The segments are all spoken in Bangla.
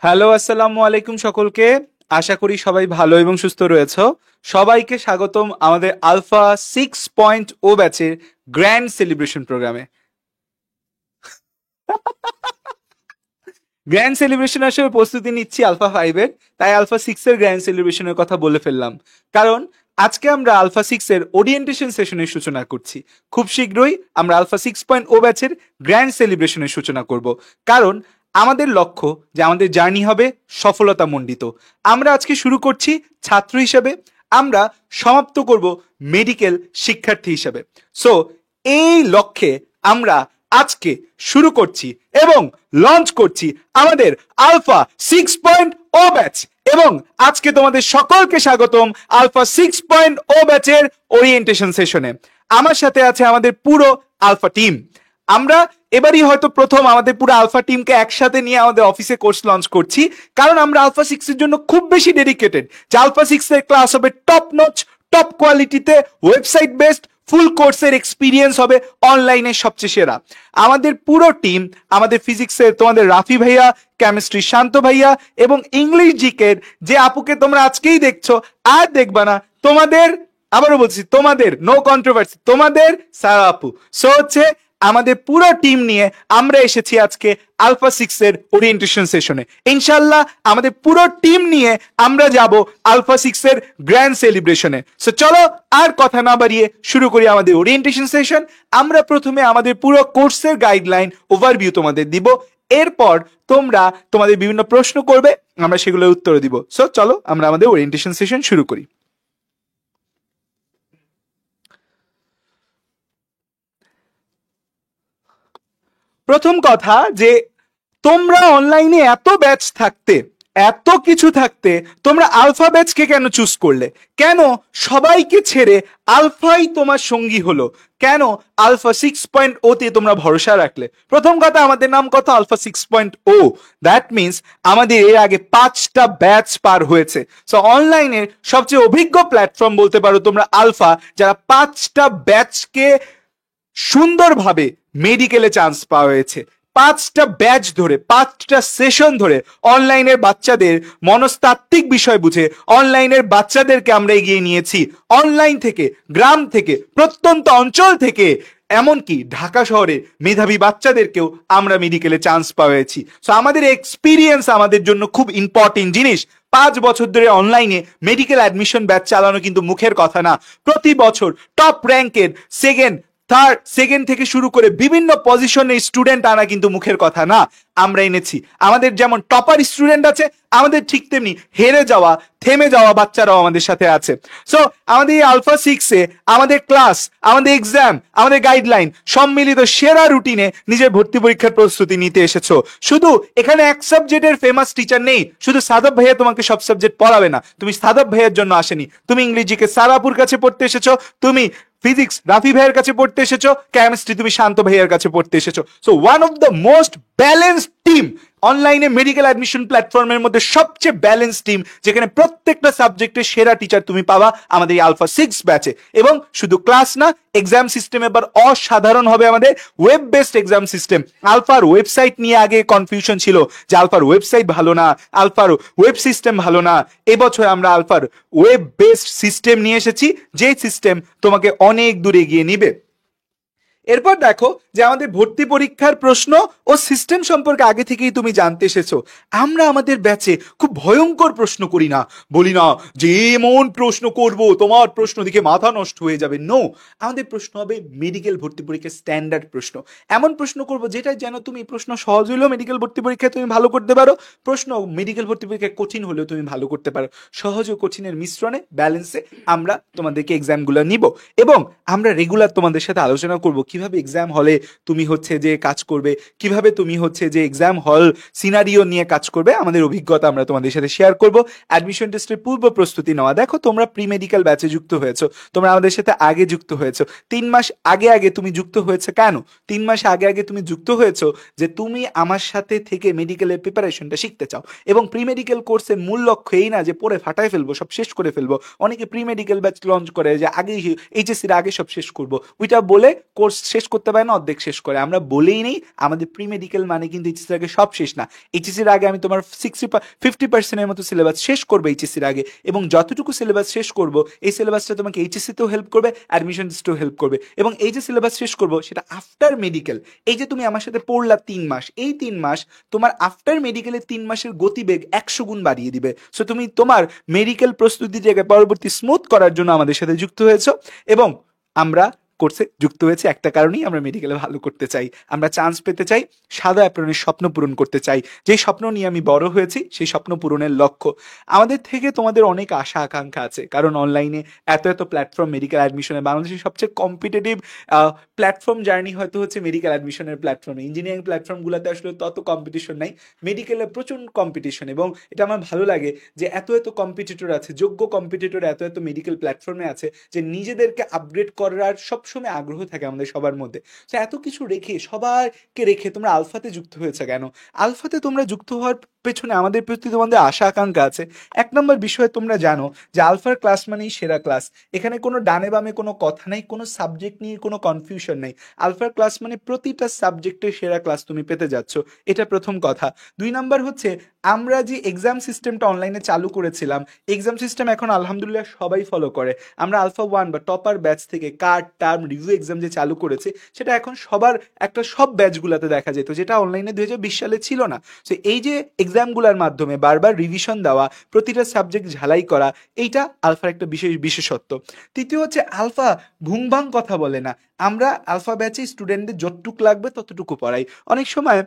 হ্যালো, আসসালামু আলাইকুম সকলকে। আশা করি সবাই ভালো এবং সুস্থ রয়েছে। সবাইকে স্বাগতম আমাদের আলফা 6.0 ব্যাচের গ্র্যান্ড সেলিব্রেশন প্রোগ্রামে। গ্র্যান্ড সেলিব্রেশন আসলে প্রস্তুতি নিচ্ছি আলফা 5-এর, তাই আলফা 6-এর গ্র্যান্ড সেলিব্রেশনের কথা বলে ফেললাম। কারণ আজকে আমরা আলফা 6-এর ওরিয়েন্টেশন সেশনের সূচনা করছি। খুব শীঘ্রই আমরা আলফা 6.0 ব্যাচের গ্র্যান্ড সেলিব্রেশনের সূচনা করব। কারণ আমাদের লক্ষ্য যে আমাদের জার্নি হবে সফলতা মণ্ডিত। আমরা আজকে শুরু করছি ছাত্র হিসেবে, আমরা সমাপ্ত করব মেডিকেল শিক্ষার্থী হিসেবে। সো এই লক্ষ্যে আমরা আজকে শুরু করছি এবং লঞ্চ করছি আমাদের আলফা 6.0 ব্যাচ। এবং আজকে তোমাদের সকলকে স্বাগতম আলফা 6.0 ব্যাচের ওরিয়েন্টেশন সেশনে। আমার সাথে আছে আমাদের পুরো আলফা টিম। আমরা এবারই হয়তো প্রথম আমাদের পুরো আলফা টিমকে একসাথে নিয়ে আমাদের অফিসে কোর্স লঞ্চ করছি, কারণ আমরা আলফা 6-এর জন্য খুব বেশি ডেডিকেটেড যে আলফা 6-এর ক্লাস হবে টপ নচ, টপ কোয়ালিটিতে, ওয়েবসাইট বেসড, ফুল কোর্সের এক্সপিরিয়েন্স হবে অনলাইনে সবচেয়ে সেরা। আমাদের পুরো টিম, আমাদের ফিজিক্সের তোমাদের রাফি ভাইয়া, কেমিস্ট্রি শান্ত ভাইয়া এবং ইংলিশ জিকের যে আপুকে তোমরা আজকেই দেখছো আর দেখবা না, তোমাদের, আবারও বলছি তোমাদের, নো কন্ট্রোভার্সি, তোমাদের সারা আপু। সো হচ্ছে আমাদের পুরো টিম নিয়ে আমরা এসেছি আজকে আলফা 6-এর ওরিয়েন্টেশন সেশনে। ইনশাল্লাহ আমাদের পুরো টিম নিয়ে আমরা যাব আলফা 6-এর গ্র্যান্ড সেলিব্রেশনে। সো চলো আর কথা না বাড়িয়ে শুরু করি আমাদের ওরিয়েন্টেশন সেশন। আমরা প্রথমে আমাদের পুরো কোর্সের গাইডলাইন ওভারভিউ তোমাদের দিব, এরপর তোমরা তোমাদের বিভিন্ন প্রশ্ন করবে, আমরা সেগুলোর উত্তর দিব। সো চলো আমরা আমাদের ওরিয়েন্টেশন সেশন শুরু করি। প্রথম কথা যে তোমরা অনলাইনে এত ব্যাচ থাকতে, এত কিছু থাকতে তোমরা আলফা ব্যাচকে কেন চুজ করলে? কেন সবাইকে ছেড়ে আলফাই তোমার সঙ্গী হলো? কেন আলফা 6.0 তে তোমরা ভরসা রাখলে? প্রথম কথা, আমাদের নাম কত? আলফা 6.0। দ্যাট মিনস আমাদের এর আগে 5টা ব্যাচ পার হয়েছে। সো অনলাইনের সবচেয়ে অভিজ্ঞ প্ল্যাটফর্ম বলতে পারো তোমরা আলফা, যারা 5টা ব্যাচকে সুন্দরভাবে মেডিকেলে চান্স পাওয়া হয়েছে। 5টা ব্যাচ ধরে, 5টা সেশন ধরে অনলাইনের বাচ্চাদের মনস্তাত্ত্বিক বিষয় বুঝে অনলাইনের বাচ্চাদেরকে আমরা এগিয়ে নিয়েছি। অনলাইন থেকে, গ্রাম থেকে, প্রত্যন্ত অঞ্চল থেকে, এমনকি ঢাকা শহরে মেধাবী বাচ্চাদেরকেও আমরা মেডিকেলে চান্স পাওয়াছি। সো আমাদের এক্সপিরিয়েন্স আমাদের জন্য খুব ইম্পর্টেন্ট জিনিস। 5 বছর ধরে অনলাইনে মেডিকেল অ্যাডমিশন ব্যাচ চালানো কিন্তু মুখের কথা না। প্রতি বছর টপ র্যাঙ্কের সেকেন্ড, থার্ড, সেকেন্ড থেকে শুরু করে বিভিন্ন পজিশনের স্টুডেন্ট আনা কিন্তু মুখের কথা না, আমরা এনেছি। আমাদের যেমন টপার স্টুডেন্ট আছে, আমাদের ঠিক তেমনি হেরে যাওয়া, থেমে যাওয়া বাচ্চারাও আমাদের সাথে আছে। সো আমাদের এই আলফা 6-এ আমাদের ক্লাস, আমাদের এক্সাম, আমাদের গাইডলাইন সম্মিলিত সেরা রুটিনে নিজের ভর্তি পরীক্ষার প্রস্তুতি নিতে এসেছো। শুধু এখানে এক সাবজেক্টের ফেমাস টিচার নেই, শুধু সাদব ভাইয়া তোমাকে সব সাবজেক্ট পড়াবে না। তুমি সাদব ভাইয়ার জন্য আসেনি, তুমি ইংরেজিকে সারাপুর কাছে পড়তে এসেছো, তুমি ফিজিক্স রাফি ভাইয়ের কাছে পড়তে এসেছো, কেমিস্ট্রি তুমি শান্ত ভাইয়ের কাছে পড়তে এসেছো। So one of the most balanced team অনলাইনে মেডিকেল অ্যাডমিশন প্ল্যাটফর্মের মধ্যে, সবচেয়ে ব্যালেন্স টিম, যেখানে প্রত্যেকটা সাবজেক্টের সেরা টিচার তুমি পাবা আমাদের এই আলফা 6 ব্যাচে। এবং শুধু ক্লাস না, এক্সাম সিস্টেম এবার অসাধারণ হবে। আমাদের ওয়েব বেসড এক্সাম সিস্টেম। আলফার ওয়েবসাইট নিয়ে আগে কনফিউশন ছিল যে আলফার ওয়েবসাইট ভালো না, আলফার ওয়েব সিস্টেম ভালো না। এবছর আমরা আলফার ওয়েব বেসড সিস্টেম নিয়ে এসেছি, যে সিস্টেম তোমাকে অনেক দূরে এগিয়ে নিবে। এরপর দেখো যে আমাদের ভর্তি পরীক্ষার প্রশ্ন ও সিস্টেম সম্পর্কে আগে থেকেই তুমি জানতে এসেছো। আমরা আমাদের ব্যাচে খুব ভয়ঙ্কর প্রশ্ন করি না, বলি না যে এমন প্রশ্ন করব তোমার প্রশ্ন দিকে মাথা নষ্ট হয়ে যাবে। নো, আমাদের প্রশ্ন হবে মেডিকেল ভর্তি পরীক্ষার স্ট্যান্ডার্ড প্রশ্ন। এমন প্রশ্ন করব যেটা যেন তুমি প্রশ্ন সহজ হলেও মেডিকেল ভর্তি পরীক্ষায় তুমি ভালো করতে পারো, প্রশ্ন মেডিকেল ভর্তি পরীক্ষায় কঠিন হলেও তুমি ভালো করতে পারো। সহজ ও কঠিনের মিশ্রণে, ব্যালেন্সে আমরা তোমাদেরকে এক্সামগুলো নিব। এবং আমরা রেগুলার তোমাদের সাথে আলোচনা করব কিভাবে এক্সাম হলে তুমি হচ্ছে যে কাজ করবে, কিভাবে তুমি হচ্ছে যে এক্সাম হল সিনারিও নিয়ে কাজ করবে। আমাদের অভিজ্ঞতা আমরা তোমাদের সাথে শেয়ার করব। অ্যাডমিশন টেস্টের পূর্ব প্রস্তুতি নেওয়া। দেখো তোমরা প্রি মেডিকেল ব্যাচে যুক্ত হয়েছো, তোমরা আমাদের সাথে আগে যুক্ত হয়েছো, 3 মাস আগে আগে তুমি যুক্ত হয়েছে। কেন 3 মাস আগে আগে তুমি যুক্ত হয়েছো? যে তুমি আমার সাথে থেকে মেডিকেলের প্রিপারেশনটা শিখতে চাও। এবং প্রি মেডিকেল কোর্সের মূল লক্ষ্য এই না যে পড়ে ফাটায় ফেলবো, সব শেষ করে ফেলবো। অনেকে প্রি মেডিকেল ব্যাচ লঞ্চ করে যে আগে এইচএসসির আগে সব শেষ করবো, ওইটা বলে কোর্স শেষ করতে পারে না, অর্ধেক শেষ করে। আমরা বলেই নেই আমাদের প্রি মেডিকেল মানে কিন্তু এইচএসির আগে সব শেষ না। এইচএসির আগে আমি তোমার 50% মতো সিলেবাস শেষ করবো এইচএসির আগে, এবং যতটুকু সিলেবাস শেষ করব এই সিলেবাসটা তোমাকে এইচএসসিতেও হেল্প করবে, অ্যাডমিশন টেস্টেও হেল্প করবে। এবং এই যে সিলেবাস শেষ করবো সেটা আফটার মেডিকেল, এই যে তুমি আমার সাথে পড়লা 3 মাস, এই 3 মাস তোমার আফটার মেডিকেলের 3 মাসের গতিবেগ 100 গুণ বাড়িয়ে দিবে। সো তুমি তোমার মেডিকেল প্রস্তুতির জায়গায় পরবর্তী স্মুথ করার জন্য আমাদের সাথে যুক্ত হয়েছো। এবং আমরা কোর্সে যুক্ত হয়েছে একটা কারণেই, আমরা মেডিকেলে ভালো করতে চাই, আমরা চান্স পেতে চাই, সাদা অ্যাপ্রনের স্বপ্ন পূরণ করতে চাই। যেই স্বপ্ন নিয়ে আমি বড় হয়েছি সেই স্বপ্ন পূরণের লক্ষ্য। আমাদের থেকে তোমাদের অনেক আশা আকাঙ্ক্ষা আছে, কারণ অনলাইনে এত এত প্ল্যাটফর্ম মেডিকেল অ্যাডমিশনে, বাংলাদেশের সবচেয়ে কম্পিটিটিভ প্ল্যাটফর্ম জার্নি হয়তো হচ্ছে মেডিকেল অ্যাডমিশনের প্ল্যাটফর্মে। ইঞ্জিনিয়ারিং প্ল্যাটফর্মগুলোতে আসলে তত কম্পিটিশন নাই, মেডিকেলে প্রচুর কম্পিটিশন। এবং এটা আমার ভালো লাগে যে এত এত কম্পিটিটর আছে, যোগ্য কম্পিটিটর এত এত মেডিকেল প্ল্যাটফর্মে আছে, যে নিজেদেরকে আপগ্রেড করার সবসময় আগ্রহ থাকে আমাদের সবার মধ্যে। তো এত কিছু রেখে, সবাইকে রেখে তোমরা আলফাতে যুক্ত হয়েছে কেন? আলফাতে তোমরা যুক্ত হওয়ার পেছনে আমাদের প্রতি তোমাদের আশা আকাঙ্ক্ষা আছে। 1 নম্বর বিষয়, তোমরা জানো যে আলফার ক্লাস মানেই সেরা ক্লাস। এখানে কোনো ডানে বামে কোনো কথা নেই, কোনো সাবজেক্ট নিয়ে কোনো কনফিউশন নেই। আলফার ক্লাস মানে প্রতিটা সাবজেক্টের সেরা ক্লাস তুমি পেতে যাচ্ছ, এটা প্রথম কথা। 2 নম্বর হচ্ছে, আমরা যে এক্সাম সিস্টেমটা অনলাইনে চালু করেছিলাম, এক্সাম সিস্টেম এখন আলহামদুলিল্লাহ সবাই ফলো করে। আমরা আলফা 1 বা টপার ব্যাচ থেকে কার্ড টার্ম রিভিউ এক্সাম যে চালু করেছে, সেটা এখন সবার একটা সব ব্যাচগুলোতে দেখা যেত, যেটা অনলাইনে 2020 সালে ছিল না। সো এই যে এক্সামগুলোর মাধ্যমে বারবার রিভিশন দেওয়া, প্রতিটা সাবজেক্ট ঝালাই করা, এইটা আলফার একটা বিশেষত্ব। তৃতীয় হচ্ছে, আলফা ভুংভাং কথা বলে না। আমরা আলফা ব্যাচে স্টুডেন্টদের যতটুক লাগবে ততটুকু পড়াই। অনেক সময়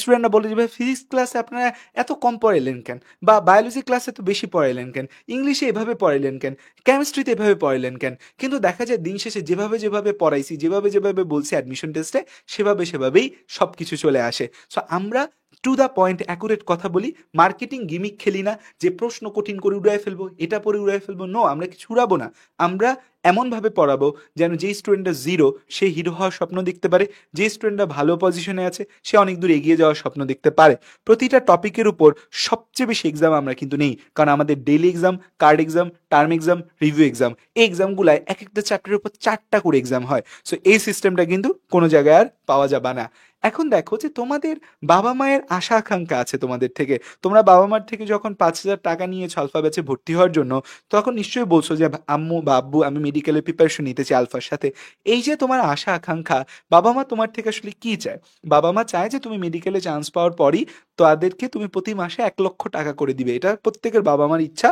স্টুডেন্টরা বলে যে ভাই ফিজিক্স ক্লাসে আপনারা এত কম পড়াইলেন কেন, বা বায়োলজি ক্লাসে এত বেশি পড়াইলেন কেন, ইংলিশে এভাবে পড়াইলেন কেন, কেমিস্ট্রিতে এভাবে পড়াইলেন কেন। কিন্তু দেখা যায় দিন শেষে যেভাবে যেভাবে পড়াইছি, যেভাবে যেভাবে বলছি অ্যাডমিশন টেস্টে, সেভাবে সেভাবেই সব কিছু চলে আসে। সো আমরা টু দ্য পয়েন্ট অ্যাকুরেট কথা বলি, মার্কেটিং গিমিক খেলি না, যে প্রশ্ন কঠিন করে উড়াই ফেলবো, এটা পরে উড়াই ফেলবো। নো, আমরা কিছু উড়াবো না। আমরা এমনভাবে পড়াবো যেন যেই স্টুডেন্টটা জিরো সে হিরো হওয়ার স্বপ্ন দেখতে পারে, যে স্টুডেন্টটা ভালো পজিশনে আছে সে অনেক দূর এগিয়ে যাওয়ার স্বপ্ন দেখতে পারে। প্রতিটা টপিকের উপর সবচেয়ে বেশি এক্সাম আমরা কিন্তু নেই, কারণ আমাদের daily exam, card exam, term exam, review exam, এই এক্সামগুলায় এক একটা চ্যাপ্টারের উপর 4টা করে এক্সাম হয়। সো এই সিস্টেমটা কিন্তু কোনো জায়গায় আর পাওয়া যাবে না। এখন দেখো যে তোমাদের বাবা মায়ের আশা আকাঙ্ক্ষা আছে তোমাদের থেকে। তোমরা বাবা মার থেকে যখন 5,000 টাকা নিয়েছো আলফা ব্যাচে ভর্তি হওয়ার জন্য, তখন নিশ্চয়ই বলছো যে আম্মু বা আব্বু আমি মেডিকেলের প্রিপারেশন নিতে চাই আলফার সাথে। এই যে তোমার আশা আকাঙ্ক্ষা, বাবা মা তোমার থেকে আসলে কি চায়? বাবা মা চায় যে তুমি মেডিকেলে চান্স পাওয়ার পরই তাদেরকে তুমি প্রতি মাসে 1 লক্ষ টাকা করে দিবে, এটা প্রত্যেকের বাবা মার ইচ্ছা।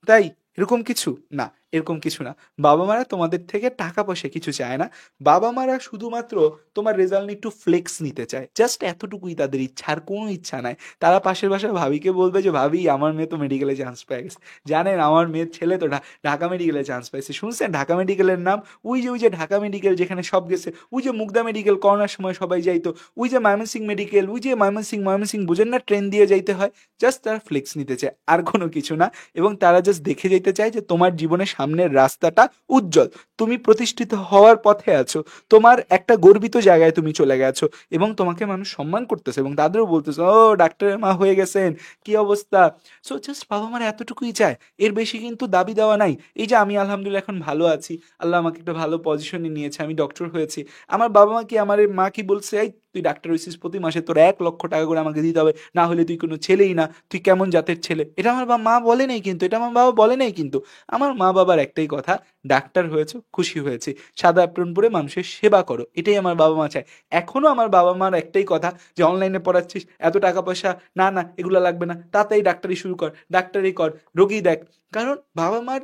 তাই এরকম কিছু না, এরকম কিছু না। বাবা মারা তোমাদের থেকে টাকা পয়সা কিছু চায় না। বাবা মারা শুধুমাত্র তোমার রেজাল্ট নিয়ে একটু ফ্লেক্স নিতে চায়, জাস্ট এতটুকুই তাদের ইচ্ছা, আর কোনো ইচ্ছা নাই। তারা পাশের বাসায় ভাবিকে বলবে যে ভাবি আমার মেয়ে তো মেডিকেলে চান্স পেয়ে গেছে, জানেন আমার মেয়ের ছেলে তো ঢাকা মেডিকেলে চান্স পাইছে, শুনছেন ঢাকা মেডিকেলের নাম? ওই যে ঢাকা মেডিকেল যেখানে সব গেছে, ওই যে মুগদা মেডিকেল করোনার সময় সবাই যাইতো, ওই যে ময়মনসিংহ মেডিকেল, ওই যে ময়মনসিংহ বুঝেন না, ট্রেন দিয়ে যাইতে হয়। জাস্ট তারা ফ্লেক্স নিতে চায়, আর কোনো কিছু না। এবং তারা জাস্ট দেখে যেতে চায় যে তোমার জীবনের সামনের রাস্তাটা উজ্জ্বল, তুমি প্রতিষ্ঠিত হওয়ার পথে আছো, তোমার একটা গর্বিত জায়গায় তুমি চলে গেছো, এবং তোমাকে মানুষ সম্মান করতেছে, এবং তাদেরও বলতেছে ও ডাক্তারের মা হয়ে গেছেন, কি অবস্থা। সো জাস্ট বাবা মারা এতটুকুই চায়, এর বেশি কিন্তু দাবি দেওয়া নাই। এই যে আমি আলহামদুলিল্লাহ এখন ভালো আছি, আল্লাহ আমাকে একটা ভালো পজিশনে নিয়েছে, আমি ডক্টর হয়েছি। আমার বাবা মা কি, আমার মা কি বলছে এই তুই ডাক্তার হয়েছিস প্রতি মাসে তোর 1 লক্ষ টাকা করে আমাকে দিতে হবে, না হলে তুই কোনো ছেলেই না, তুই কেমন জাতের ছেলে? এটা আমার মা বলে নাই কিন্তু, এটা আমার বাবা বলে নাই কিন্তু। আমার মা বাবার একটাই কথা, ডাক্তার হয়েছো খুশি হয়েছে, সাদা অ্যাপ্রন পরে মানুষের সেবা করো, এটাই আমার বাবা মা চায়। এখনো আমার বাবা মার একটাই কথা যে অনলাইনে পড়াচ্ছিস, এত টাকা পয়সা না, না এগুলো লাগবে না, তাড়াতাড়ি ডাক্তারি শুরু কর, ডাক্তারি কর, রোগী দেখ। কারণ বাবা মার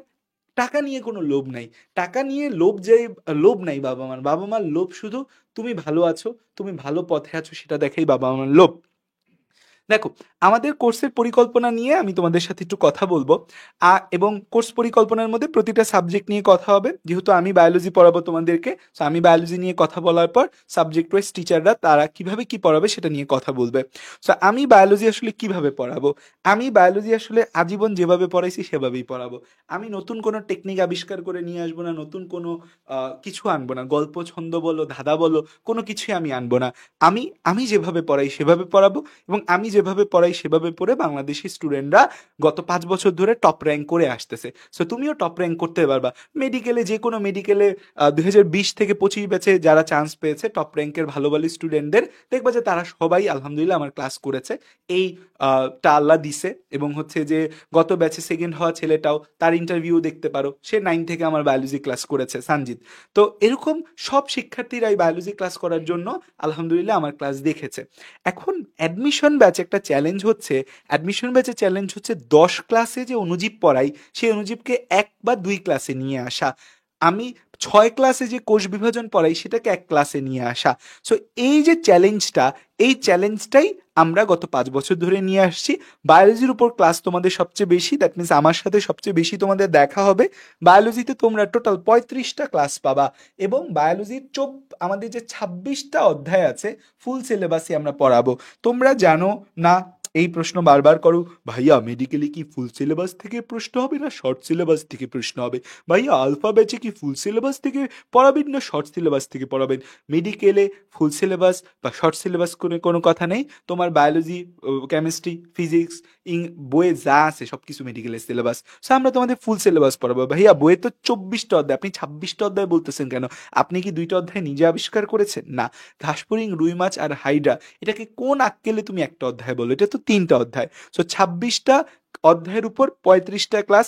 টাকা নিয়ে কোনো লোভ নাই, টাকা নিয়ে লোভ নাই বাবা মার। বাবা মার লোভ শুধু তুমি ভালো আছো, তুমি ভালো পথে আছো, সেটা দেখেই বাবা মার লোভ। দেখো, আমাদের কোর্সের পরিকল্পনা নিয়ে আমি তোমাদের সাথে একটু কথা বলবো। এবং কোর্স পরিকল্পনার মধ্যে প্রতিটা সাবজেক্ট নিয়ে কথা হবে। যেহেতু আমি বায়োলজি পড়াবো তোমাদেরকে, তো আমি বায়োলজি নিয়ে কথা বলার পর সাবজেক্ট ওয়াইজ টিচাররা তারা কিভাবে কি পড়াবে সেটা নিয়ে কথা বলবে। সো আমি বায়োলজি আসলে কিভাবে পড়াবো, আমি বায়োলজি আসলে আজীবন যেভাবে পড়াইছি সেভাবেই পড়াবো। আমি নতুন কোনো টেকনিক আবিষ্কার করে নিয়ে আসবো না, নতুন কোনো কিছু আনবো না, গল্প ছন্দ বলো ধাঁধা বলো কোনো কিছুই আমি আনবো না। আমি আমি যেভাবে পড়াই সেভাবে পড়াবো, এবং আমি যেভাবে পড়াই সেভাবে পড়ে বাংলাদেশি স্টুডেন্টরা গত 5 বছর ধরে টপ র্যাঙ্ক করে আসতেছে। সো তুমিও টপ র্যাঙ্ক করতে পারবা মেডিকেলে, যে কোনো মেডিকেলে 2020 থেকে 25 ব্যাচে যারা চান্স পেয়েছে টপ র্যাঙ্কের ভালো ভালো স্টুডেন্টদের, দেখবা যে তারা সবাই আলহামদুলিল্লাহ আমার ক্লাস করেছে। এই টা আল্লাহ দিছে। এবং হচ্ছে যে গত ব্যাচে সেকেন্ড হওয়া ছেলেটাও, তার ইন্টারভিউ দেখতে পারো, সে 9 থেকে আমার বায়োলজি ক্লাস করেছে, সানজিৎ। তো এরকম সব শিক্ষার্থীরাই বায়োলজি ক্লাস করার জন্য আলহামদুলিল্লাহ আমার ক্লাস দেখেছে। এখন অ্যাডমিশন ব্যাচে একটা চ্যালেঞ্জ হচ্ছে, অ্যাডমিশন ব্যাচে চ্যালেঞ্জ হচ্ছে 10 ক্লাসে যে অনুজীব পড়াই সেই অনুজীবকে 1 বা 2 ক্লাসে নিয়ে আসা। আমি 6 ক্লাসে যে কোষ বিভাজন পড়াই সেটাকে 1 ক্লাসে নিয়ে আসা। সো এই যে চ্যালেঞ্জটা, এই চ্যালেঞ্জটাই আমরা গত 5 বছর ধরে নিয়ে আসছি। বায়োলজির উপর ক্লাস তোমাদের সবচেয়ে বেশি, দ্যাট মিনস আমার সাথে সবচেয়ে বেশি তোমাদের দেখা হবে। বায়োলজিতে তোমরা টোটাল 35টা ক্লাস পাবা। এবং বায়োলজির আমাদের যে 26টা অধ্যায় আছে ফুল সিলেবাসই আমরা পড়াবো। তোমরা জানো না, এই প্রশ্ন বারবার করো, ভাইয়া মেডিকেলে কি ফুল সিলেবাস থেকে প্রশ্ন হবে না শর্ট সিলেবাস থেকে প্রশ্ন হবে? ভাইয়া আলফা ব্যাচে কি ফুল সিলেবাস থেকে পড়াবেন না শর্ট সিলেবাস থেকে পড়াবেন? মেডিকেলে ফুল সিলেবাস বা শর্ট সিলেবাস করে কোনো কথা নেই। তোমার বায়োলজি, কেমিস্ট্রি, ফিজিক্স, বইয়ে যা আছে সব কিছু মেডিকেলের সিলেবাস। সো আমরা তোমাদের ফুল সিলেবাস পড়াবো। ভাইয়া বইয়ে তো 24টা অধ্যায়, আপনি 26টা অধ্যায় বলতেছেন কেন? আপনি কি 2টা অধ্যায় নিজে আবিষ্কার করেছেন? না। ঘাসফড়িং, রুই মাছ আর হাইড্রা, এটাকে কোন আক্কেলে তুমি একটা অধ্যায় বলো? এটা তো 3টা অধ্যায়। সো 26টা অধ্যায়ের উপর 35টা ক্লাস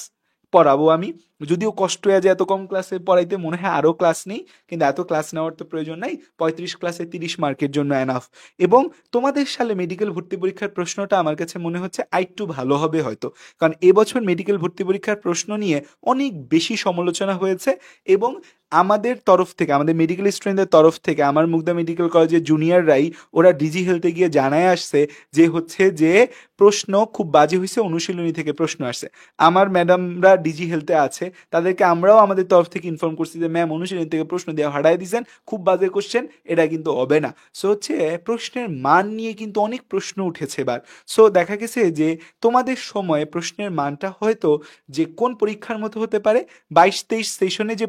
পড়াবো আমি। যদিও কষ্ট হয়ে যায় এত কম ক্লাসে পড়াইতে, মনে হয় আরও ক্লাস নেই, কিন্তু এত ক্লাস নেওয়ার তো প্রয়োজন নাই। 35 ক্লাসে 30 মার্কের জন্য এনাফ। এবং তোমাদের সালে মেডিকেল ভর্তি পরীক্ষার প্রশ্নটা আমার কাছে মনে হচ্ছে আরেকটু ভালো হবে হয়তো, কারণ এবছর মেডিকেল ভর্তি পরীক্ষার প্রশ্ন নিয়ে অনেক বেশি সমালোচনা হয়েছে। এবং আমাদের তরফ থেকে, আমাদের মেডিকেল স্টুডেন্টদের তরফ থেকে, আমার মুগদা মেডিকেল কলেজের জুনিয়ররাই ওরা ডিজি হেলথে গিয়ে জানায় আসছে যে হচ্ছে যে প্রশ্ন খুব বাজে হয়েছে, অনুশীলনী থেকে প্রশ্ন আসছে। আমার ম্যাডামরা ডিজি হেলথে আছে, তাদেরকে আমরাও আমাদের তরফ থেকে ইনফর্ম করছি যে ম্যাম অনুশীলনী থেকে প্রশ্ন দেওয়া হারাই দিয়েছেন, খুব বাজে কোশ্চেন, এটা কিন্তু হবে না। সো হচ্ছে প্রশ্নের মান নিয়ে কিন্তু অনেক প্রশ্ন উঠেছে এবার। সো দেখা গেছে যে তোমাদের সময়ে প্রশ্নের মানটা হয়তো যে কোন পরীক্ষার মতো হতে পারে, 22-23 সেশনে যে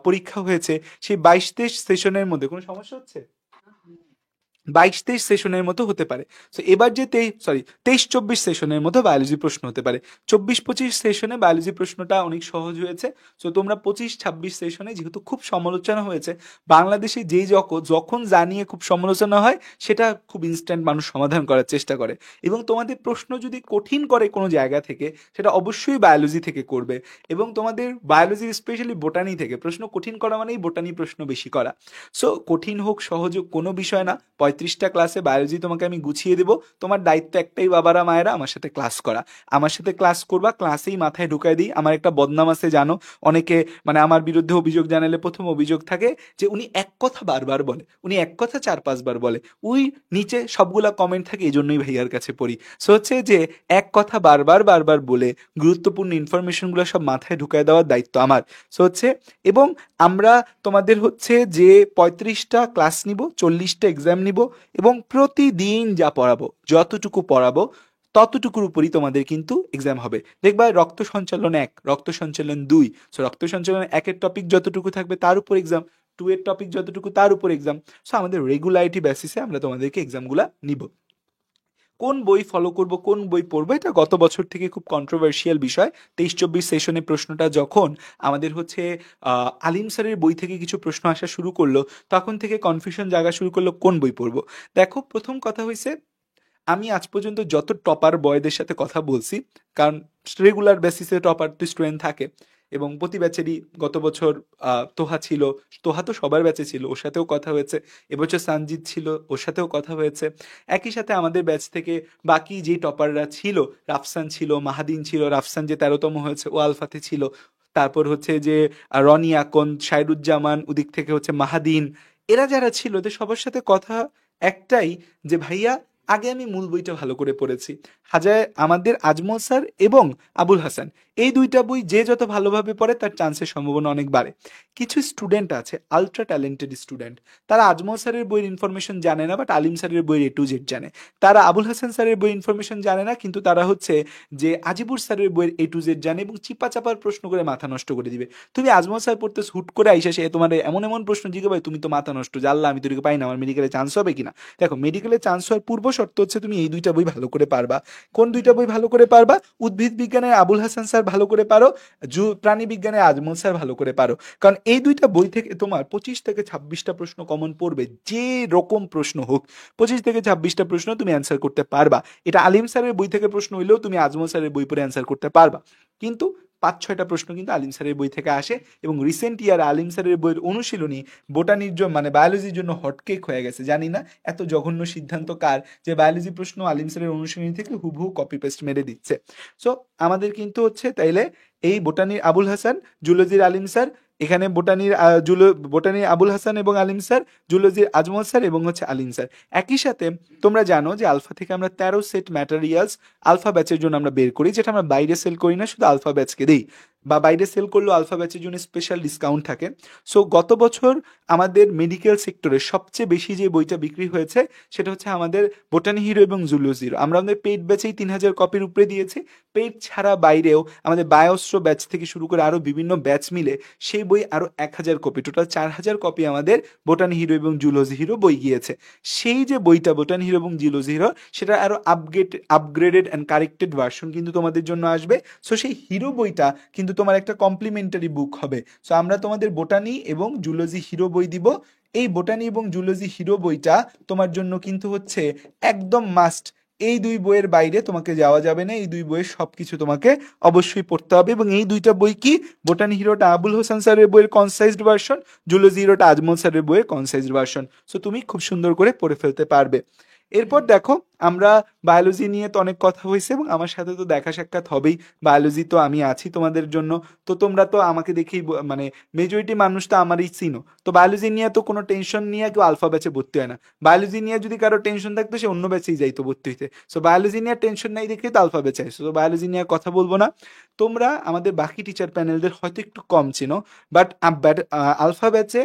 পরীক্ষা হয়েছে, সেই 22-23 সেশনের মধ্যে কোনো সমস্যা হচ্ছে, 22-23 সেশনের মতো হতে পারে। সো এবার যে 23-24 সেশনের মতো বায়োলজি প্রশ্ন হতে পারে। 24-25 সেশনে বায়োলজি প্রশ্নটা অনেক সহজ হয়েছে। সো তোমরা 25-26 সেশনে, যেহেতু খুব সমালোচনা হয়েছে, বাংলাদেশে যেই যখন জানিয়ে খুব সমালোচনা হয় সেটা খুব ইনস্ট্যান্ট মানুষ সমাধান করার চেষ্টা করে। এবং তোমাদের প্রশ্ন যদি কঠিন করে কোনো জায়গা থেকে, সেটা অবশ্যই বায়োলজি থেকে করবে। এবং তোমাদের বায়োলজি স্পেশালি বোটানি থেকে প্রশ্ন কঠিন করা মানেই বোটানি প্রশ্ন বেশি করা। সো কঠিন হোক সহজ হোক কোনো বিষয় না, 35টা ক্লাসে বায়োলজি তোমাকে আমি গুছিয়ে দেবো। তোমার দায়িত্ব একটাই বাবারা মায়েরা, আমার সাথে ক্লাস করা। আমার সাথে ক্লাস করবা, ক্লাসেই মাথায় ঢুকাই দিই। আমার একটা বদনাম আছে জানো, অনেকে মানে আমার বিরুদ্ধে অভিযোগ জানালে প্রথম অভিযোগ থাকে যে উনি এক কথা বারবার বলে, উনি এক কথা 4-5 বার বলে। ওই নিচে সবগুলা কমেন্ট থাকে, এই জন্যই ভাইয়ার কাছে পড়ি। সো হচ্ছে যে এক কথা বারবার বারবার বলে গুরুত্বপূর্ণ ইনফরমেশনগুলো সব মাথায় ঢুকায় দেওয়ার দায়িত্ব আমার। সো হচ্ছে, এবং আমরা তোমাদের হচ্ছে যে 35টা ক্লাস নিব, 40টা এক্সাম নিব, এবং প্রতিদিন যা পড়াবো, যতটুকু পড়াবো ততটুকুর উপরই তোমাদের কিন্তু এক্সাম হবে। দেখবা রক্ত সঞ্চালন 1, রক্ত সঞ্চালন 2, সো রক্ত সঞ্চালন 1-এর টপিক যতটুকু থাকবে তার উপর এক্সাম, 2-এর টপিক যতটুকু তার উপর এক্সাম। সো আমাদের রেগুলারিটি বেসিসে আমরা তোমাদেরকে এক্সামগুলো নিব। কোন বই ফলো করব, কোন বই পড়বো, এটা গত বছর থেকে খুব কন্ট্রোভার্সিয়াল বিষয়। 23-24 সেশনে প্রশ্নটা যখন আমাদের হচ্ছে আলিম স্যারের বই থেকে কিছু প্রশ্ন আসা শুরু করলো, তখন থেকে কনফিউশন জাগা শুরু করলো কোন বই পড়বো। দেখো, প্রথম কথা হয়েছে, আমি আজ পর্যন্ত যত টপার বয়দের সাথে কথা বলছি, কারণ রেগুলার বেসিসে টপার তো স্টুডেন্ট থাকে, এবং প্রতি ব্যাচেরই গত বছর তোহা ছিল, তোহা তো সবার ব্যাচে ছিল, ওর সাথেও কথা হয়েছে। এবছর সানজিৎ ছিল, ওর সাথেও কথা হয়েছে। একই সাথে আমাদের ব্যাচ থেকে বাকি যেই টপাররা ছিল, রাফসান ছিল, মাহাদিন ছিল, রাফসান যে 13তম হয়েছে ও আলফাতে ছিল। তারপর হচ্ছে যে রনি আকন, শাইরুজ্জামান, ওদিক থেকে হচ্ছে মাহাদিন, এরা যারা ছিল এদের সবার সাথে কথা একটাই, যে ভাইয়া আগে আমি মূল বইটা ভালো করে পড়েছি। আমাদের আজমল স্যার এবং আবুল হাসান, এই 2টা বই যে যত ভালোভাবে পড়ে তার চান্সের সম্ভাবনা অনেক বাড়ে। কিছু স্টুডেন্ট আছে আলট্রা ট্যালেন্টেড স্টুডেন্ট, তারা আজমল স্যারের বইয়ের ইনফরমেশন জানে না, বাট আলিম স্যারের বইয়ের A to Z জানে। তারা আবুল হাসান স্যারের বইয়ের ইনফরমেশন জানে না, কিন্তু তারা হচ্ছে যে আজিবুর স্যারের বইয়ের A to Z জানে, এবং চিপা চাপার প্রশ্ন করে মাথা নষ্ট করে দিবে। তুমি আজমল স্যার পড়তে হুট করে আইসা সে তোমার এমন এমন প্রশ্ন জিজ্ঞাসা, তুমি তো মাথা নষ্ট, জানলা আমি তোকে পাই না, আমার মেডিকেলে চান্স হবে কিনা। দেখো, মেডিকেলে চান্স হওয়ার পূর্ব শর্ত হচ্ছে তুমি এই দুইটা বই ভালো করে পারবা। কোন দুইটা বই ভালো করে পারবা? উদ্ভিদ বিজ্ঞানের আবুল হাসান স্যার ভালো করে পারো, প্রাণী বিজ্ঞানের আজমল স্যার ভালো করে পারো। কারণ এই দুইটা বই থেকে তোমার 25 থেকে 26টা প্রশ্ন কমন পড়বে, যে রকম প্রশ্ন হোক 25 থেকে 26টা প্রশ্ন তুমি অ্যান্সার করতে পারবা। এটা আলিম স্যারের বই থেকে প্রশ্ন হইলেও তুমি আজমল স্যারের বই পড়ে অ্যান্সার করতে পারবা। কিন্তু 5-6টা প্রশ্ন কিন্তু আলিম স্যারের বই থেকে আসে, এবং রিসেন্ট ইয়ার আলিম স্যারের বইয়ের অনুশীলনী বোটানির জন্য মানে বায়োলজির জন্য হটকেক হয়ে গেছে। জানি না এত জঘন্য সিদ্ধান্ত কার, যে বায়োলজি প্রশ্ন আলিম স্যারের অনুশীলনী থেকে হুবহু কপি পেস্ট মেরে দিচ্ছে। সো আমাদের কিন্তু হচ্ছে তাইলে এই বোটানির আবুল হাসান, জুলজির আলিম স্যার, এখানে বোটানির আবুল হাসান এবং আলিম স্যার, জুলজির আজমল স্যার এবং হচ্ছে আলিম স্যার। একই সাথে তোমরা জানো যে আলফা থেকে আমরা 13 সেট ম্যাটেরিয়ালস আলফা ব্যাচের জন্য আমরা বের করি, যেটা আমরা বাইরে সেল করি না, শুধু আলফা ব্যাচকে দিই, বা বাইরে সেল করলেও আলফা ব্যাচের জন্য স্পেশাল ডিসকাউন্ট থাকে। সো গত বছর আমাদের মেডিকেল সেক্টরে সবচেয়ে বেশি যে বইটা বিক্রি হয়েছে সেটা হচ্ছে আমাদের বোটানি হিরো এবং জুলজি হিরো। আমরা আমাদের পেইড ব্যাচেই 3000 কপির উপরে দিয়েছি। পেইড ছাড়া বাইরেও আমাদের বায়োস্ট্রো ব্যাচ থেকে শুরু করে আরও বিভিন্ন ব্যাচ মিলে সেই বই আরও 1000 কপি, টোটাল 4000 কপি আমাদের বোটানি হিরো এবং জুলজি হিরো বই গিয়েছে। সেই যে বইটা বোটানি হিরো এবং জুলজি হিরো, সেটা আরও আপগ্রেডেড অ্যান্ড কারেক্টেড ভার্সন কিন্তু তোমাদের জন্য আসবে। সো সেই হিরো বইটা কিন্তু তোমার একটা কমপ্লিমেন্টারি বুক হবে। সো আমরা তোমাদের বোটানি এবং জুলজি হিরো বই দিব। এই বোটানি এবং জুলজি হিরো বইটা তোমার জন্য কিন্তু হচ্ছে একদম মাস্ট। এই দুই বইয়ের বাইরে তোমাকে যাওয়া যাবে না, এই দুই বইয়ের সবকিছু তোমাকে অবশ্যই পড়তে হবে। এবং এই দুইটা বই কি? বোটানি হিরোটা আবুল হোসেন স্যারের বইয়ের কনসাইজড ভার্সন, জুলজি হিরোটা আজমল স্যারের বইয়ের কনসাইজড ভার্সন। সো তুমি খুব সুন্দর করে পড়ে ফেলতে পারবে। এরপর দেখো, আমরা বায়োলজি নিয়ে তো অনেক কথা হয়েছে, এবং আমার সাথে তো দেখা সাক্ষাৎ হবেই। বায়োলজি তো আমি আছি তোমাদের জন্য, তো তোমরা তো আমাকে দেখেই মানে মেজরিটি মানুষ তো আমারই চিনো। তো বায়োলজি নিয়ে তো কোনো টেনশন নিয়ে কেউ আলফা ব্যাচে ভর্তি হয় না। বায়োলজি নিয়ে যদি কারো টেনশন থাকতো সে অন্য ব্যাচেই যাইতো ভর্তি হইতে। সো বায়োলজি নিয়ে টেনশন নাই দেখে তো আলফা ব্যাচে আসছো। তো বায়োলজি নিয়ে কথা বলবো না। তোমরা আমাদের বাকি টিচার প্যানেলদের হয়তো একটু কম চিনো, বাট আলফা ব্যাচে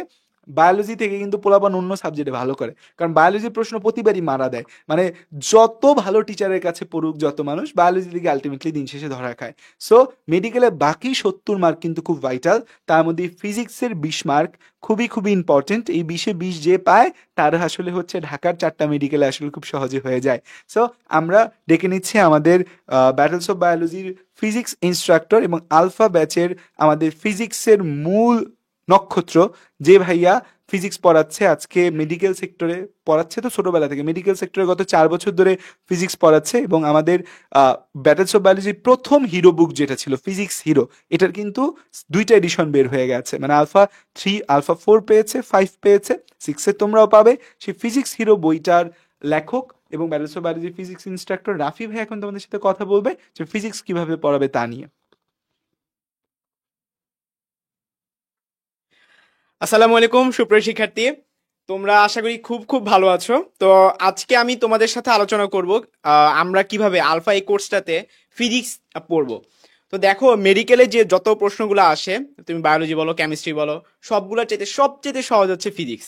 বায়োলজি থেকে কিন্তু পোলাপান অন্য সাবজেক্টে ভালো করে, কারণ বায়োলজির প্রশ্ন প্রতিবারই মারা দেয়। মানে যত ভালো টিচারের কাছে পড়ুক যত মানুষ, বায়োলজি থেকে আলটিমেটলি দিন শেষে ধরা খায়। সো মেডিকেলে বাকি 70 মার্ক কিন্তু খুব ভাইটাল। তার মধ্যে ফিজিক্সের 20 মার্ক খুবই খুবই ইম্পর্টেন্ট। এই 20-এ 20 যে পায় তার আসলে হচ্ছে ঢাকার 4টা মেডিকেলে আসলে খুব সহজে হয়ে যায়। সো আমরা ডেকে নিচ্ছি আমাদের ব্যাটলস অফ বায়োলজির ফিজিক্স ইনস্ট্রাক্টর এবং আলফা ব্যাচের আমাদের ফিজিক্সের মূল নক্ষত্র, যে ভাইয়া ফিজিক্স পড়াচ্ছে আজকে মেডিকেল সেক্টরে, পড়াচ্ছে তো ছোটবেলা থেকে, মেডিকেল সেক্টরে গত 4 বছর ধরে ফিজিক্স পড়াচ্ছে। এবং আমাদের ব্যাটলস অফ বায়োলজির প্রথম হিরো বুক যেটা ছিল ফিজিক্স হিরো, এটার কিন্তু 2টা এডিশন বের হয়ে গেছে। মানে আলফা 3, আলফা 4 পেয়েছে, 5 পেয়েছে, 6-এ তোমরাও পাবে। সেই ফিজিক্স হিরো বইটার লেখক এবং ব্যাটলস অফ বায়োলজির ফিজিক্স ইনস্ট্রাক্টর রাফি ভাই এখন তোমাদের সাথে কথা বলবে যে ফিজিক্স কিভাবে পড়াবে তা নিয়ে। আসসালামু আলাইকুম সুপ্রিয় শিক্ষার্থী, তোমরা আশা করি খুব খুব ভালো আছো। তো আজকে আমি তোমাদের সাথে আলোচনা করব আমরা কিভাবে আলফা এই কোর্সটাতে ফিজিক্স পড়বো। তো দেখো, মেডিকেলে যে যত প্রশ্নগুলো আসে, তুমি বায়োলজি বলো কেমিস্ট্রি বলো, সবগুলোর চাইতে সবচেয়ে সহজ হচ্ছে ফিজিক্স।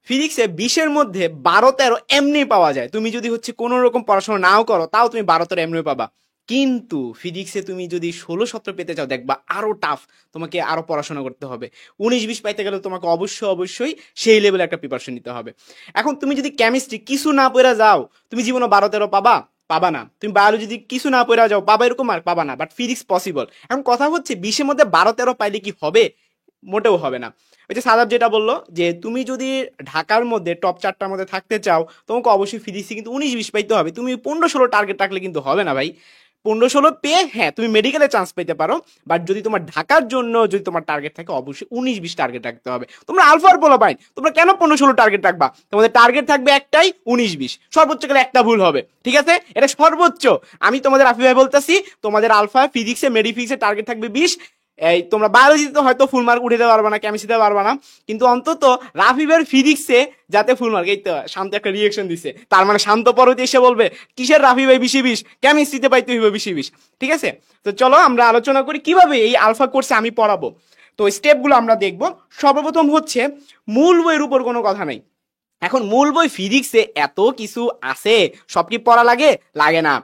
ফিজিক্সে 20-এর মধ্যে 12-13 এমনি পাওয়া যায়। তুমি যদি হচ্ছে কোনো রকম পড়াশোনা নাও করো তাও তুমি 12-13 এমনি পাবা। কিন্তু ফিজিক্সে তুমি যদি 16-17 পেতে চাও, দেখবা আরো টাফ, তোমাকে আরো পড়াশোনা করতে হবে। 19-20 পাইতে গেলে তোমাকে অবশ্যই সেই লেভেলে একটা প্রিপারেশন নিতে হবে। এখন তুমি যদি কেমিস্ট্রি কিছু না পড়া যাও, তুমি জীবনে 12-13 পাবা না। তুমি বায়োলজি যদি কিছু না পড়া যাও, পাবা এরকম মার্ক পাবা না। But physics possible. এখন কথা হচ্ছে 20-এর মধ্যে 12-13 পাইলে কি হবে? মোটেও হবে না। ওই যে সাদাব যেটা বললো যে তুমি যদি ঢাকার মধ্যে টপ 4টার মধ্যে থাকতে চাও, তোমাকে অবশ্যই ফিজিক্সে কিন্তু 19-20 পাইতে হবে। তুমি 15-16 টার্গেট রাখলে কিন্তু হবে না ভাই। 15-16 পেয়ে হ্যাঁ তুমি মেডিকেলে চান্স পেতে পারো, বাট যদি তোমার ঢাকার জন্য যদি তোমার টার্গেট থাকে, অবশ্যই 19-20 টার্গেট রাখতে হবে। তোমরা আলফার বলো ভাই, তোমরা কেন 15-16 টার্গেট রাখবা? তোমাদের টার্গেট থাকবে একটাই, 19-20, সর্বোচ্চ গেলে একটা ভুল হবে, ঠিক আছে? এটা সর্বোচ্চ। আমি তোমাদের রাফি ভাই বলতেছি, তোমাদের আলফা ফিজিক্সে মেডিফিক্সে টার্গেট থাকবে 20। এই তোমরা বায়োলজিতে হয়তো ফুল মার্ক উঠাতে পারবা না, কেমিস্ট্রিতে পারবা না, কিন্তু অন্তত রাফিবের ফিজিক্সে যাতে ফুল মার্ক। এই তো শান্ত একটা রিয়েকশন দিছে, তার মানে শান্ত পরবর্তী এসে বলবে কিসের রাফি ভাই 20-20, কেমিস্ট্রিতে পাইতে হইবে 20-20, ঠিক আছে? তো চলো আমরা আলোচনা করি কিভাবে এই আলফা কোর্সে আমি পড়াবো। তো স্টেপগুলো আমরা দেখবো। সর্বপ্রথম হচ্ছে মূল বইয়ের উপর কোনো কথা নেই। এখন মূল বই ফিজিক্সে এত কিছু আছে, সব কি পড়া লাগে? লাগে না।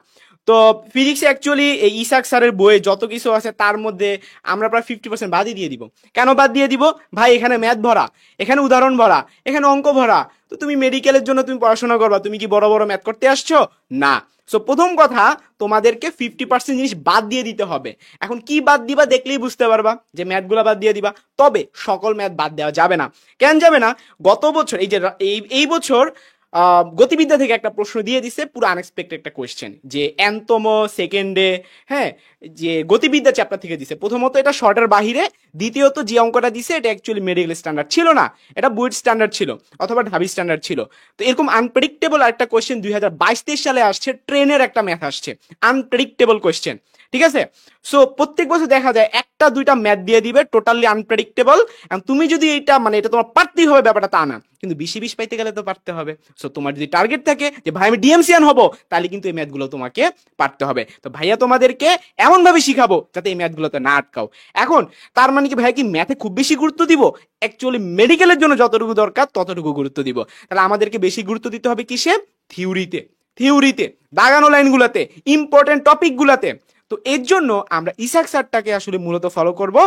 তো ফিজিক্সে অ্যাকচুয়ালি এই ইসাক স্যারের বইয়ে যত কিছু আছে তার মধ্যে আমরা প্রায় 50% বাদই দিয়ে দিব। কেন বাদ দিয়ে দিব? ভাই এখানে ম্যাথ ভরা, এখানে উদাহরণ ভরা, এখানে অঙ্ক ভরা। তো তুমি মেডিকেলের জন্য তুমি পড়াশোনা করবা, তুমি কি বড় বড় ম্যাথ করতে আসছো? না। সো প্রথম কথা, তোমাদেরকে 50% জিনিস বাদ দিয়ে দিতে হবে। এখন কি বাদ দিবা দেখলেই বুঝতে পারবা যে ম্যাথগুলো বাদ দিয়ে দিবা। তবে সকল ম্যাথ বাদ দেওয়া যাবে না। কেন যাবে না? গত বছর এই যে এই বছর গতিবিদ্যা থেকে একটা প্রশ্ন দিয়ে দিছে, পুরো আনএক্সপেক্টেড একটা কোয়েশ্চেন, যে এনতম সেকেন্ডে, হ্যাঁ, যে গতিবিদ্যা চ্যাপ্টার থেকে দিছে। প্রথমত এটা শর্টের বাহিরে, দ্বিতীয়ত যে অঙ্কটা দিছে এটা অ্যাকচুয়ালি মেডিকেল স্ট্যান্ডার্ড ছিল না, এটা বুয়েট স্ট্যান্ডার্ড ছিল অথবা ঢাবি স্ট্যান্ডার্ড ছিল। তো এরকম আনপ্রেডিক্টেবল একটা কোয়েশ্চেন 2022-23 সালে আসছে, ট্রেনের একটা ম্যাথ আসছে, আনপ্রেডিক্টেবল কোয়েশ্চেন, ঠিক আছে? সো প্রত্যেক বছর দেখা যায় একটা দুইটা ম্যাথ দিয়ে দিবে টোটালি আনপ্রেডিক্টেবল। তুমি যদি এটা মানে এটা তোমার পারতেই হবে ব্যাপারটা তা না, কিন্তু 20-20 পাইতে গেলে তো পারতে হবে। সো তোমার যদি টার্গেট থাকে যে ভাই আমি ডিএমসিয়ান হবো, তাহলে কিন্তু এই ম্যাথগুলো তোমাকে পারতে হবে। তো ভাইয়া তোমাদেরকে এমন ভাবে শিখাবো যাতে এই ম্যাথগুলোতে না আটকাও। এখন তার মানে কি ভাইয়া কি ম্যাথে খুব বেশি গুরুত্ব দিব? অ্যাকচুয়ালি মেডিকেলের জন্য যতটুকু দরকার ততটুকু গুরুত্ব দিব। তাহলে আমাদেরকে বেশি গুরুত্ব দিতে হবে কিসে? থিওরিতে, দাগানো লাইনগুলোতে, ইম্পর্টেন্ট টপিকগুলোতে। তো এর জন্য আমরা ইসাক স্যারটাকে আসলে মূলত ফলো করব।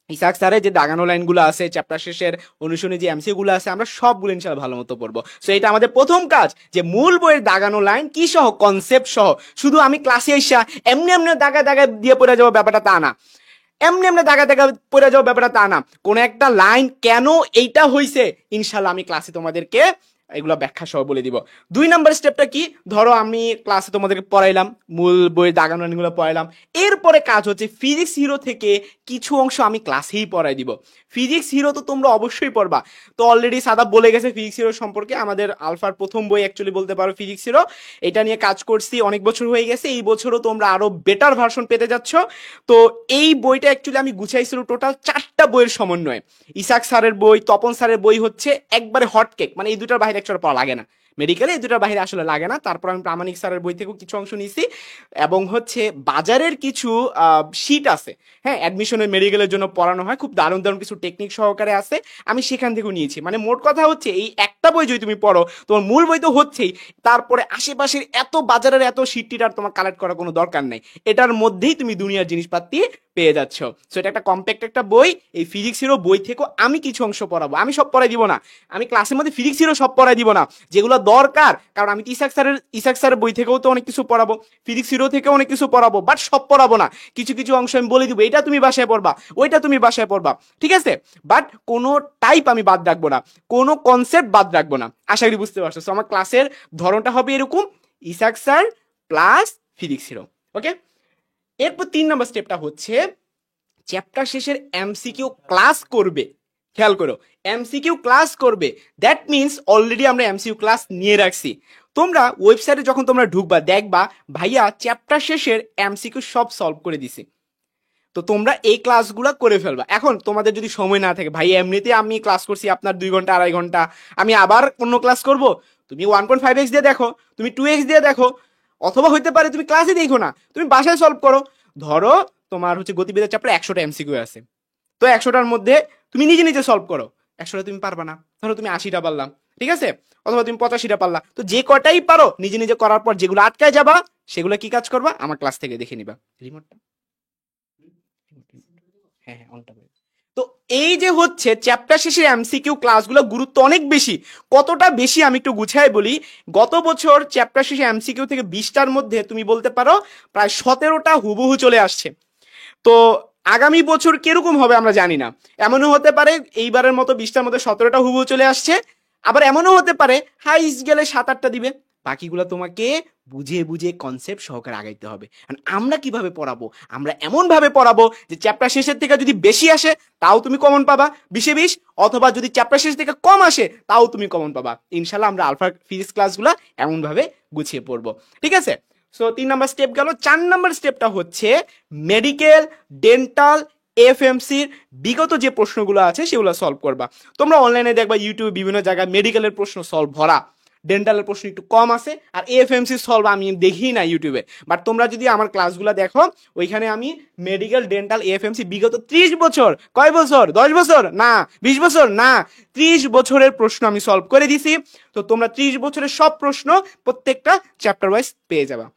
ইসাক স্যারের যে দাগানো লাইনগুলো আছে, চ্যাপ্টার শেষের অনুশীলনী যে এমসিকিউ গুলো আছে, আমরা সবগুলো ইনশাআল্লাহ ভালো মতো পড়বো। সো এটা আমাদের প্রথম কাজ, যে মূল বইয়ের দাগানো লাইন কি সহ, কনসেপ্ট সহ। শুধু আমি ক্লাসে এসা এমনি এমনি দাগা দাগা দিয়ে পড়ে যাবো ব্যাপারটা তা না, এমনি এমনি দাগা দাগা পড়ে যাবো ব্যাপারটা তা না। কোন একটা লাইন কেন এইটা হইছে, ইনশাআল্লাহ আমি ক্লাসে তোমাদেরকে এগুলো ব্যাখ্যা সহ বলে দিব। 2 নাম্বার স্টেপটা কি? ধরো আমি ক্লাসে তোমাদেরকে পড়াইলাম, মূল বইয়ের দাগানো লাইনগুলো পড়াইলাম, এরপরে কাজ হচ্ছে ফিজিক্স হিরো থেকে কিছু অংশ আমি ক্লাসেই পড়াই দিব। ফিজিক্স হিরো তো তোমরা অবশ্যই পড়বা। তো অলরেডি সাদা বলে গেছে ফিজিক্স হিরো সম্পর্কে, আমাদের আলফার প্রথম বই অ্যাকচুয়ালি বলতে পারো ফিজিক্স হিরো। এটা নিয়ে কাজ করছি, অনেক বছর হয়ে গেছে, এই বছরও তোমরা আরো বেটার ভার্সন পেতে যাচ্ছ। তো এই বইটা অ্যাকচুয়ালি আমি গুছাইছিল টোটাল 4টা বইয়ের সমন্বয়ে। ইসাক স্যারের বই, তপন স্যারের বই হচ্ছে একবারে হটকেক, মানে এই দুটার বাইরে একচুয়ালি পড়া লাগে না মেডিকেলে, এই দুটার বাইরে আসলে লাগে না। তারপর আমি প্রামাণিক স্যারের বই থেকেও কিছু অংশ নিয়েছি, এবং হচ্ছে বাজারের কিছু শীট আছে, হ্যাঁ, অ্যাডমিশনের মেডিকেলের জন্য পড়ানো হয়, খুব দারুণ দারুণ কিছু টেকনিক সহকারে আছে, আমি সেখান থেকেও নিয়েছি। মানে মোট কথা হচ্ছে এই একটা বই যদি তুমি পড়ো, তোমার মূল বই তো হচ্ছেই, তারপরে আশেপাশের এত বাজারের এত শীটটির আর তোমার কালেক্ট করার কোনো দরকার নেই, এটার মধ্যেই তুমি দুনিয়ার জিনিসপাতি পেয়ে যাচ্ছ। সো এটা একটা কম্প্যাক্ট একটা বই। এই ফিজিক্সেরও বই থেকেও আমি কিছু অংশ পড়াবো, আমি সব পড়াই দিব না, আমি ক্লাসের মধ্যে ফিজিক্সেরও সব পড়াই দিব না, যেগুলো দরকার, কারণ আমি ইসাক স্যারের বই থেকেও তো অনেক কিছু পড়াবো, ফিজিক্স হিরো থেকেও অনেক কিছু পড়াবো, বাট সব পড়াবো না, কিছু কিছু অংশ আমি বলে দিব, এটা তুমি বাসায় পড়বা, ওইটা তুমি বাসায় পড়বা, ঠিক আছে? বাট কোনো টাইপ আমি বাদ রাখবো না, কোনো কনসেপ্ট বাদ রাখবো না। আশা করি বুঝতে পারছো। সো আমার ক্লাসের ধরনটা হবে এরকম, Isak sir plus physics hero, okay? এরপর 3 নম্বর স্টেপটা হচ্ছে চ্যাপ্টার শেষের এমসিকিউ ক্লাস করবে। খেয়াল করো, এমসিকিউ ক্লাস করবে, দ্যাট মিনস অলরেডি আমরা এমসিকিউ ক্লাস নিয়ে রাখছি। তোমরা ওয়েবসাইটে যখন তোমরা ঢুকবা, দেখবা ভাইয়া চ্যাপ্টার শেষের এমসিকিউ সব সলভ করে দিছি। তো তোমরা এই ক্লাসগুলো করে ফেলবা। এখন তোমাদের যদি সময় না থাকে, ভাই এমনিতে আমি ক্লাস করছি আপনার 2 ঘন্টা 2.5 ঘন্টা, আমি আবার অন্য ক্লাস করব, তুমি 1.5x দিয়ে দেখো, তুমি 2x দিয়ে দেখো, অথবা হইতে পারে তুমি ক্লাসে দেখো না, তুমি বাসায় সলভ করো। ধরো তোমার হচ্ছে গতিবিদ্যা চ্যাপ্টার 100টা এমসিকিউ আছে, তো 100টার মধ্যে তুমি নিজে নিজে সলভ করো, 100টা তুমি পারবা না, ধরো তুমি 80টা পারলাম, ঠিক আছে, অথবা তুমি 85টা পারলা, তো যে কটাই পারো নিজে নিজে করার পর যেগুলো আটকায় যাবা সেগুলো কি কাজ করবা, আমার ক্লাস থেকে দেখে নিবা। রিমোটটা, হ্যাঁ অনটা করে। তো এই যে হচ্ছে চ্যাপ্টার শেষে এমসিকিউ ক্লাসগুলো গুরুত্ব অনেক বেশি। কতটা বেশি আমি একটু গুছাই বলি। গত বছর চ্যাপ্টার শেষে এমসিকিউ থেকে 20টার মধ্যে তুমি বলতে পারো প্রায় 17টা হুবহু চলে আসছে। তো আগামী বছর কিরকম হবে আমরা জানি না, এমনও হতে পারে এইবারের মতো 20টার মধ্যে 17টা হুবহু চলে আসছে, আবার এমনও হতে পারে হাইস্ট গেলে 7-8টা দিবে। বাকিগুলো তোমাকে বুঝে বুঝে কনসেপ্ট সহকারে আগাইতে হবে। আমরা কিভাবে পড়াবো? আমরা এমন ভাবে পড়াবো যে চ্যাপ্টার শেষের থেকে যদি বেশি আসে তাও তুমি কমন পাবা 20-20, অথবা যদি চ্যাপ্টার শেষ থেকে কম আসে তাও তুমি কমন পাবা। ইনশাল্লাহ আমরা আলফা ফিজিক্স ক্লাসগুলো এমন ভাবে গুছিয়ে পড়বো, ঠিক আছে? সো 3 নাম্বার স্টেপ গেল। 4 নাম্বার স্টেপটা হচ্ছে মেডিকেল, ডেন্টাল, এফএমসির বিগত যে প্রশ্নগুলো আছে সেগুলো সলভ করবা। তোমরা অনলাইনে দেখবা ইউটিউবে বিভিন্ন জায়গায় মেডিকেলের প্রশ্ন সলভ ভরা, ডেন্টালের প্রশ্ন একটু কম আছে, আর এফএমসি সলভ আমি দেখি না ইউটিউবে। বাট তোমরা যদি আমার ক্লাসগুলো দেখো, ওইখানে আমি মেডিকেল, ডেন্টাল, এফএমসি বিগত 30 বছর, কয় বছর, 10 বছর না, 20 বছর না, 30 বছরের প্রশ্ন আমি সলভ করে দিছি। তো তোমরা 30 বছরের সব প্রশ্ন প্রত্যেকটা চ্যাপ্টার ওয়াইজ পেয়ে যাবা।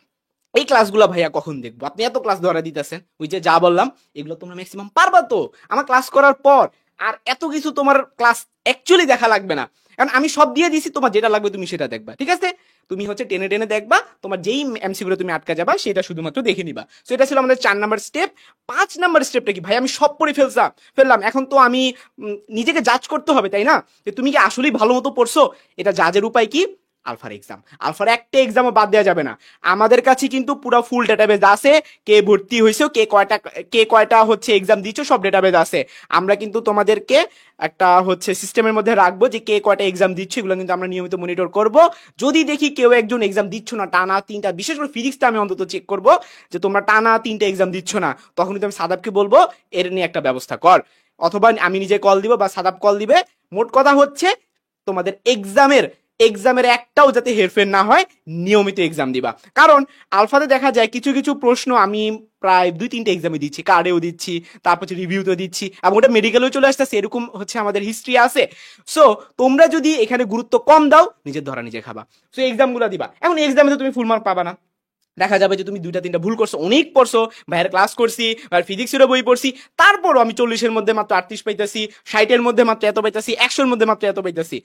এই ক্লাসগুলো ভাইয়া কখন দেখবো? আপনি এত ক্লাস ধরা দিতেছেন, ওই যে যা বললাম এগুলো তোমরা ম্যাক্সিমাম পারবা তো আমার ক্লাস করার পর। আর এত কিছু তোমার ক্লাস অ্যাকচুয়ালি দেখা লাগবে না, কারণ আমি সব দিয়ে দিছি, তোমার যেটা লাগবে তুমি সেটা দেখবা, ঠিক আছে? তুমি হচ্ছে টেনে টেনে দেখবা, তোমার যেই এমসিগুলো তুমি আটকা যাবা সেটা শুধুমাত্র দেখে নিবা। সো এটা ছিল আমাদের 4 নাম্বার স্টেপ। 5 নাম্বার স্টেপটা কি ভাই? আমি সব পড়ে ফেললাম, এখন তো আমি নিজেকে জাজ করতে হবে, তাই না? যে তুমি কি আসলেই ভালো মতো পড়ছো? এটা জাজের উপায় কি? আলফার এক্সাম। আলফার একটা এক্সামও বাদ দেওয়া যাবে না। আমাদের কাছে কিন্তু পুরো ফুল ডেটাবেজ আছে, কে ভর্তি হয়েছে, কে কয়টা হচ্ছে এক্সাম দিচ্ছ, সব ডেটাবেজ আছে। আমরা কিন্তু তোমাদেরকে একটা হচ্ছে সিস্টেমের মধ্যে রাখবো যে কে কয়টা এক্সাম দিচ্ছে, এগুলো কিন্তু আমরা নিয়মিত মনিটর করব। যদি দেখি কেউ একজন এক্সাম দিচ্ছ না, টানা 3টা, বিশেষ করে ফিজিক্সটা আমি অন্তত চেক করব যে তোমরা টানা 3টা এক্সাম দিচ্ছ না, তখন কিন্তু আমি সাদাবকে বলবো এর নিয়ে একটা ব্যবস্থা কর, অথবা আমি নিজে কল দিব বা সাদাব কল দিবে। মোট কথা হচ্ছে তোমাদের এক্সামের একটাও যাতে হেরফের না হয়, নিয়মিত এক্সাম দিবা। কারণ আলফাতে দেখা যায় কিছু কিছু প্রশ্ন আমি প্রায় 2-3টে এক্সামে দিচ্ছি, কার্ডেও দিচ্ছি, তারপর হচ্ছে রিভিউতেও দিচ্ছি, এবং ওটা মেডিকেলেও চলে আসতেছে, এরকম হচ্ছে আমাদের হিস্ট্রি আছে। সো তোমরা যদি এখানে গুরুত্ব কম দাও, নিজের ধরা নিজে খাবা। সো এক্সামগুলো দিবা। এখন এক্সামে তো তুমি ফুল মার্ক পাবা না, দেখা যাবে যে তুমি 2টা-3টা ভুল করছো, অনেক পড়ছো, ভাইয়ের ক্লাস করছি, ভাইয়ের ফিজিক্সেরও বই পড়ছি, তারপরও আমি 40-এর মধ্যে মাত্র 38 পাইতেছি, 60-এর মধ্যে মাত্র এত পাইতেছি, 100-এর মধ্যে মাত্র এত পাইতেছি।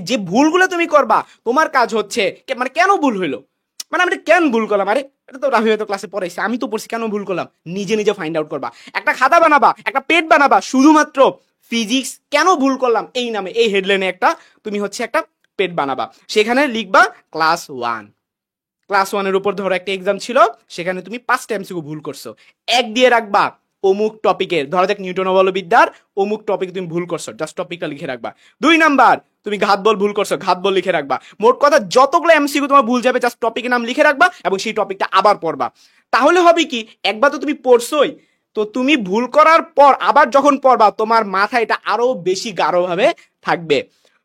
যে ভুলগুলো তুমি করবা, তোমার কাজ হচ্ছে মানে কেন ভুল হইলো, মানে আমি কেন ভুল করলাম, আরে এটা তো রাফি হয়তো ক্লাসে পড়াইছে, আমি তো পড়ছি, কেন ভুল করলাম, নিজে নিজে ফাইন্ড আউট করবা। একটা খাতা বানাবা, একটা পেট বানাবা, শুধুমাত্র ফিজিক্স কেন ভুল করলাম এই নামে, এই হেডলাইনে একটা তুমি হচ্ছে একটা পেট বানাবা, সেখানে লিখবা ক্লাস 1 উপর ধরো একটা এক্সাম ছিল, সেখানে তুমি 5টা এমসিকিউ ভুল করছো, এক দিয়ে রাখবা অমুক টপিকের, ধরো দেখ নিউটন বলবিদ্যার অমুক টপিক তুমি ভুল করছো, জাস্ট টপিকটা লিখে রাখবা। 2 নাম্বার, তুমি ঘাত বল ভুল করছো, ঘাত বল লিখে রাখবা। মোট কথা যতগুলো এমসিকিউ তোমার ভুল যাবে, জাস্ট টপিকের নাম লিখে রাখবা এবং সেই টপিকটা আবার পড়বা। তাহলে হবে কি, একবার তো তুমি পড়ছোই, তো তুমি ভুল করার পর আবার যখন পড়বা, তোমার মাথায় এটা আরো বেশি গাঢ়ভাবে থাকবে।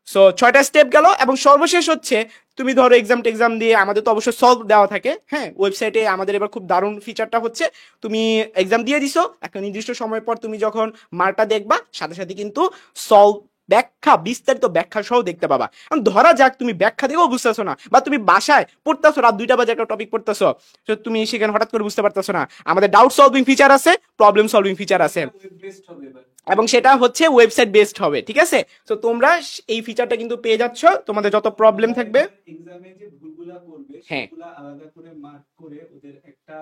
সো 6টা স্টেপ গেল, এবং সর্বশেষ হচ্ছে তুমি ধরো এক্সাম দিয়ে, আমাদের তো অবশ্যই সলভ দেওয়া থাকে, হ্যাঁ, ওয়েবসাইটে আমাদের এবার খুব দারুণ ফিচারটা হচ্ছে, তুমি এক্সাম দিয়ে দিছো, একটা নির্দিষ্ট সময় পর তুমি যখন মার্কটা দেখবা, সাথে সাথে কিন্তু সলভ ব্যাখ্যা, বিস্তারিত ব্যাখ্যা সহ দেখতে পাবা। কারণ ধরা যাক তুমি ব্যাখ্যা দেখেও বুঝতেছো না, বা তুমি বাসায় পড়তেছো, রাত 2টা বাজে একটা টপিক পড়তেছো, তো তুমি সেখানে হঠাৎ করে বুঝতে পারতেছো না, আমাদের ডাউট সলভিং ফিচার আছে, প্রবলেম সলভিং ফিচার আছে, এবং সেটা হচ্ছে ওয়েবসাইট বেসড হবে, ঠিক আছে? তো তোমরা এই ফিচারটা কিন্তু পেয়ে যাচ্ছ, তোমাদের যত প্রবলেম থাকবে এক্সামে যে ভুলগুলা করবে হ্যাঁ সেগুলা আলাদা করে মার্ক করে ওদের একটা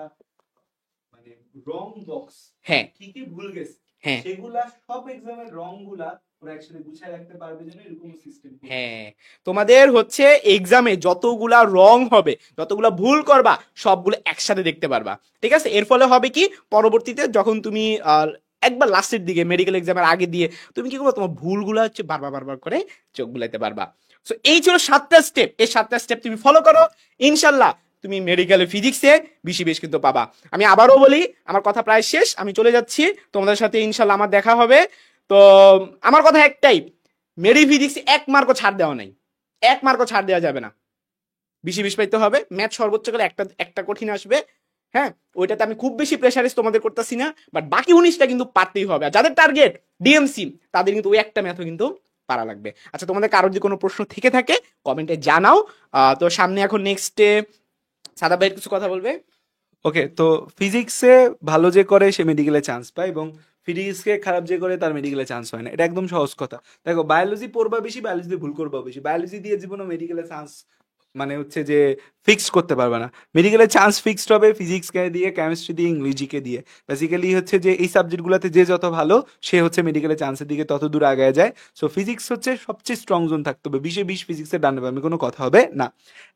মানে রং বক্স, হ্যাঁ কি কি ভুল গেছে হ্যাঁ সেগুলা সব এক্সামের রং গুলা ওরা একসাথে গুছায় রাখতে পারবে, যেন এরকম সিস্টেম। হ্যাঁ, তোমাদের হচ্ছে এক্সামে যতগুলা রং হবে, যতগুলা ভুল করবা, সবগুলো একসাথে দেখতে পারবা, ঠিক আছে? এর ফলে হবে কি, পরবর্তীতে যখন তুমি একবার লাস্টের দিকে মেডিকেল এক্সামের আগে দিয়ে তুমি কি করবো, তোমার ভুলগুলো হচ্ছে বারবার করে চোখ বুলাইতে পারবা। সো এই ছিল 7টা স্টেপ, এই 7টা স্টেপ তুমি ফলো করো, ইনশাল্লাহ তুমি মেডিকেলে ফিজিক্সে 20 কিন্তু পাবা। আমি আবারও বলি, আমার কথা প্রায় শেষ, আমি চলে যাচ্ছি, তোমাদের সাথে ইনশাল্লাহ আমার দেখা হবে। তো আমার কথা একটাই, মেডি ফিজিক্স 1 মার্কও ছাড় দেওয়া নাই, 1 মার্কও ছাড় দেওয়া যাবে না, 20 পাইতে হবে। ম্যাথ সর্বোচ্চ গেলে একটা একটা কঠিন আসবে, হ্যাঁ, ওইটাতে আমি খুব বেশি প্রেশারিস তোমাদের করতেছি না, বাট বাকি 19টা কিন্তু পারতেই হবে। আর যাদের টার্গেট ডিএমসি, তাদের কিন্তু ওই একটা ম্যাথও কিন্তু পারা লাগবে। আচ্ছা, তোমাদের কারোর যদি কোনো প্রশ্ন থেকে থাকে কমেন্টে জানাও। তো সামনে এখন নেক্সটে সাদা ভাই কিছু কথা বলবে। ওকে, তো ফিজিক্সে ভালো যে করে সে মেডিকেলে চান্স পায়, এবং ফিজিক্সকে খারাপ যে করে তার মেডিকেলে চান্স হয় না, এটা একদম সহজ কথা। দেখো, বায়োলজি পড়বা বেশি, বায়োলজি দিয়ে ভুল করবা বেশি, বায়োলজি দিয়ে জীবনে মেডিকেলে চান্স মানে হচ্ছে যে ফিক্সড করতে পারবে না। মেডিকেলে চান্স ফিক্সড হবে ফিজিক্সকে দিয়ে, কেমিস্ট্রি দিয়ে, ইংরেজিকে দিয়ে। বেসিক্যালি হচ্ছে যে এই সাবজেক্টগুলোতে যে যত ভালো, সে হচ্ছে মেডিকেলে চান্সের দিকে তত দূর আগায় যায়। সো ফিজিক্স হচ্ছে সবচেয়ে স্ট্রং জোন থাকতে হবে, 20-20 ফিজিক্সের ডানে বামে কোনো কথা হবে না।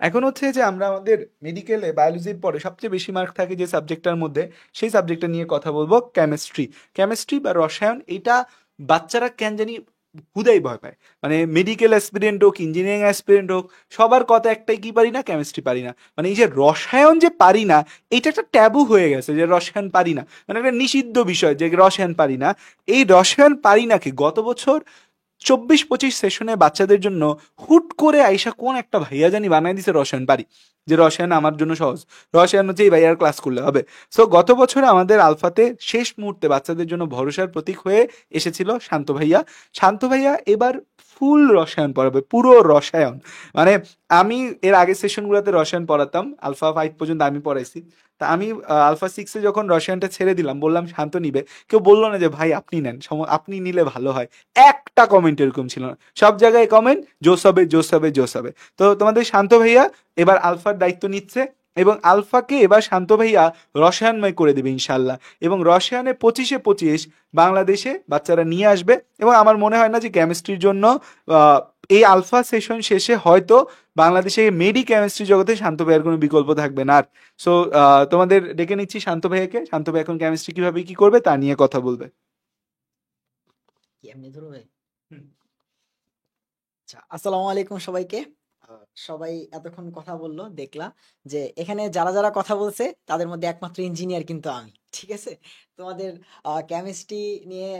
এখন হচ্ছে যে আমরা আমাদের মেডিকেলে বায়োলজির পরে সবচেয়ে বেশি মার্ক থাকে যে সাবজেক্টটার মধ্যে, সেই সাবজেক্টটা নিয়ে কথা বলবো, কেমিস্ট্রি বা রসায়ন। এটা বাচ্চারা কেন জানি হুদাই ভয় পায়, মানে মেডিকেল অ্যাসপিরেন্ট হোক, ইঞ্জিনিয়ারিং অ্যাসপিরেন্ট হোক, সবার কথা একটাই, কি পারি না, কেমিস্ট্রি পারি না। মানে এই যে রসায়ন যে পারি না, এটা একটা ট্যাবু হয়ে গেছে যে রসায়ন পারি না, মানে একটা নিষিদ্ধ বিষয় যে রসায়ন পারি না। এই রসায়ন পারি নাকি গত বছর 24-25 সেশনে বাচ্চাদের জন্য হুট করে আইসা কোন একটা ভাইয়া জানি বানাই দিছে রসায়ন পারি। যে রসায়ন আমার জন্য সহজ, রসায়ন হচ্ছে এই ভাইয়ার ক্লাস করলে হবে। সো গত বছর আমাদের আলফাতে শেষ মুহূর্তে বাচ্চাদের জন্য ভরসার প্রতীক হয়ে এসেছিল শান্ত ভাইয়া। শান্ত ভাইয়া এবার ফুল রসায়ন পড়াবে, পুরো রসায়ন। মানে আমি এর আগের সেশনগুলোতে রসায়ন পড়াতাম, আলফা 5 পর্যন্ত আমি পড়াইছি। তা আমি আলফা 6-এ যখন রসায়নটা ছেড়ে দিলাম, বললাম শান্ত নিবে, কেউ বললো না যে ভাই আপনি নেন, আপনি নিলে ভালো হয়। একটা কমেন্ট এরকম ছিল না, সব জায়গায় কমেন্ট জোস হবে জোস হবে জোস হবে। তো তোমাদের শান্ত ভাইয়া এবার আলফার দায়িত্ব নিচ্ছে, এবং আলফাকে এবার শান্ত ভাইয়া রসায়নময় করে দেবে ইনশাল্লাহ। এবং রসায়নে 25-এ 25 বাংলাদেশে বাচ্চারা নিয়ে আসবে। এবং আমার মনে হয় না যে কেমিস্ট্রির জন্য এই আলফা সেশন শেষে হয়তো বাংলাদেশে মেডি কেমিস্ট্রি জগতে শান্ত ভাইয়ের কোনো বিকল্প থাকবে না আর। সো তোমাদের ডেকে নিচ্ছি শান্ত ভাইয়াকে। শান্ত ভাই এখন কেমিস্ট্রি কিভাবে কি করবে তা নিয়ে কথা বলবে। কি এমনি ধরবে? আচ্ছা, আসসালামু আলাইকুম সবাইকে। সবাই এতক্ষণ কথা বললো, দেখলা যে এখানে যারা যারা কথা বলছে তাদের মধ্যে একমাত্র ইঞ্জিনিয়ার কিন্তু আমি, ঠিক আছে? তোমাদের কেমিস্ট্রি নিয়ে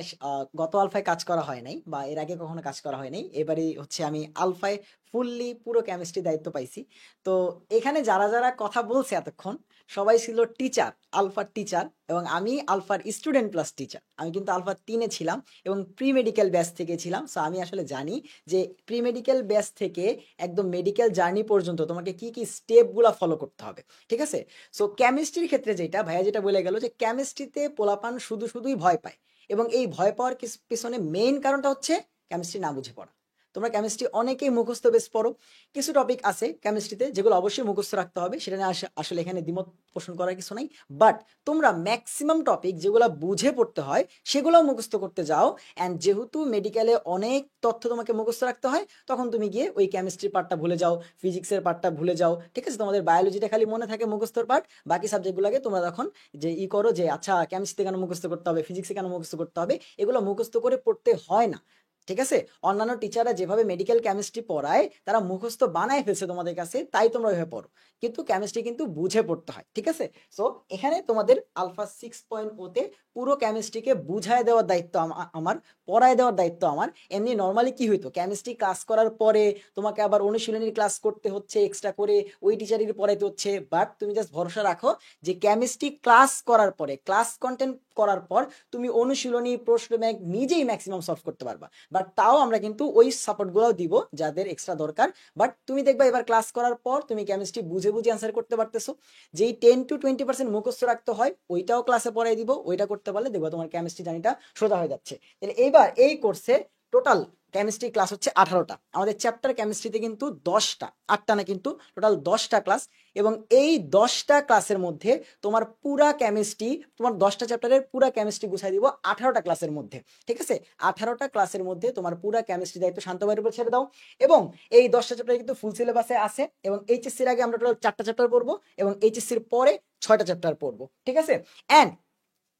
গত আলফায় কাজ করা হয় নাই, বা এর আগে কখনো কাজ করা হয় নাই। এবারই হচ্ছে আমি আলফায় ফুললি পুরো কেমিস্ট্রি দায়িত্ব পাইছি। তো এখানে যারা যারা কথা বলছে এতক্ষণ সবাই ছিল টিচার, আলফার টিচার, এবং আমি আলফার স্টুডেন্ট প্লাস টিচার। আমি কিন্তু আলফা 3-এ ছিলাম এবং প্রি মেডিকেল ব্যাচ থেকে ছিলাম। সো আমি আসলে জানি যে প্রি মেডিকেল ব্যাচ থেকে একদম মেডিকেল জার্নি পর্যন্ত তোমাকে কি কি স্টেপগুলো ফলো করতে হবে, ঠিক আছে? সো কেমিস্ট্রির ক্ষেত্রে যেটা ভাইয়া যেটা বলে গেল যে কেমিস্ট্রিতে পোলাপান শুধু শুধুই ভয় পায়, এবং এই ভয় পাওয়ার পিছনে মেইন কারণটা হচ্ছে কেমিস্ট্রি না বুঝে পড়া। তোমরা কেমিস্ট্রি অনেকেই মুখস্থ বেস পড়ো, কিছু টপিক আছে কেমিস্ট্রিতে যেগুলো অবশ্যই মুখস্থ রাখতে হবে, সেটা নিয়ে আসলে এখানে দ্বিমত পোষণ করার কিছু নাই। বাট তোমরা ম্যাক্সিমাম টপিক যেগুলো বুঝে পড়তে হয় সেগুলো মুখস্থ করতে যাও। অ্যান্ড যেহেতু মেডিকেলে অনেক তথ্য তোমাকে মুখস্থ রাখতে হয়, তখন তুমি গিয়ে ওই কেমিস্ট্রির পার্টটা ভুলে যাও, ফিজিক্সের পার্টটা ভুলে যাও, ঠিক আছে? তোমাদের বায়োলজিটা খালি মনে থাকে মুখস্থর পার্ট, বাকি সাবজেক্টগুলোকে তোমরা তখন যে করো যে আচ্ছা কেমিস্ট্রি কেন মুখস্থ করতে হবে, ফিজিক্সে কেন মুখস্থ করতে হবে, এগুলো মুখস্থ করে পড়তে হয় না, ঠিক আছে? অন্যান্য টিচাররা যেভাবে মেডিকেল কেমিস্ট্রি পড়ায় তারা মুখস্থ বানায় ফেলছে তোমাদের কাছে, তাই তোমরা ওইভাবে পড়ো, কিন্তু কেমিস্ট্রি কিন্তু বুঝে পড়তে হয়, ঠিক আছে? সো এখানে তোমাদের আলফা 6.0-তে পুরো কেমিস্ট্রিকে বুঝায় দেওয়ার দায়িত্ব আমার, পড়ায় দেওয়ার দায়িত্ব আমার। এমনি নর্মালি কি হইতো, কেমিস্ট্রি ক্লাস করার পরে তোমাকে আবার অনুশীলনীর ক্লাস করতে হচ্ছে এক্সট্রা করে, ওই টিচারের পড়াইতে হচ্ছে। বাট তুমি জাস্ট ভরসা রাখো যে কেমিস্ট্রি ক্লাস করার পরে, ক্লাস কন্টেন্ট করার পর তুমি অনুশীলনী প্রশ্ন ব্যাংক নিজেই ম্যাক্সিমাম সলভ করতে পারবা। বাট তাও আমরা কিন্তু ওই সাপোর্টগুলোও দিব যাদের এক্সট্রা দরকার। বাট তুমি দেখবা এবার ক্লাস করার পর তুমি কেমিস্ট্রি বুঝে বুঝে অ্যান্সার করতে পারতেছো। যেই 10-20% মুখস্থ রাখতে হয় ওইটাও ক্লাসে পড়াই দিব, ওইটা করতে পারলে দেখবো তোমার কেমিস্ট্রি জার্নিটা সোজা হয়ে যাচ্ছে। তাহলে এইবার এই কোর্সে টোটাল কেমিস্ট্রি ক্লাস হচ্ছে 18টা। আমাদের চ্যাপ্টার কেমিস্ট্রিতে কিন্তু 10টা, 8টা না, কিন্তু টোটাল 10টা ক্লাস। এবং এই 10টা ক্লাসের মধ্যে তোমার পুরা কেমিস্ট্রি, তোমার 10টা চ্যাপ্টারের পুরা কেমিস্ট্রি গুছাই দিব 18টা ক্লাসের মধ্যে, ঠিক আছে? 18টা ক্লাসের মধ্যে তোমার পুরা কেমিস্ট্রি দায়িত্ব শান্ত ভাইয়ের উপর ছেড়ে দাও। এবং এই 10টা চ্যাপ্টার কিন্তু ফুল সিলেবাসে আছে, এবং এইচএসসির আগে আমরা টোটাল 4টা চ্যাপ্টার পড়বো, এবং এইচএসসির পরে 6টা চ্যাপ্টার পড়বো, ঠিক আছে? অ্যান্ড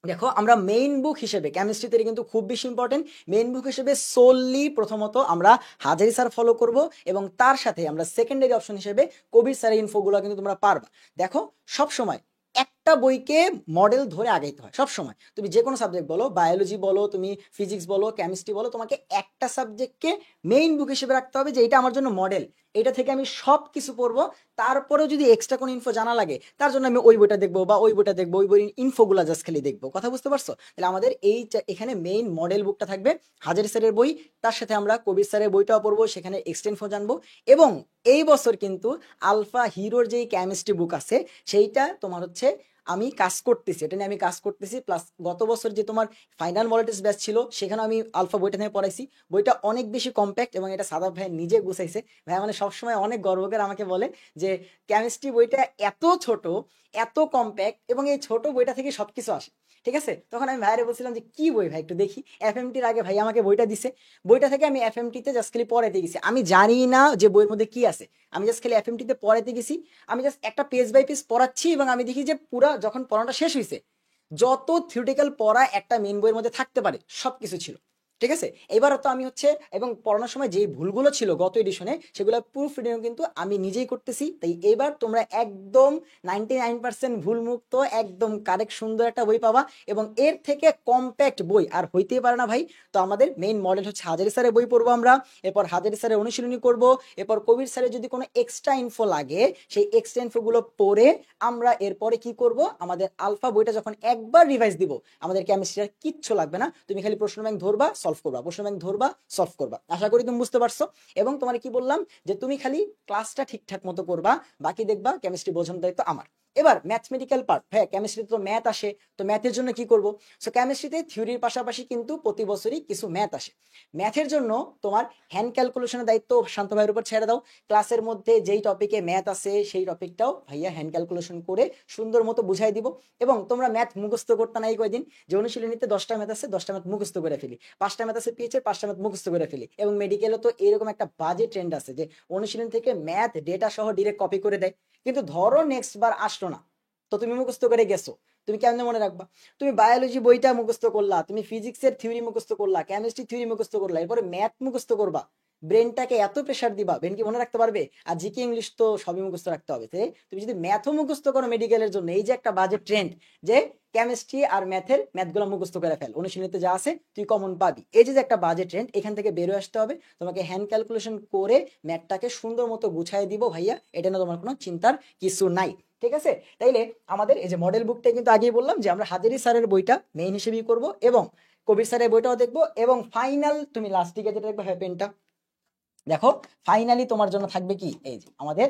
দেখো আমরা মেইন বুক হিসেবে কেমিস্ট্রিতে কিন্তু খুব বেশি ইম্পর্টেন্ট, মেইন বুক হিসেবে সোললি প্রথমত আমরা হাজারি স্যার ফলো করব, এবং তার সাথে আমরা সেকেন্ডারি অপশন হিসেবে কবির স্যারের ইনফোগুলো কিন্তু তোমরা পারবা। দেখো সব সময় একটা বইকে মডেল ধরে আগাইতে হয়। সব সময় তুমি যে কোনো সাবজেক্ট বলো, বায়োলজি বলো, তুমি ফিজিক্স বলো, কেমিস্ট্রি বলো, তোমাকে একটা সাবজেক্টকে মেইন বুক হিসেবে রাখতে হবে যে এটা আমার জন্য মডেল, এটা থেকে আমি সব কিছু পড়বো। তারপরেও যদি এক্সট্রা কোনো ইনফো জানা লাগে তার জন্য আমি ওই বইটা দেখবো, বা ওই বইটা দেখবো, ওই বইয়ের ইনফোগুলা জাস্ট খালি দেখবো। কথা বুঝতে পারছো? তাহলে আমাদের এখানে মেইন মডেল বুকটা থাকবে হাজারি স্যারের বই, তার সাথে আমরা কবির স্যারের বইটাও পড়বো, সেখানে এক্সটেন্ড ইনফো জানবো। এবং এই বছর কিন্তু আলফা হিরোর যেই কেমিস্ট্রি বুক আছে সেইটা তোমার হচ্ছে আমি কাজ করতেছি, এটা নিয়ে আমি কাজ করতেছি। প্লাস গত বছর যে তোমার ফাইনাল মডেল টেস্ট ব্যাচ ছিল সেখানে আমি আলফা বইটা নিয়ে পড়াইছি, বইটা অনেক বেশি কম্প্যাক্ট, এবং এটা সাদাব ভাই নিজে গুছাইছে। ভাই মানে সবসময় অনেক গর্ব করে আমাকে বলে যে কেমিস্ট্রি বইটা এত ছোট, এত কম্প্যাক্ট, এবং এই ছোট বইটা থেকে সবকিছু আসে, ঠিক আছে? তখন আমি ভাইরে বলছিলাম যে কি বই ভাই একটু দেখি। এফএমটির আগে ভাই আমাকে বইটা দিছে, বইটা থেকে আমি এফএমটিতে জাস্ট খালি পড়াইতে গেছি, আমি জানি না যে বইয়ের মধ্যে কি আছে, আমি জাস্ট খালি এফএমটিতে পড়াইতে গেছি। আমি জাস্ট একটা পেজ বাই পেজ পড়াচ্ছি, এবং আমি দেখি যে পুরা যখন পড়াটা শেষ হয়েছে যত থিওরিটিক্যাল পড়া একটা মেইন বইয়ের মধ্যে থাকতে পারে সবকিছু ছিল, ঠিক আছে? এবারও তো আমি হচ্ছে এবং পড়ানোর সময় যেই ভুলগুলো ছিল গত এডিশনে সেগুলো প্রুফ রিডিং কিন্তু আমি নিজেই করতেছি। তাই এবার তোমরা একদম 99% ভুলমুক্ত একদম কারেক্ট সুন্দর একটা বই পাবা এবং এর থেকে কম্প্যাক্ট বই আর হইতেই পারে না ভাই। তো আমাদের মেইন মডেল হচ্ছে হাজারি স্যারের বই পড়বো আমরা, এরপর হাজারি স্যারের অনুশীলনী করব, এরপর কবির স্যারের যদি কোনো এক্সট্রা ইনফো লাগে সেই এক্সট্রা ইনফোগুলো পড়ে আমরা এরপরে কি করব, আমাদের আলফা বইটা যখন একবার রিভাইজ দিব আমাদের কেমিস্ট্রি আর কিচ্ছু লাগবে না, তুমি খালি প্রশ্ন ব্যাংক ধরবা সলভ করবা, প্রশ্ন ব্যাংক ধরবা সলভ করবা। আশা করি তুমি বুঝতে পারছো। এবং তোমার কি বললাম যে তুমি খালি ক্লাসটা ঠিকঠাক মতো করবা, বাকি দেখবা কেমিস্ট্রি বোঝানোর দায়িত্ব আমার। এবার ম্যাথমেটিক্যাল পার্ট, হ্যাঁ কেমিস্ট্রিতে তো ম্যাথ আসে, তো ম্যাথের জন্য কি করব? সো কেমিস্ট্রিতে থিওরির পাশাপাশি কিন্তু প্রতি বছরই কিছু ম্যাথ আসে। ম্যাথের জন্য তোমার হ্যান্ড ক্যালকুলেশনের দায়িত্ব শান্ত ভাইয়ের উপর ছেড়ে দাও। ক্লাসের মধ্যে যেই টপিকে ম্যাথ আছে সেই টপিকটাও ভাইয়া হ্যান্ড ক্যালকুলেশন করে সুন্দর মতো বুঝাই দিব। এবং তোমরা ম্যাথ মুখস্থ করতে না এই কয়দিন, যে অনুশীলনীতে 10টা ম্যাথ আছে 10টা ম্যাথ মুখস্থ করে ফেলি, 5টা ম্যাথ আছে পিএইচের 5টা ম্যাথ মুখস্থ করে ফেলি। এবং মেডিকেলও তো এরকম একটা বাজে ট্রেন্ড আছে যে অনুশীলনী থেকে ম্যাথ ডেটা সহ ডিরেক্ট কপি করে দেয়, কিন্তু ধরো নেক্সট বার আসলো না, তো তুমি মুখস্থ করে গেছো, তুমি কেমনে মনে রাখবা? তুমি বায়োলজি বইটা মুখস্থ করলা, তুমি ফিজিক্সের থিওরি মুখস্থ করলা, কেমিস্ট্রি থিওরি মুখস্থ করলা, এরপরে ম্যাথ মুখস্থ করবা, ব্রেনটাকে এত প্রেশার দিবা, ব্রেন কি মনে রাখতে পারবে? আর জিকে ইংলিশ তো সবই মুখস্থ রাখতে হবে। তুমি যদি ম্যাথও মুখস্থ করো মেডিকেলের জন্য, এই যে একটা বাজে ট্রেন্ড যে কেমিস্ট্রি আর ম্যাথের ম্যাথগুলো মুখস্থ করে ফেল, অনুশীলনীতে যা আছে তুই কমন পাবি, এই যে একটা বাজে ট্রেন্ড, এখান থেকে বেরোয় আসতে হবে। তোমাকে হ্যান্ড ক্যালকুলেশন করে ম্যাথটাকে সুন্দর মতো গুছাই দিব ভাইয়া, এটা না তোমার কোনো চিন্তার কিছু নাই। ঠিক আছে? তাইলে আমাদের এই যে মডেল বুকটা কিন্তু আগেই বললাম যে আমরা হাজারি স্যারের বইটা মেইন হিসেবেই করব এবং কবির স্যারের বইটাও দেখবো। এবং ফাইনাল তুমি লাস্ট দিকে যেটা দেখবে পেনটা দেখো, ফাইনালি তোমার জন্য থাকবে কি, এই যে আমাদের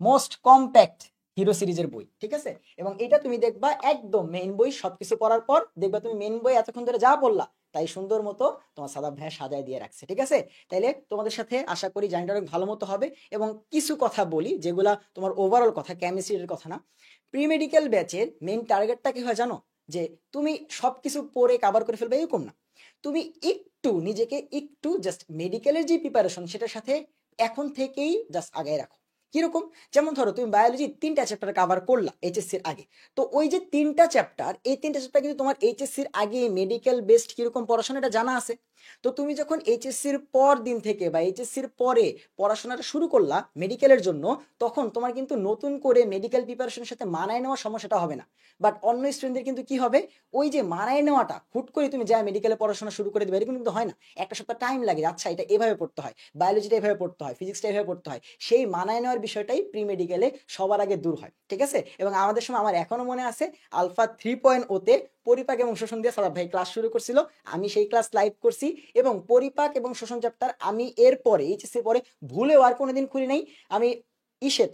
মোস্ট কম্প্যাক্ট হিরো সিরিজের বই। ঠিক আছে? এবং এটা তুমি দেখবা একদম মেইন বই সবকিছু পড়ার পর দেখবা তুমি মেইন বই এতক্ষণ ধরে যা পড়লা তাই সুন্দর মতো তোমার সাদা ভাই সাজায় দিয়ে রাখছে। ঠিক আছে? তাইলে তোমাদের সাথে আশা করি জার্নিটা অনেক ভালো মতো হবে। এবং কিছু কথা বলি যেগুলা তোমার ওভারঅল কথা, কেমিস্ট্রির কথা না। প্রি মেডিকেল ব্যাচের মেইন টার্গেটটা কি হয় জানো? যে তুমি সবকিছু পড়ে কাভার করে ফেলবে এরকম না, তুমি একটু নিজেকে একটু জাস্ট মেডিকেলের যে প্রিপারেশন সেটার সাথে এখন থেকেই জাস্ট আগায় রাখো। কিরকম? যেমন ধরো তুমি বায়োলজি 3টা চ্যাপ্টার কাভার করলা এইচএসসির আগে, তো ওই যে 3টা চ্যাপ্টার, এই 3টা চ্যাপ্টার কিন্তু তোমার এইচএসসির আগে মেডিকেল বেসড কিরকম পড়াশোনা এটা জানা আছে। তো তুমি যখন এইচএসসির পর দিন থেকে বা এইচএসসির পরে পড়াশোনাটা শুরু করলা মেডিকেলের জন্য, তখন তোমার কিন্তু নতুন করে মেডিকেল প্রিপারেশনের সাথে মানায় নেওয়ার সমস্যাটা হবে না। বাট অন্য স্টুডেন্টদের কিন্তু কি হবে, ওই যে মানায় নেওয়াটা হুট করে তুমি যা মেডিকেলে পড়াশোনা শুরু করে দেবে এরকম কিন্তু হয় না, একটা সপ্তাহ টাইম লাগে। আচ্ছা এটা এভাবে পড়তে হয়, বায়োলজিটা এভাবে পড়তে হয়, ফিজিক্সটা এভাবে পড়তে হয়, সেই মানায় নেওয়ার বিষয়টাই প্রি মেডিকেলে সবার আগে দূর হয়। ঠিক আছে? এবং আমাদের সময় আমার এখনো মনে আছে আলফা 3.0 পরিপাক এবং শোষণ দিয়ে সাদাব ভাই ক্লাস শুরু করছিল, আমি সেই ক্লাস লাইভ করছি। এবং পরিপাক এবং শোষণ চ্যাপ্টার আমি এর পরে এইচএসসি পরে ভুলেও আর কোনোদিন খুলি নাই। আমি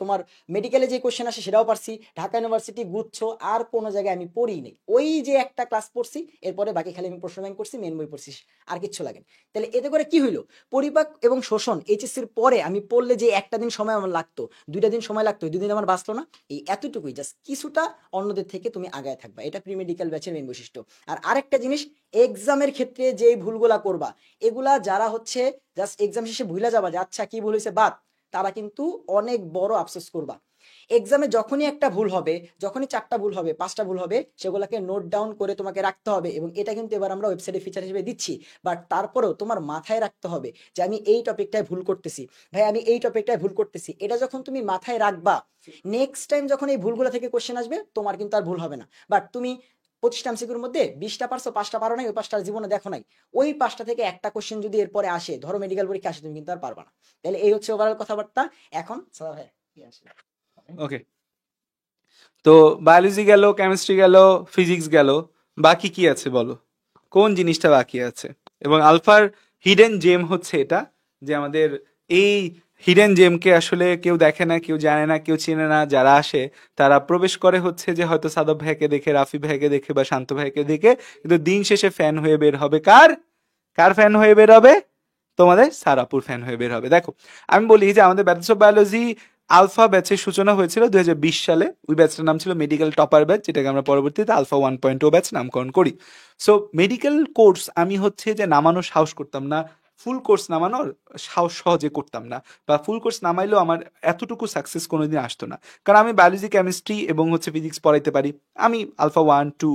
তোমার মেডিকেলে যে কোশ্চেন আসে সেটাও পারছি, ঢাকা ইউনিভার্সিটি গুচ্ছ আর কোনো জায়গায় আমি পড়ি নেই, ওই যে একটা ক্লাস পড়ছি এরপরে বাকি খালি আমি প্রশ্ন ব্যাংক করছি, মেন বই পড়ছি, আর কিচ্ছু লাগে। তাহলে এতে করে কি হইলো, পরিপাক এবং শোষণ এইচএসসির পরে আমি পড়লে যে একটা দিন সময় আমার লাগতো, 2টা দিন সময় লাগতো, 2 দিন আমার বাঁচলো না। এই এতটুকুই, জাস্ট কিছুটা অন্যদের থেকে তুমি আগায় থাকবা, এটা প্রি মেডিকেল ব্যাচের মেন বৈশিষ্ট্য। আর আরেকটা জিনিস, এক্সামের ক্ষেত্রে যে ভুলগুলা করবা এগুলা যারা হচ্ছে জাস্ট এক্সাম শেষে ভুলে যাবা যে আচ্ছা কি ভুল হয়েছে বাদ, তারা কিন্তু অনেক বড় আফসোস করবা। এক্সামে যখনই একটা ভুল হবে, যখনই 4টা ভুল হবে 5টা ভুল হবে, সেগুলোকে নোট ডাউন করে তোমাকে রাখতে হবে। এবং এটা কিন্তু এবার আমরা ওয়েবসাইটে ফিচার হিসেবে দিচ্ছি। বাট তারপরেও তোমার মাথায় রাখতে হবে যে আমি এই টপিকটায় ভুল করতেছি, ভাই আমি এই টপিকটায় ভুল করতেছি। এটা যখন তুমি মাথায় রাখবা, নেক্সট টাইম যখন এই ভুলগুলো থেকে কোশ্চেন আসবে তোমার কিন্তু আর ভুল হবে না। বাট তুমি 25টা এমসিকিউর মধ্যে 20টা পারছো, 5টা পারো নাই, ওই 5টার জীবনে দেখো নাই, ওই 5টা থেকে একটা কোশ্চেন যদি এরপরে আসে, ধরো মেডিকেল পরীক্ষা আসে, তুমি কিন্তু আর পারবা না। তাহলে এই হচ্ছে ওভারঅল কথাবার্তা। এখন সাদা ভাই কি আসে? ওকে, তো বায়োলজি গেল, কেমিস্ট্রি গেল, ফিজিক্স গেল, বাকি কি আছে বলো? কোন জিনিসটা বাকি আছে? এবং আলফার হিডেন জেম হচ্ছে এটা, যে আমাদের এই হিডেন জেমকে আসলে কেউ দেখে না, কেউ জানে না, কেউ চেনে না। যারা আসে তারা প্রবেশ করে হচ্ছে যে হয়তো সাদব ভাইকে দেখে, রাফি ভাইকে দেখে বা শান্ত ভাইকে দেখে, কিন্তু দিন শেষে ফ্যান হয়ে বের হবে কার? কার ফ্যান হয়ে বের হবে? তোমাদের সারাপুর ফ্যান হয়ে বের হবে। দেখো আমি বলি যে আমাদের ব্যাচেলর অফ বায়োলজি আলফা ব্যাচের সূচনা হয়েছিল 2020 সালে। ওই ব্যাচটার নাম ছিল মেডিকেল টপার ব্যাচ, যেটাকে আমরা পরবর্তীতে আলফা 1.0 ব্যাচ নামকরণ করি। সো মেডিকেল কোর্স আমি হচ্ছে যে নামানোর সাহস করতাম না, ফুল কোর্স নামানোর সাহস সহজে করতাম না, বা ফুল কোর্স নামাইলেও আমার এতটুকু সাকসেস কোনোদিন আসতো না। কারণ আমি বায়োলজি, কেমিস্ট্রি এবং হচ্ছে ফিজিক্স পড়াইতে পারি। আমি আলফা 1, 2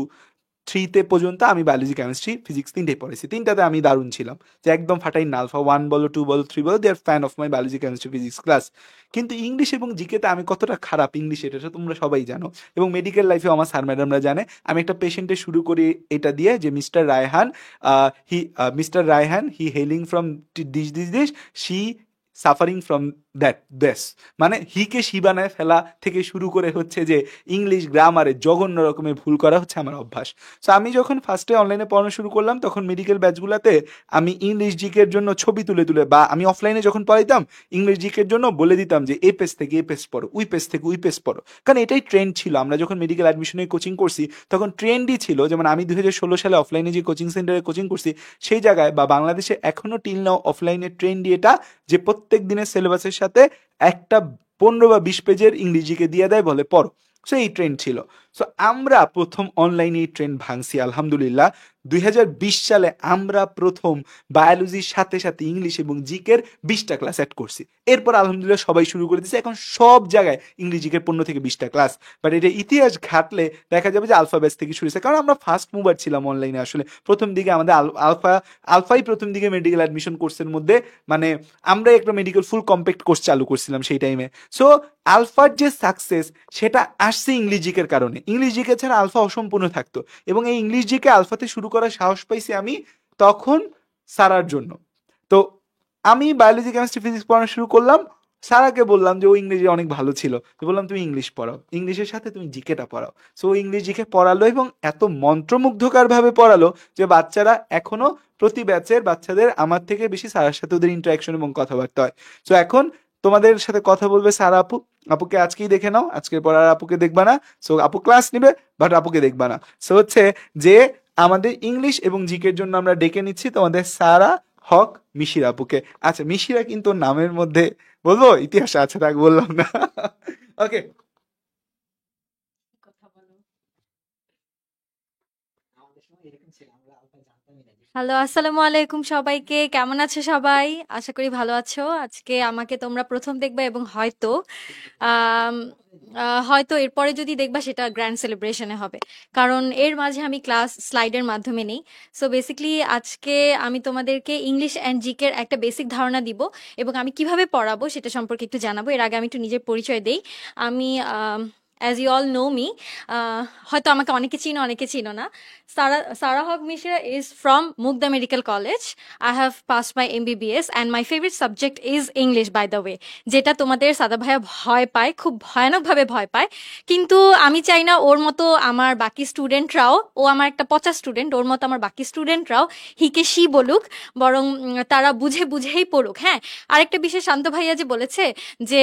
3তে পর্যন্ত আমি বায়োলজি কেমিস্ট্রি ফিজিক্স তিনটেই পড়েছি, তিনটাতে আমি দারুণ ছিলাম, যে একদম ফাটাই না, আলফা 1 বলো 2 বলো 3 বলো, they are fan of my biology chemistry physics class. কিন্তু ইংলিশ এবং জিকেতে আমি কতটা খারাপ ইংলিশ এটা তো তোমরা সবাই জানো, এবং মেডিকেল লাইফেও আমার স্যার ম্যাডামরা জানে। আমি একটা পেশেন্টে শুরু করি এটা দিয়ে যে mister Raihan he healing from this she suffering from that দেশ, মানে হিকে শি বানায় ফেলা থেকে শুরু করে হচ্ছে যে ইংলিশ গ্রামারে জঘন্য রকমের ভুল করা হচ্ছে আমার অভ্যাস। সো আমি যখন ফার্স্টে অনলাইনে পড়ানো শুরু করলাম তখন মেডিকেল ব্যাচগুলোতে আমি ইংলিশ জিকের জন্য ছবি তুলে তুলে, বা আমি অফলাইনে যখন পড়াইতাম ইংলিশ জিকের জন্য বলে দিতাম যে এই পেজ থেকে এই পেজ পড়ো, ওই পেজ থেকে ওই পেজ পড়ো, কারণ এটাই ট্রেন্ড ছিল। আমরা যখন মেডিকেল অ্যাডমিশনে কোচিং করছি তখন ট্রেন্ডই ছিল, যেমন আমি 2016 সালে অফলাইনে যে কোচিং সেন্টারে কোচিং করছি সেই জায়গায় বা বাংলাদেশে এখনো টিল নাও অফলাইনে ট্রেন্ডই এটা, যে প্রত্যেক দিনের সিলেবাসের সাথে একটা 15 বা 20 পেজের ইংরেজিকে দিয়ে দেয়, বলে পড়ো। সো এই ট্রেন্ড ছিল। সো আমরা প্রথম অনলাইনে এই ট্রেন্ড ভাঙছি আলহামদুলিল্লাহ। 2020 সালে আমরা প্রথম বায়োলজির সাথে সাথে ইংলিশ এবং জিকের 20টা ক্লাস অ্যাড করছি। এরপর আলহামদুলিল্লাহ সবাই শুরু করে দিয়েছে, এখন সব জায়গায় ইংলিশ জিকের 15 থেকে 20টা ক্লাস। বাট এটা ইতিহাস ঘাটলে দেখা যাবে যে আলফাবেস থেকে শুরু হয়েছে, কারণ আমরা ফার্স্ট মুভার ছিলাম অনলাইনে। আসলে প্রথম দিকে আমাদের আলফাই প্রথম দিকে মেডিকেল অ্যাডমিশন কোর্সের মধ্যে, মানে আমরা একটা মেডিকেল ফুল কম্প্যাক্ট কোর্স চালু করছিলাম সেই টাইমে। সো আলফার যে সাকসেস সেটা আসছে ইংলিশ জিকের কারণে। ইংলিশ জিকে ছাড়া আলফা অসম্পূর্ণ থাকতো, এবং এই ইংলিশ জিকে আলফাতে শুরু করার সাহস পাইছি আমি তখন সারার জন্য। তো আমি বায়োলজি কেমিস্ট্রি ফিজিক্স পড়ানো শুরু করলাম, সারাকে বললাম যে ও ইংরেজি অনেক ভালো ছিল, তো বললাম তুমি ইংলিশ পড়াও, ইংলিশের সাথে তুমি জিকেটা পড়াও। সো ইংলিশ জিকে পড়ালো এবং এত মন্ত্রমুগ্ধকর ভাবে পড়ালো যে বাচ্চারা এখনো প্রতি ব্যাচের বাচ্চাদের আমার থেকে বেশি সারার সাথে ওদের ইন্টারাকশন এবং কথাবার্তা হয়। সো এখন তোমাদের সাথে কথা বলবে সারা আপু। আপুকে আজকেই দেখে নাও, আজকের পর আর আপুকে দেখবা না। সো আপু ক্লাস নিবে বাট আপুকে দেখবা না। সো হচ্ছে যে আমাদের ইংলিশ এবং জিকের জন্য আমরা ডেকে নিচ্ছি তোমাদের সারা হক মিশিরা আপুকে। আচ্ছা মিশিরা কিন্তু নামের মধ্যে বলবো ইতিহাস আছে, তাকে বললাম না। ওকে, হ্যালো, আসসালামু আলাইকুম সবাইকে। কেমন আছো সবাই? আশা করি ভালো আছো। আজকে আমাকে তোমরা প্রথম দেখবে এবং আম, হয়তো এরপরে যদি দেখবা সেটা গ্র্যান্ড সেলিব্রেশনে হবে, কারণ এর মাঝে আমি ক্লাস স্লাইডের মাধ্যমে নেই। সো বেসিক্যালি আজকে আমি তোমাদেরকে ইংলিশ অ্যান্ড জিকের একটা বেসিক ধারণা দিব এবং আমি কিভাবে পড়াবো সেটা সম্পর্কে একটু জানাবো। এর আগে আমি একটু নিজের পরিচয় দেই। আমি as you all know me, হয়তো আমাকে অনেকে চিনো অনেকে চিনো না। Sarah Haq Mishra is from Mugda Medical College. I have passed my MBBS and my favorite subject is English, by the way. যেটা তোমাদের সাদা ভাইয়া ভয় পায়, খুব ভয়ানকভাবে ভয় পায়, কিন্তু আমি চাই না ওর মতো আমার বাকি স্টুডেন্টরাও, ও আমার একটা পচা স্টুডেন্ট, ওর মতো আমার বাকি স্টুডেন্টরাও হিকে শি বলুক, বরং তারা বুঝে বুঝেই পড়ুক। হ্যাঁ, আরেকটা বিষয় শান্ত ভাইয়া যে বলেছে যে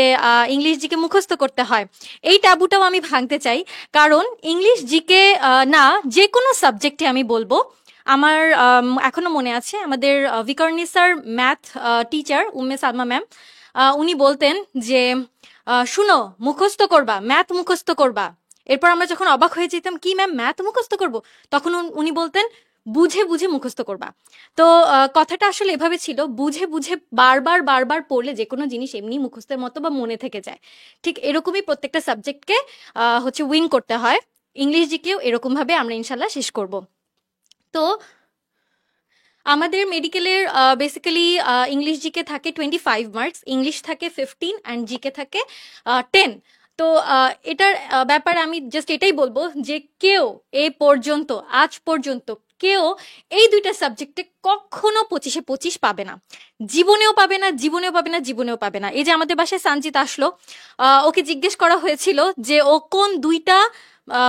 ইংলিশ জিকে মুখস্থ করতে হয়, এই ট্যাবুটাও আমি ভাঙতে চাই। কারণ ইংলিশ জিকে না, যে কোনো সাবজেক্টে আমি বলবো, আমার এখনো মনে আছে আমাদের ভিকারুন্নিসার math teacher Umme Salma ma'am, উনি বলতেন যে শুনো, মুখস্থ করবা, ম্যাথ মুখস্থ করবা। এরপর আমরা যখন অবাক হয়ে যেতাম, কি ম্যাম ম্যাথ মুখস্থ করব, তখন উনি বলতেন বুঝে বুঝে মুখস্থ করবা। তো কথাটা আসলে এভাবে ছিল, বুঝে বুঝে বারবার বারবার পড়লে যে কোনো জিনিস এমনি মুখস্থের মতো বা মনে থেকে যায়। ঠিক এরকমই প্রত্যেকটা সাবজেক্টকে হচ্ছে উইন করতে হয়। ইংলিশ জিকেও এরকম ভাবে আমরা ইনশাল্লাহ শেষ করব। তো আমাদের মেডিকেলের বেসিক্যালি ইংলিশ জিকে থাকে 25 মার্কস, ইংলিশ থাকে 15 অ্যান্ড জিকে থাকে 10। তো এটার ব্যাপারে আমি জাস্ট এটাই বলবো যে কেউ আজ পর্যন্ত কেউ এই দুইটা সাবজেক্টে কখনো 25-এ 25 পাবে না, জীবনেও পাবে না, জীবনেও পাবে না, জীবনেও পাবে না। এই যে আমাদের বাসায় সানজিত আসলো, ওকে জিজ্ঞেস করা হয়েছিল যে ও কোন দুইটা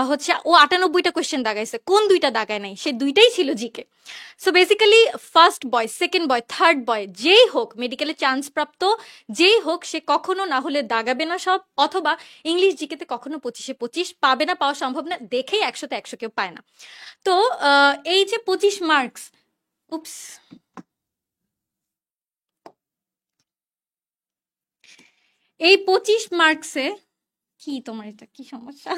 হচ্ছে, ও 98টা কোয়েশ্চেন দাগাইছে, কোন দুইটা দাগায় নাই, সে দুইটাই ছিল GK. So basically first boy, second boy, third বয়, যেই হোক মেডিকেলে চান্স প্রাপ্ত যেই হোক, সে কখনো না হলে দাগাবে না সব, অথবা ইংলিশ জিকেতে কখনো 25-এ 25 পাবে না, পাওয়া সম্ভব না, দেখেই 100-তে 100 কেউ পায় না। তো এই যে 25 মার্কস, উপস, এই 25 মার্কসে কি, তোমার এটা কি সমস্যা?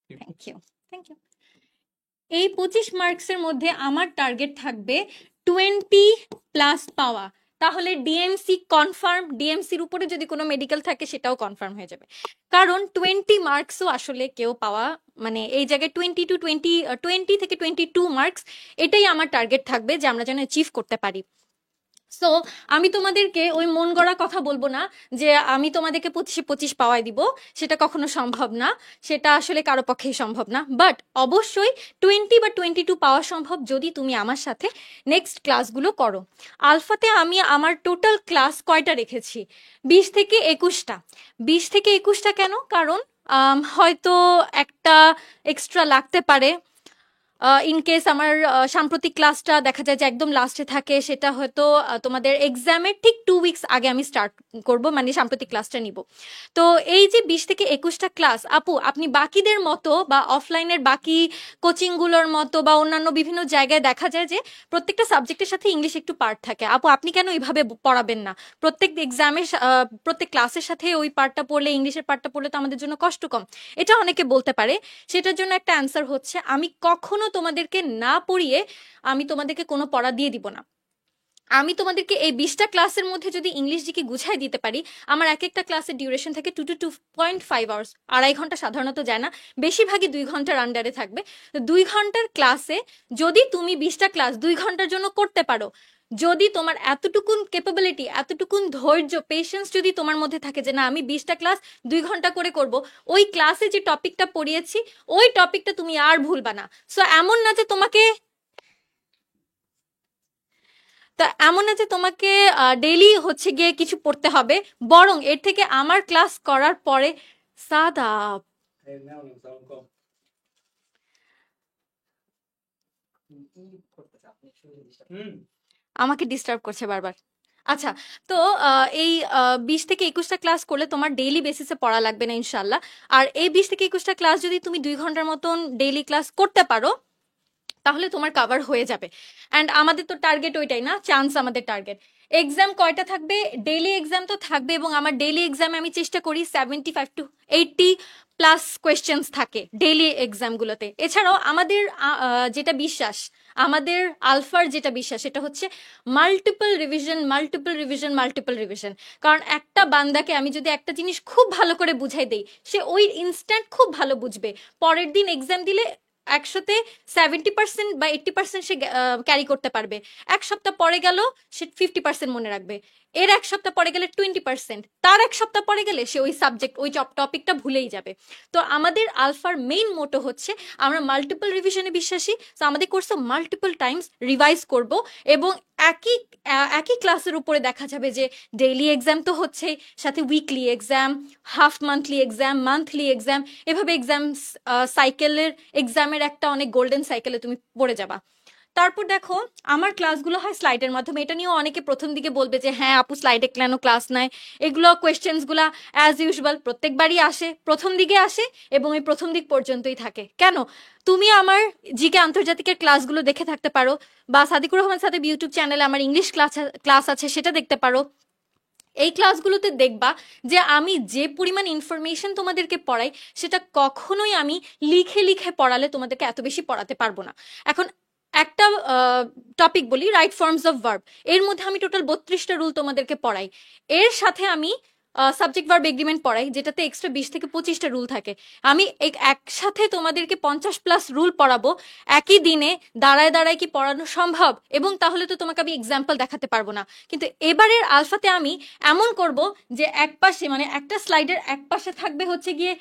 Thank you. এই 25 মার্কসের মধ্যে আমার টার্গেট থাকবে 20+ পাওয়া, তাহলে ডিএমসি কনফার্ম। ডিএমসির উপরে যদি কোনো মেডিকেল থাকে সেটাও কনফার্ম হয়ে যাবে, কারণ 20 মার্কসও আসলে কেউ পাওয়া, মানে এই জায়গায় 20 থেকে 22 মার্কস, এটাই আমার টার্গেট থাকবে যে আমরা যেন অ্যাচিভ করতে পারি। সো আমি তোমাদেরকে ওই মন গড়া কথা বলবো না যে আমি তোমাদেরকে 25-25 পাওয়াই দিব, সেটা কখনো সম্ভব না, সেটা আসলে কারো পক্ষেই সম্ভব না। বাট অবশ্যই 20 বা 22 পাওয়া সম্ভব যদি তুমি আমার সাথে নেক্সট ক্লাসগুলো করো। আলফাতে আমি আমার টোটাল ক্লাস কয়টা রেখেছি? 20 থেকে 21টা। 20 থেকে 21টা কেন? কারণ হয়তো একটা এক্সট্রা লাগতে পারে। ইন কেস আমার সাম্প্রতিক ক্লাসটা দেখা যায় যে একদম লাস্টে থাকে, সেটা হয়তো তোমাদের এক্সামের ঠিক 2 উইকস আগে আমি স্টার্ট করব, মানে সাম্প্রতিক ক্লাসটা নিব। তো এই যে 20 থেকে 21টা ক্লাস, আপু আপনি বাকিদের মতো বা অফলাইনের বাকি কোচিংগুলোর মতো বা অন্যান্য বিভিন্ন জায়গায় দেখা যায় যে প্রত্যেকটা সাবজেক্টের সাথে ইংলিশ একটু পার্ট থাকে, আপু আপনি কেন এইভাবে পড়াবেন না? প্রত্যেক এক্সামের প্রত্যেক ক্লাসের সাথে ওই পার্টটা পড়লে, ইংলিশের পার্টটা পড়লে তো আমাদের জন্য কষ্ট কম। এটা অনেকে বলতে পারে। সেটার জন্য একটা অ্যান্সার হচ্ছে, আমি কখনো তোমাদেরকে না পড়িয়ে আমি তোমাদেরকে কোনো পড়া দিয়ে দিব না। আমি তোমাদেরকে এই 20টা ক্লাসের মধ্যে যদি ইংলিশ জিকে গুছাই দিতে পারি, আমার এক একটা ক্লাসের ডিউরেশন থাকে 2 to 2.5 আওয়ার্স, 2.5 ঘন্টা সাধারণত যায় না, বেশিরভাগই 2 ঘন্টার আন্ডারে থাকবে। তো 2 ঘন্টার ক্লাসে যদি তুমি 20টা ক্লাস 2 ঘন্টার জন্য করতে পারো, যদি তোমার এতটুকুন ক্যাপাবিলিটি, এতটুকুন ধৈর্য, পেশেন্স যদি তোমার মধ্যে থাকে যে না আমি 20টা ক্লাস 2 ঘন্টা করে করব, ওই ক্লাসে যে টপিকটা পড়িয়েছি ওই টপিকটা তুমি আর ভুলবা না। সো এমন না যে তোমাকে ডেইলি হচ্ছে গিয়ে কিছু পড়তে হবে, বরং এর থেকে আমার ক্লাস করার পরে সাদা আমাকে ডিস্টার্ব করছে বারবার। আচ্ছা, তো এই 20 থেকে 21টা ক্লাস করলে তোমার ডেইলি বেসিসে পড়া লাগবে না ইনশাল্লাহ। আর এই 20 থেকে 21টা ক্লাস যদি তুমি 2 ঘন্টার মতন ডেইলি ক্লাস করতে পারো, তাহলে তোমার কভার হয়ে যাবে। অ্যান্ড আমাদের তো টার্গেট ওইটাই না, চান্স আমাদের টার্গেট। এক্সাম কয়টা থাকবে? ডেইলি এক্সাম তো থাকবে, এবং আমার ডেইলি এক্সামে আমি চেষ্টা করি 75 to 80 প্লাস কোয়েশ্চেন্স থাকে ডেইলি এক্সামগুলোতে। এছাড়াও আমাদের যেটা বিশ্বাস, আমাদের আলফার যেটা বিশ্বাস, সেটা হচ্ছে multiple revision, multiple revision, multiple revision. কারণ একটা বান্দাকে আমি যদি একটা জিনিস খুব ভালো করে বুঝাই দেই, সে ওই ইনস্ট্যান্ট খুব ভালো বুঝবে। পরের দিন এক্সাম দিলে 100-তে 70% বা 80% সে ক্যারি করতে পারবে। এক সপ্তাহ পরে গেল সে 50% মনে রাখবে, এর এক সপ্তাহ পরে গেলে 20%, তার এক সপ্তাহ পরে গেলে সে ওই সাবজেক্ট, ওই টপিকটা ভুলেই যাবে। তো আমাদের আলফার মেইন মোটো হচ্ছে আমরা মাল্টিপল রিভিশনে বিশ্বাসী। তো আমাদের কোর্সে মাল্টিপল টাইমস রিভাইজ করব, এবং একই একই ক্লাসের উপরে দেখা যাবে যে ডেইলি এক্সাম তো হচ্ছেই, সাথে weekly exam, half monthly exam, monthly exam, এভাবে এক্সাম সাইকেলের এক্সামের একটা অনেক গোল্ডেন সাইকেলে তুমি পড়ে যাবা। তারপর দেখো আমার ক্লাসগুলো হয় স্লাইডের মাধ্যমে। এটা নিয়েও অনেকে প্রথম দিকে বলবে যে হ্যাঁ আপু স্লাইডে কেন ক্লাস নেয়? এগুলো কোয়েশ্চেন্সগুলো অ্যাজ ইউজুয়াল প্রত্যেকবারই আসে, প্রথম দিকে আসে এবং এই প্রথম দিক পর্যন্তই থাকে। কেন? তুমি আমার জিকে আন্তর্জাতিকের ক্লাসগুলো দেখে থাকতে পারো, বা সাদিকুর রহমান সাদেব ইউটিউব চ্যানেলে আমার ইংলিশ ক্লাস আছে, সেটা দেখতে পারো। এই ক্লাসগুলোতে দেখবা যে আমি যে পরিমাণ ইনফরমেশন তোমাদেরকে পড়াই, সেটা কখনোই আমি লিখে লিখে পড়ালে তোমাদেরকে এত বেশি পড়াতে পারবো না। এখন একটা টপিক বলি, রাইট ফর্মস অফ ভার্ব, এর মধ্যে আমি টোটাল 32টা রুল তোমাদেরকে পড়াই। এর সাথে আমি সাবজেক্ট ভার্ব এগ্রিমেন্ট পড়াই, যেটাতে এক্সট্রা 20 থেকে 25টা রুল থাকে। আমি একসাথে তোমাদেরকে 50+ রুল পড়াবো একই দিনে। দাঁড়ায় দাঁড়ায় কি পড়ানো সম্ভব? এবং তাহলে তো তোমাকে আমি এক্সাম্পল দেখাতে পারবো না। কিন্তু এবারের আলফাতে আমি এমন করব যে এক পাশে, মানে একটা স্লাইডের এক পাশে থাকবে হচ্ছে গিয়ে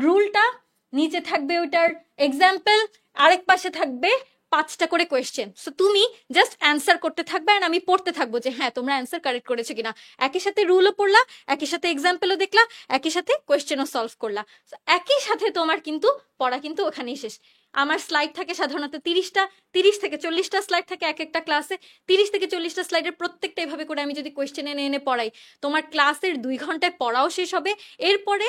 রুলটা, নিচে থাকবে ওইটার এক্সাম্পল, আরেক পাশে থাকবে 5টা করে কোয়েশ্চেন। সো তুমি জাস্ট অ্যান্সার করতে থাকবে, আর আমি পড়তে থাকবো যে হ্যাঁ তোমরা অ্যান্সার কারেক্ট করেছো কিনা। একই সাথে রুলও পড়লা, একই সাথে এক্সাম্পলও দেখলা, একই সাথে কোয়েশ্চেনও সলভ করলা। একই সাথে তোমার কিন্তু পড়া কিন্তু ওখানেই শেষ। আমার স্লাইড থাকে সাধারণত 30টা, 30 থেকে 40টা স্লাইড থাকে এক একটা ক্লাসে। 30 থেকে 40টা স্লাইডের প্রত্যেকটা এভাবে করে আমি যদি কোয়েশ্চেন এনে এনে পড়াই, তোমার ক্লাসের 2 ঘন্টায় পড়াও শেষ হবে। এরপরে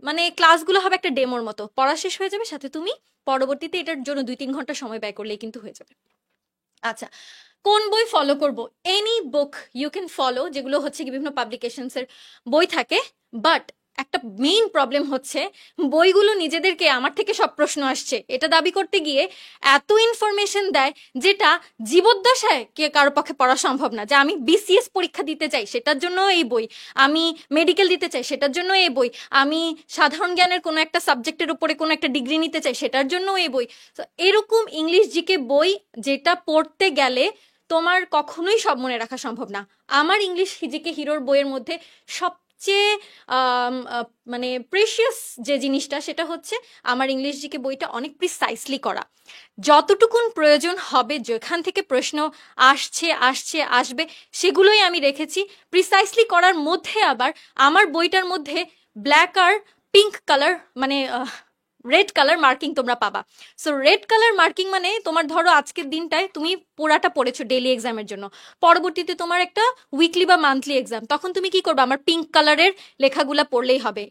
মানে ক্লাসগুলো হবে একটা ডেমোর মতো, পড়া শেষ হয়ে যাবে, সাথে তুমি পরবর্তীতে এটার জন্য 2-3 ঘন্টা সময় ব্যয় করলেই কিন্তু হয়ে যাবে। আচ্ছা, কোন বই ফলো করব? Any book you can follow, যেগুলো হচ্ছে কি বিভিন্ন পাবলিকেশনসের বই থাকে। বাট একটা মেইন প্রবলেম হচ্ছে বইগুলো নিজেদেরকে আমার থেকে সব প্রশ্ন আসছে এটা দাবি করতে গিয়ে এত ইনফরমেশন দেয় যেটা জীবদ্দশায় কে কারো পক্ষে পড়া সম্ভব না। যে আমি বিসিএস পরীক্ষা দিতে চাই সেটার জন্য এই বই, আমি মেডিকেল দিতে চাই সেটার জন্য এই বই, আমি সাধারণ জ্ঞানের কোনো একটা সাবজেক্টের উপরে কোনো একটা ডিগ্রি নিতে চাই সেটার জন্য এই বই। তো এরকম ইংলিশ জিকে বই যেটা পড়তে গেলে তোমার কখনোই সব মনে রাখা সম্ভব না। আমার ইংলিশ জিকে হিরোর বইয়ের মধ্যে সবচেয়ে মানে প্রেশিয়াস যে জিনিসটা সেটা হচ্ছে আমার ইংলিশ জিকে বইটা অনেক প্রিসাইসলি করা। যতটুকুন প্রয়োজন হবে, যেখান থেকে প্রশ্ন আসছে আসছে আসবে সেগুলোই আমি রেখেছি প্রিসাইসলি করার মধ্যে। আবার আমার বইটার মধ্যে ব্ল্যাক আর পিঙ্ক কালার মানে রেড কালার মার্কিং তোমরা পাবা। সো রেড কালার মার্কিং মানে তোমার ধরো আজকের দিনটায় তুমি পুরাটা পড়েছো ডেইলি এক্সামের জন্য, পরবর্তীতে তোমার একটা উইকলি বা মান্থলি এক্সাম, তখন তুমি কি করবে? আমার পিঙ্ক কালারের লেখাগুলা পড়লেই হবে।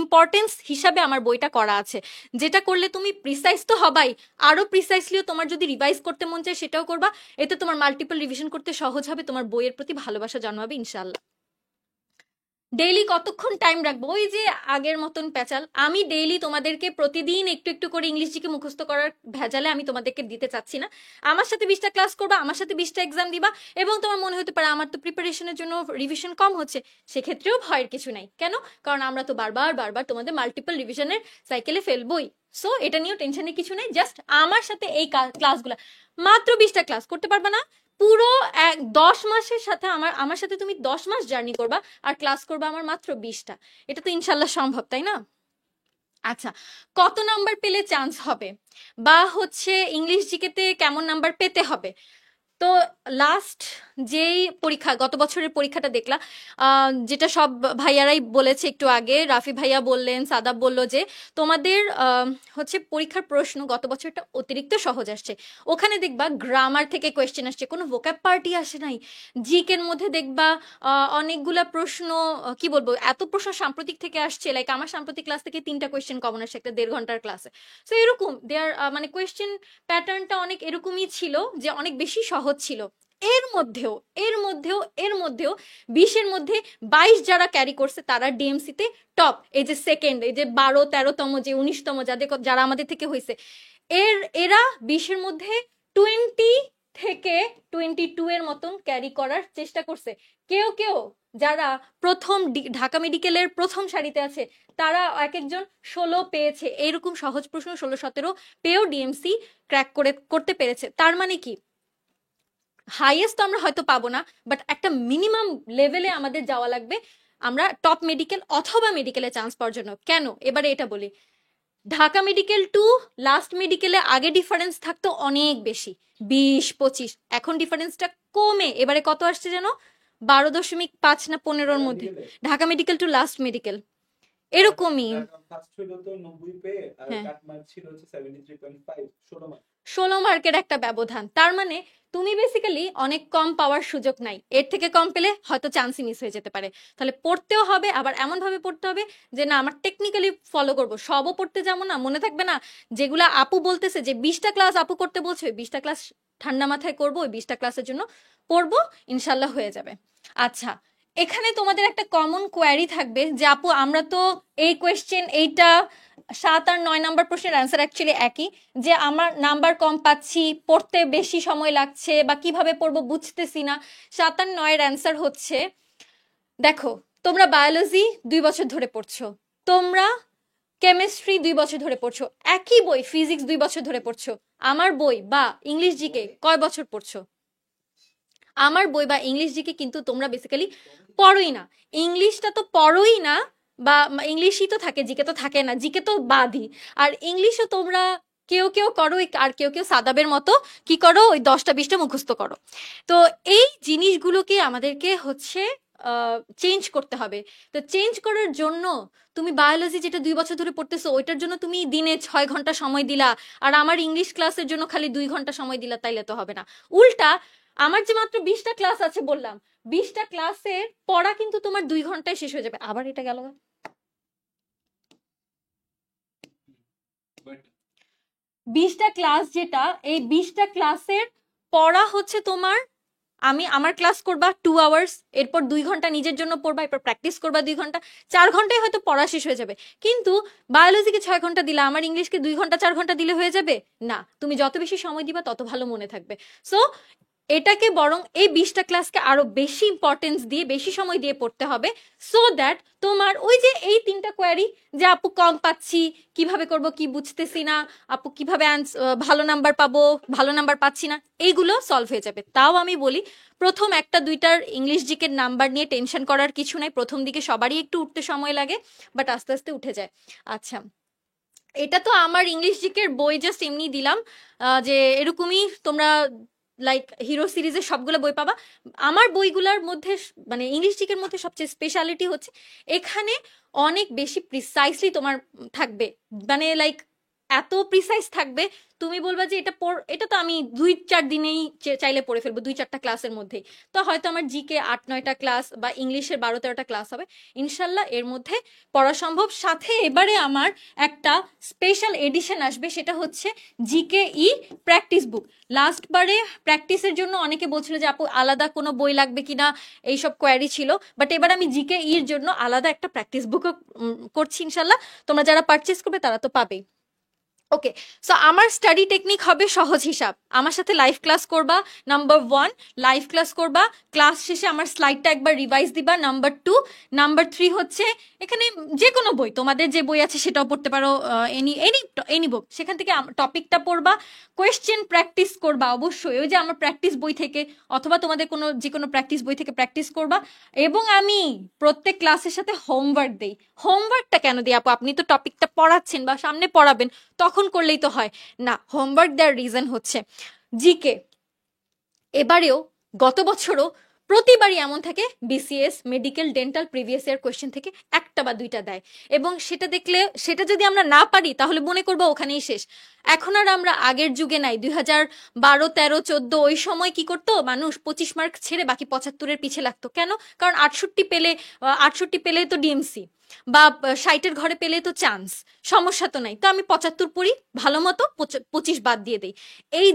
ইম্পর্টেন্স হিসাবে আমার বইটা করা আছে, যেটা করলে তুমি প্রিসাইজ তো হবাই, আরো প্রিসাইসলিও তোমার যদি রিভাইজ করতে মন চায় সেটাও করবা। এতে তোমার মাল্টিপল রিভিশন করতে সহজ হবে, তোমার বইয়ের প্রতি ভালোবাসা জন্মাবে ইনশাল্লাহ। ডেইলি কতক্ষণ টাইম রাখবো? ওই যে আগের মতন প্যাচাল। আমি ডেইলি তোমাদেরকে প্রতিদিন একটু একটু করে ইংলিশ জিকে মুখস্থ করার ভেজালে আমি তোমাদেরকে দিতে চাচ্ছি না। আমার সাথে 20টা ক্লাস করবা, আমার সাথে 20টা এক্সাম দিবা, এবং তোমার মনে হতে পারে আমার তো প্রিপারেশনের জন্য রিভিশন কম হচ্ছে, সেক্ষেত্রেও ভয়ের কিছু নাই। কেন? কারণ আমরা তো বারবার বারবার তোমাদের মাল্টিপল রিভিশনের সাইকেলে ফেলবই। সো এটা নিয়েও টেনশনের কিছু নেই। জাস্ট আমার সাথে এই ক্লাসগুলা, মাত্র 20টা ক্লাস করতে পারবা না? পুরো 10 মাসের সাথে আমার সাথে তুমি 10 মাস জার্নি করবা আর ক্লাস করবা আমার মাত্র 20টা। এটা তো ইনশাল্লাহ সম্ভব, তাই না? আচ্ছা, কত নাম্বার পেলে চান্স হবে, বা হচ্ছে ইংলিশ জিকেতে কেমন নাম্বার পেতে হবে? তো লাস্ট যেই পরীক্ষা, গত বছরের পরীক্ষাটা দেখলা, যেটা সব ভাইয়ারাই বলেছে, একটু আগে রাফি ভাইয়া বললেন, সাদাব বলল যে তোমাদের হচ্ছে পরীক্ষার প্রশ্ন গত বছরটা অতিরিক্ত সহজ আসছে। ওখানে দেখবা গ্রামার থেকে কোয়েশ্চেন আসছে, কোনো ভোকাব পার্টি আসে নাই। জিকের মধ্যে দেখবা অনেকগুলা প্রশ্ন, কি বলবো, এত প্রশ্ন সাম্প্রতিক থেকে আসছে। লাইক আমার সাম্প্রতিক ক্লাস থেকে 3টা কোয়েশ্চেন কমন আসছে একটা 1.5 ঘন্টার ক্লাসে। সো এরকম দেয়ার মানে কোয়েশ্চেন প্যাটার্নটা অনেক এরকমই ছিল যে অনেক বেশি সহজ ছিল। এর মধ্যেও 20-এর মধ্যে 22 যারা ক্যারি করছে তারা ডিএমসি তে টপ। এই যে সেকেন্ড, এই যে 12-13তম, যে 19তম যারা আমাদের থেকে হয়েছে, এরা 20-এর মধ্যে 20 থেকে 22 এর মতন ক্যারি করার চেষ্টা করছে। কেউ কেউ যারা প্রথম ঢাকা মেডিকেলের প্রথম সারিতে আছে তারা এক একজন 16 পেয়েছে। এইরকম সহজ প্রশ্ন 16-17 পেয়েও ডিএমসি ক্র্যাক করতে পেরেছে। তার মানে কি, হাইয়েস্ট তো আমরা হয়তো পাবো না, বাট একটা মিনিমাম লেভেলে আমাদের যাওয়া লাগবে আমরা টপ মেডিকেল অথবা মেডিকেলে চান্স পাওয়ার জন্য। কেন? এবারে এটা বলি, ঢাকা মেডিকেল টু লাস্ট মেডিকেলে আগে ডিফারেন্স থাকতো অনেক বেশি, 20-25। এখন ডিফারেন্সটা কমে এবারে কত আসছে যেন, 12.5 না 15-র মধ্যে, Dhaka medical to last medical এরকমই। হ্যাঁ, 16 মার্কের একটা ব্যবধান। তার মানে তুমি বেসিক্যালি অনেক কম পাওয়ার সুযোগ নাই, এর থেকে কম পেলে হয়তো চান্সই মিস হয়ে যেতে পারে। তাহলে পড়তেও হবে, আবার এমন ভাবে পড়তে হবে যে না আমার টেকনিক্যালি ফলো করব, সবও পড়তে যাবো না। মনে থাকবে না যেগুলা আপু বলতেছে যে 20টা ক্লাস আপু করতে বলছে, ওই 20টা ক্লাস ঠান্ডা মাথায় করবো, ওই 20টা ক্লাসের জন্য পড়বো, ইনশাল্লাহ হয়ে যাবে। আচ্ছা, এখানে তোমাদের একটা কমন কোয়ারি থাকবে যে আপু আমরা তো এই কোয়েশ্চেন, এইটা 7 আর 9 নাম্বার প্রশ্নের অ্যান্সার অ্যাকচুয়ালি একই, যে আমার নাম্বার কম পাচ্ছি, পড়তে বেশি সময় লাগছে, বা কিভাবে পড়বো বুঝতেছি না। 7 আর 9 এর অ্যান্সার হচ্ছে, দেখো তোমরা বায়োলজি 2 বছর ধরে পড়ছো, তোমরা কেমিস্ট্রি 2 বছর ধরে পড়ছো, একই বই ফিজিক্স 2 বছর ধরে পড়ছো। আমার বই বা ইংলিশ জিকে কয় বছর পড়ছো? আমার বই বা ইংলিশ জিকে কিন্তু তোমরা বেসিক্যালি পড়োই না। ইংলিশটা তো পড়োই না, বা ইংলিশই তো থাকে, জিকে তো থাকে না, জিকে তো বাদই। আর ইংলিশও তোমরা কেউ কেউ করো, আর কেউ কেউ সাদাবের মতো কি করো, ওই 10টা 20টা মুখস্থ করো। তো এই জিনিসগুলোকে আমাদেরকে হচ্ছে চেঞ্জ করতে হবে। তো চেঞ্জ করার জন্য তুমি বায়োলজি যেটা 2 বছর ধরে পড়তেছো ওইটার জন্য তুমি দিনে 6 ঘন্টা সময় দিলা, আর আমার ইংলিশ ক্লাসের জন্য খালি 2 ঘন্টা সময় দিলা, তাইলে তো হবে না। উল্টা আমার যে মাত্র 20টা ক্লাস আছে বললাম, 20টা ক্লাসের পড়া কিন্তু তোমার 2 ঘন্টায় শেষ হয়ে যাবে। আবার এটা গেল, 20টা ক্লাস যেটা, এই 20টা ক্লাসের পড়া হচ্ছে তোমার আমার ক্লাস করবা 2 আওয়ার্স, এরপর 2 ঘন্টা নিজের জন্য পড়বা, এরপর প্র্যাকটিস করবা 2 ঘন্টা, 4 ঘন্টায় হয়তো পড়া শেষ হয়ে যাবে। কিন্তু বায়োলজিকে 6 ঘন্টা দিলা, আমার ইংলিশকে 2 ঘন্টা 4 ঘন্টা দিলে হয়ে যাবে না। তুমি যত বেশি সময় দিবা তত ভালো মনে থাকবে। সো এটাকে বরং এই 20টা ক্লাসকে আরো বেশি ইম্পর্টেন্স দিয়ে বেশি সময় দিয়ে পড়তে হবে, সো দ্যাট তোমার ওই যে এই 3টা কোয়ারি, যে আপু কম পাচ্ছি, কিভাবে করব, কি বুঝতেছি না, আপু কিভাবে ভালো নাম্বার পাবো, ভালো নাম্বার পাচ্ছি না, এইগুলো সলভ হয়ে যাবে। তাও আমি বলি, প্রথম 1টা 2টার ইংলিশ জিকের নাম্বার নিয়ে টেনশন করার কিছু নাই। প্রথম দিকে সবারই একটু উঠতে সময় লাগে, বাট আস্তে আস্তে উঠে যায়। আচ্ছা, এটা তো আমার ইংলিশ জিকের বই জাস্ট এমনি দিলাম, যে এরকমই তোমরা লাইক হিরো সিরিজের সবগুলো বই পাবা। আমার বইগুলোর মধ্যে মানে ইংলিশ জিকের মধ্যে সবচেয়ে স্পেশালিটি হচ্ছে এখানে অনেক বেশি প্রিসাইসলি তোমার থাকবে, মানে লাইক এত প্রিসাইজ থাকবে, তুমি বলবা যে এটা তো আমি 2-4 দিনেই চাইলে পড়ে ফেলবো, 2-4টা ক্লাসের মধ্যেই। তো হয়তো আমার জিকে 8-9টা ক্লাস বা ইংলিশের 12-13টা ক্লাস হবে, ইনশাল্লাহ এর মধ্যে পড়া সম্ভব। সাথে এবারে আমার একটা স্পেশাল এডিশন আসবে, সেটা হচ্ছে জিকে ই প্র্যাকটিস বুক। লাস্ট বারে প্র্যাকটিসের জন্য অনেকে বলছিল যে আপু আলাদা কোনো বই লাগবে কিনা, এইসব কোয়ারি ছিল, বাট এবার আমি জিকে ইর জন্য আলাদা একটা প্র্যাকটিস বুকও করছি ইনশাল্লাহ। তোমরা যারা পারচেস করবে তারা তো পাবেই। ওকে, সো আমার স্টাডি টেকনিক হবে সহজ হিসাব। আমার সাথে লাইভ ক্লাস করবা, নাম্বার 1, লাইভ ক্লাস করবা, ক্লাস শেষে আমার স্লাইডটা একবার রিভাইজ দিবা, নাম্বার 2। নাম্বার 3 হচ্ছে এখানে যে কোনো বই, তোমাদের যে বই আছে সেটাও পড়তে পারো, এনি এনি এনি বুক, সেখান থেকে টপিকটা পড়বা, কোয়েশ্চেন প্র্যাকটিস করবা অবশ্যই, ওই যে আমার প্র্যাকটিস বই থেকে অথবা তোমাদের যে কোনো প্র্যাকটিস বই থেকে প্র্যাকটিস করবা। এবং আমি প্রত্যেক ক্লাসের সাথে হোমওয়ার্ক দেই। হোমওয়ার্কটা কেন দিই আপু, আপনি তো টপিকটা পড়াচ্ছেন বা সামনে পড়াবেন, তখন করলেই তো হয় না। হোমওয়ার্ক দেওয়ার রিজন হচ্ছে জিকে এবারেও গত বছরও প্রতিবারই এমন থাকে, BCS, medical, dental previous year question থেকে 1টা বা 2টা দেয়, এবং সেটা দেখলে সেটা যদি আমরা না পারি তাহলে মনে করবো ওখানেই শেষ। এখন আর আমরা আগের যুগে নাই, 2012, 13, 14 ওই সময় কি করতো মানুষ, 25 মার্ক ছেড়ে বাকি 75-এর পিছে লাগতো। কেন? কারণ 68 পেলে তো ডিএমসি, বা 60-এর ঘরে পেলে তো চান্স, সমস্যা তো নাই, তো আমি 75 পড়ি, ভালো মতো 25 বাদ দিয়ে দেই। এই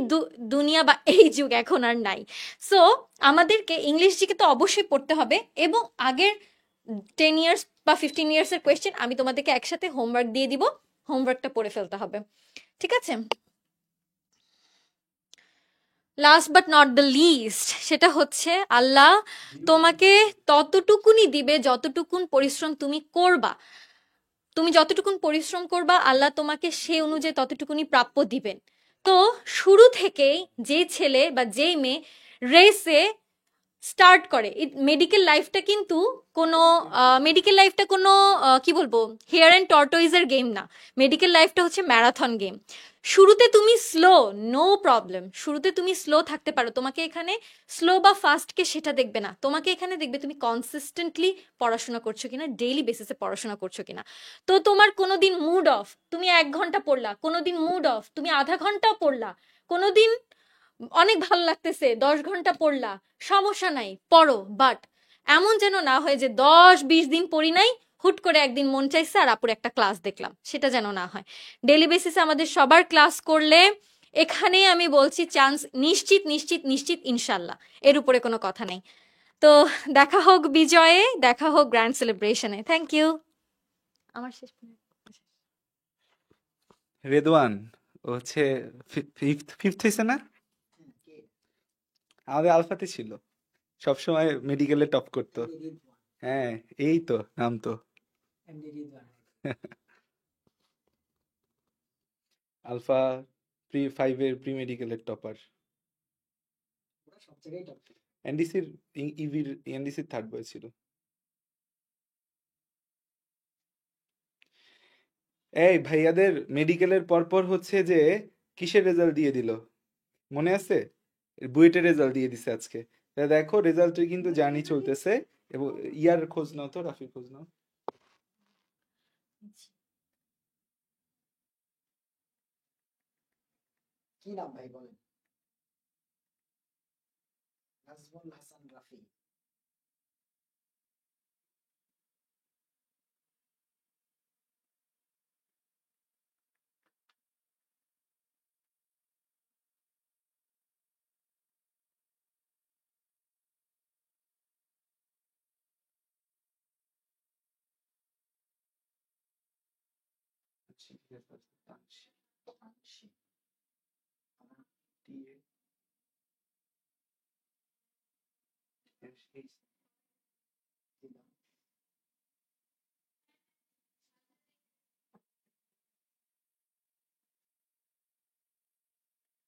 দুনিয়া বা এই যুগ এখন আর নাই। সো আমাদেরকে ইংলিশ জিকে তো অবশ্যই পড়তে হবে, এবং আগের 10 ইয়ার্স বা 15 ইয়ার্সের কোয়েশ্চেন আমি তোমাদেরকে একসাথে হোমওয়ার্ক দিয়ে দিব, হোমওয়ার্কটা পড়ে ফেলতে হবে, ঠিক আছে? Last but not the least, সেটা হচ্ছে আল্লাহ তোমাকে ততটুকুনি দিবে যতটুকুন পরিশ্রম তুমি করবা। তুমি যতটুকুন পরিশ্রম করবা আল্লাহ তোমাকে সেই অনুযায়ী ততটুকুনি প্রাপ্য দিবেন। তো শুরু থেকেই যে ছেলে বা যেই মেয়ে রেসে স্টার্ট করে, মেডিকেল লাইফটা কিন্তু কোনো কি বলবো, হেয়ার অ্যান্ড টর্টয়েজের গেম না। মেডিকেল লাইফটা হচ্ছে ম্যারাথন গেম। শুরুতে তুমি স্লো, নো প্রবলেম, শুরুতে তুমি স্লো থাকতে পারো, তোমাকে এখানে স্লো বা ফাস্টকে সেটা দেখবে না, তোমাকে এখানে দেখবে তুমি কনসিস্টেন্টলি পড়াশোনা করছো কিনা, ডেইলি বেসিসে পড়াশোনা করছো কিনা। তো তোমার কোনোদিন মুড অফ, তুমি 1 ঘন্টা পড়লা, কোনোদিন মুড অফ তুমি আধা ঘন্টাও পড়লা, কোনোদিন অনেক ভালো লাগতেছে 10 ঘন্টা পড়লা, সমস্যা নাই, পড়ো, বাট এমন যেন না হয় যে 10-20 দিন পড়ি নাই, হুট করে একদিন মন চাইছে আর আপুর একটা ক্লাস দেখলাম, সেটা যেন না হয়। ডেলি বেসিসে আমাদের সবার ক্লাস করলে এখানে আমি বলছি চান্স নিশ্চিত নিশ্চিত নিশ্চিত ইনশাল্লাহ, এর উপরে কোনো কথা নেই। তো দেখা হোক বিজয়ে, দেখা হোক গ্র্যান্ড সেলিব্রেশনে। Thank you. আমার শেষ। রেদওয়ান ও হচ্ছে ফিফথ হয়েছে না, আমাদের আলফাতে ছিল, সবসময় মেডিকেলে টপ করতো। হ্যাঁ, এই তো নাম তো আলফা প্রি 5-এর প্রি মেডিকেলের টপার। এনডিসির ইভির এনডিসির থার্ড বয় ছিল। এই ভাইয়াদের মেডিকেলের পরপর হচ্ছে যে কিসের রেজাল্ট দিয়ে দিল মনে আছে? বুয়েটের রেজাল্ট দিয়ে দিছে আজকে। তা দেখো রেজাল্টের কিন্তু জার্নি চলতেছে, এবং ইয়ার খোঁজ নাও তো, রাফির খোঁজ নাও। কি নাম ভাই বলেন? নাজমুল হাসান রাফি।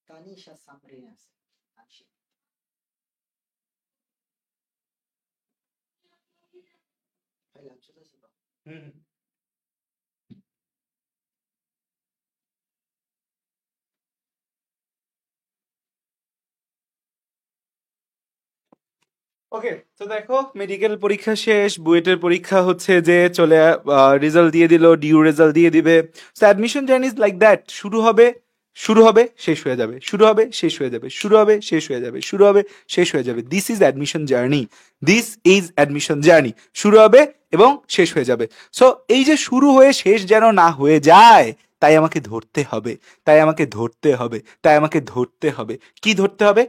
তানিশা সামরিন আছে। তানসি। ফাইলাম চলে আসলো। ওকে, তো দেখো মেডিকেল পরীক্ষা শেষ, বুয়েটের পরীক্ষা হচ্ছে যে চলে, রেজাল্ট দিয়ে দিল, ডিউ রেজাল্ট দিয়ে দিবে। So admission journey is like that, শুরু হবে শেষ হয়ে যাবে, শুরু হবে শেষ হয়ে যাবে, শুরু হবে শেষ হয়ে যাবে, শুরু হবে শেষ হয়ে যাবে। This is admission journey, this is admission journey. শুরু হবে এবং শেষ হয়ে যাবে। সো এই যে শুরু হয়ে শেষ যেন না হয়ে যায়, তাই আমাকে ধরতে হবে, তাই আমাকে ধরতে হবে, তাই আমাকে ধরতে হবে। কি ধরতে হবে?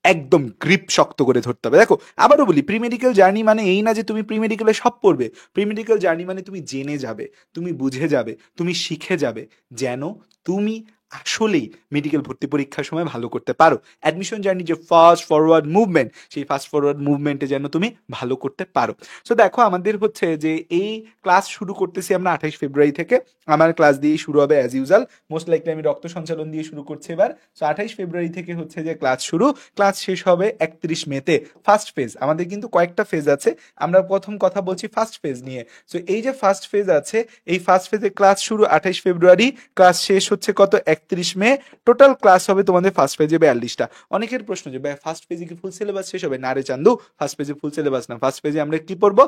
একদম গ্রিপ শক্ত করে ধরতে হবে। দেখো আবারও বলি, প্রি মেডিকেল জার্নি মানে এই না যে তুমি প্রি মেডিকেলে সব পড়বে। প্রি মেডিকেল জার্নি মানে তুমি জেনে যাবে, তুমি বুঝে যাবে, তুমি শিখে যাবে, যেন তুমি আসলেই মেডিকেল ভর্তি পরীক্ষার সময় ভালো করতে পারো। অ্যাডমিশন জার্নি যে ফাস্ট ফরওয়ার্ড মুভমেন্ট, সেই ফাস্ট ফরওয়ার্ড মুভমেন্টে যেন তুমি ভালো করতে পারো। সো দেখো আমাদের হচ্ছে যে এই ক্লাস শুরু করতেছি আমরা 28 ফেব্রুয়ারি থেকে। আমার ক্লাস দিয়েই শুরু হবে অ্যাজ ইউজাল, মোস্ট লাইকলি আমি রক্ত সঞ্চালন দিয়ে শুরু করছি এবার। সো 28 ফেব্রুয়ারি থেকে হচ্ছে যে ক্লাস শুরু, ক্লাস শেষ হবে 31 মেতে। ফার্স্ট ফেজ, আমাদের কিন্তু কয়েকটা ফেজ আছে, আমরা প্রথম কথা বলছি ফার্স্ট ফেজ নিয়ে। সো এই যে ফার্স্ট ফেজ আছে, এই ফার্স্ট ফেজে ক্লাস শুরু 28 ফেব্রুয়ারি, ক্লাস শেষ হচ্ছে কত? 31 মে। টোটাল ক্লাস হবে তোমাদের ফার্স্ট ফেজে 42টা। অনেকের প্রশ্ন যে ভাই ফার্স্ট পেজে কি ফুল সিলেবাস শেষ হবে? না রে চান্দু, ফার্স্ট পেজে ফুল সিলেবাস না। ফার্স্ট পেজে আমরা কি পড়বো?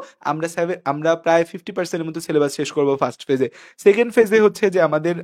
আমরা প্রায় 50%-এর মতো সিলেবাস শেষ করবো ফার্স্ট ফেজে। সেকেন্ড ফেজে হচ্ছে যে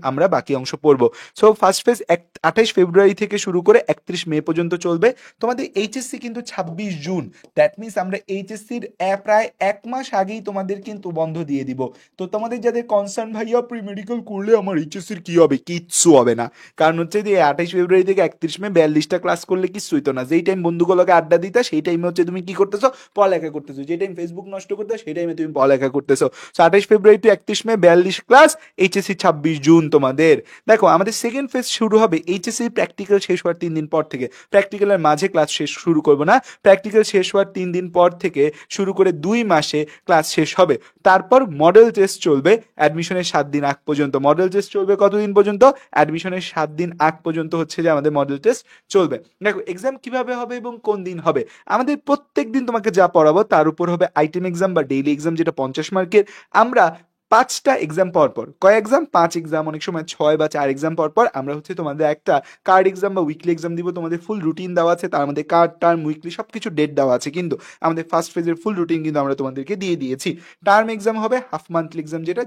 আমরা বাকি অংশ পড়বো। সো ফার্স্ট ফেজ 28 ফেব্রুয়ারি থেকে শুরু করে 31 মে পর্যন্ত চলবে। তোমাদের এইচএসসি কিন্তু 26 জুন, দ্যাট মিনস আমরা এইচএসসির প্রায় 1 মাস আগেই তোমাদের কিন্তু বন্ধ দিয়ে দিব। তো তোমাদের যাদের কনসার্ন ভাইয়া প্রি মেডিকেল করলে আমার এইচএসসির কি হবে, কিচ্ছু হবে না। কারণ হচ্ছে যে 28 ফেব্রুয়ারি থেকে 31 মে 42টা ক্লাস করলে কিছু হইতো না। যেই টাইম বন্ধুগুলোকে আড্ডা দিতা সেই টাইমে হচ্ছে তুমি কি করতেছো? পড়ালেখা করতেছো। যে টাইম ফেসবুক নষ্ট করতে সেই টাইমে তুমি পড়ালেখা করতেছো। 28 ফেব্রুয়ারি টু 31 মে 42 ক্লাস, এইচএসসি 26 জুন তোমাদের। দেখো আমাদের সেকেন্ড ফেজ শুরু হবে এইচএসসি প্র্যাকটিক্যাল শেষ হওয়ার 3 দিন পর থেকে। প্র্যাকটিক্যালের মাঝে ক্লাস শেষ শুরু করবো না, প্র্যাকটিক্যাল শেষ হওয়ার 3 দিন পর থেকে শুরু করে 2 মাসে ক্লাস শেষ হবে। তারপর মডেল টেস্ট চলবে অ্যাডমিশনের 7 দিন আগ পর্যন্ত। মডেল টেস্ট চলবে কতদিন পর্যন্ত? অ্যাডমিশনের 7 দিন আগ পর্যন্ত হচ্ছে যে আমাদের মডেল টেস্ট চলবে। দেখো এক্সাম কিভাবে হবে এবং কোন দিন হবে, আমাদের প্রত্যেক দিন তোমাকে যা পড়াবো তার উপর হবে আইটেম এক্সাম বা ডেইলি এক্সাম, যেটা 50 মার্কের। আমরা 5টা এক্সাম পর পর, কয় এক্সাম? 5 এক্সাম, অনেক সময় 6 বা 4 এক্সাম পর পর আমরা হচ্ছে তোমাদের একটা কার্ড এক্সাম বা উইকলি এক্সাম দিব। তোমাদের ফুল রুটিন দেওয়া আছে, তার মধ্যে কার্ড, টার্ম, উইকলি সব কিছু ডেট দেওয়া আছে। কিন্তু আমাদের ফার্স্ট ফেজের ফুল রুটিন কিন্তু আমরা তোমাদেরকে দিয়ে দিয়েছি। টার্ম এক্সাম হবে হাফ মান্থলি এক্সাম, যেটা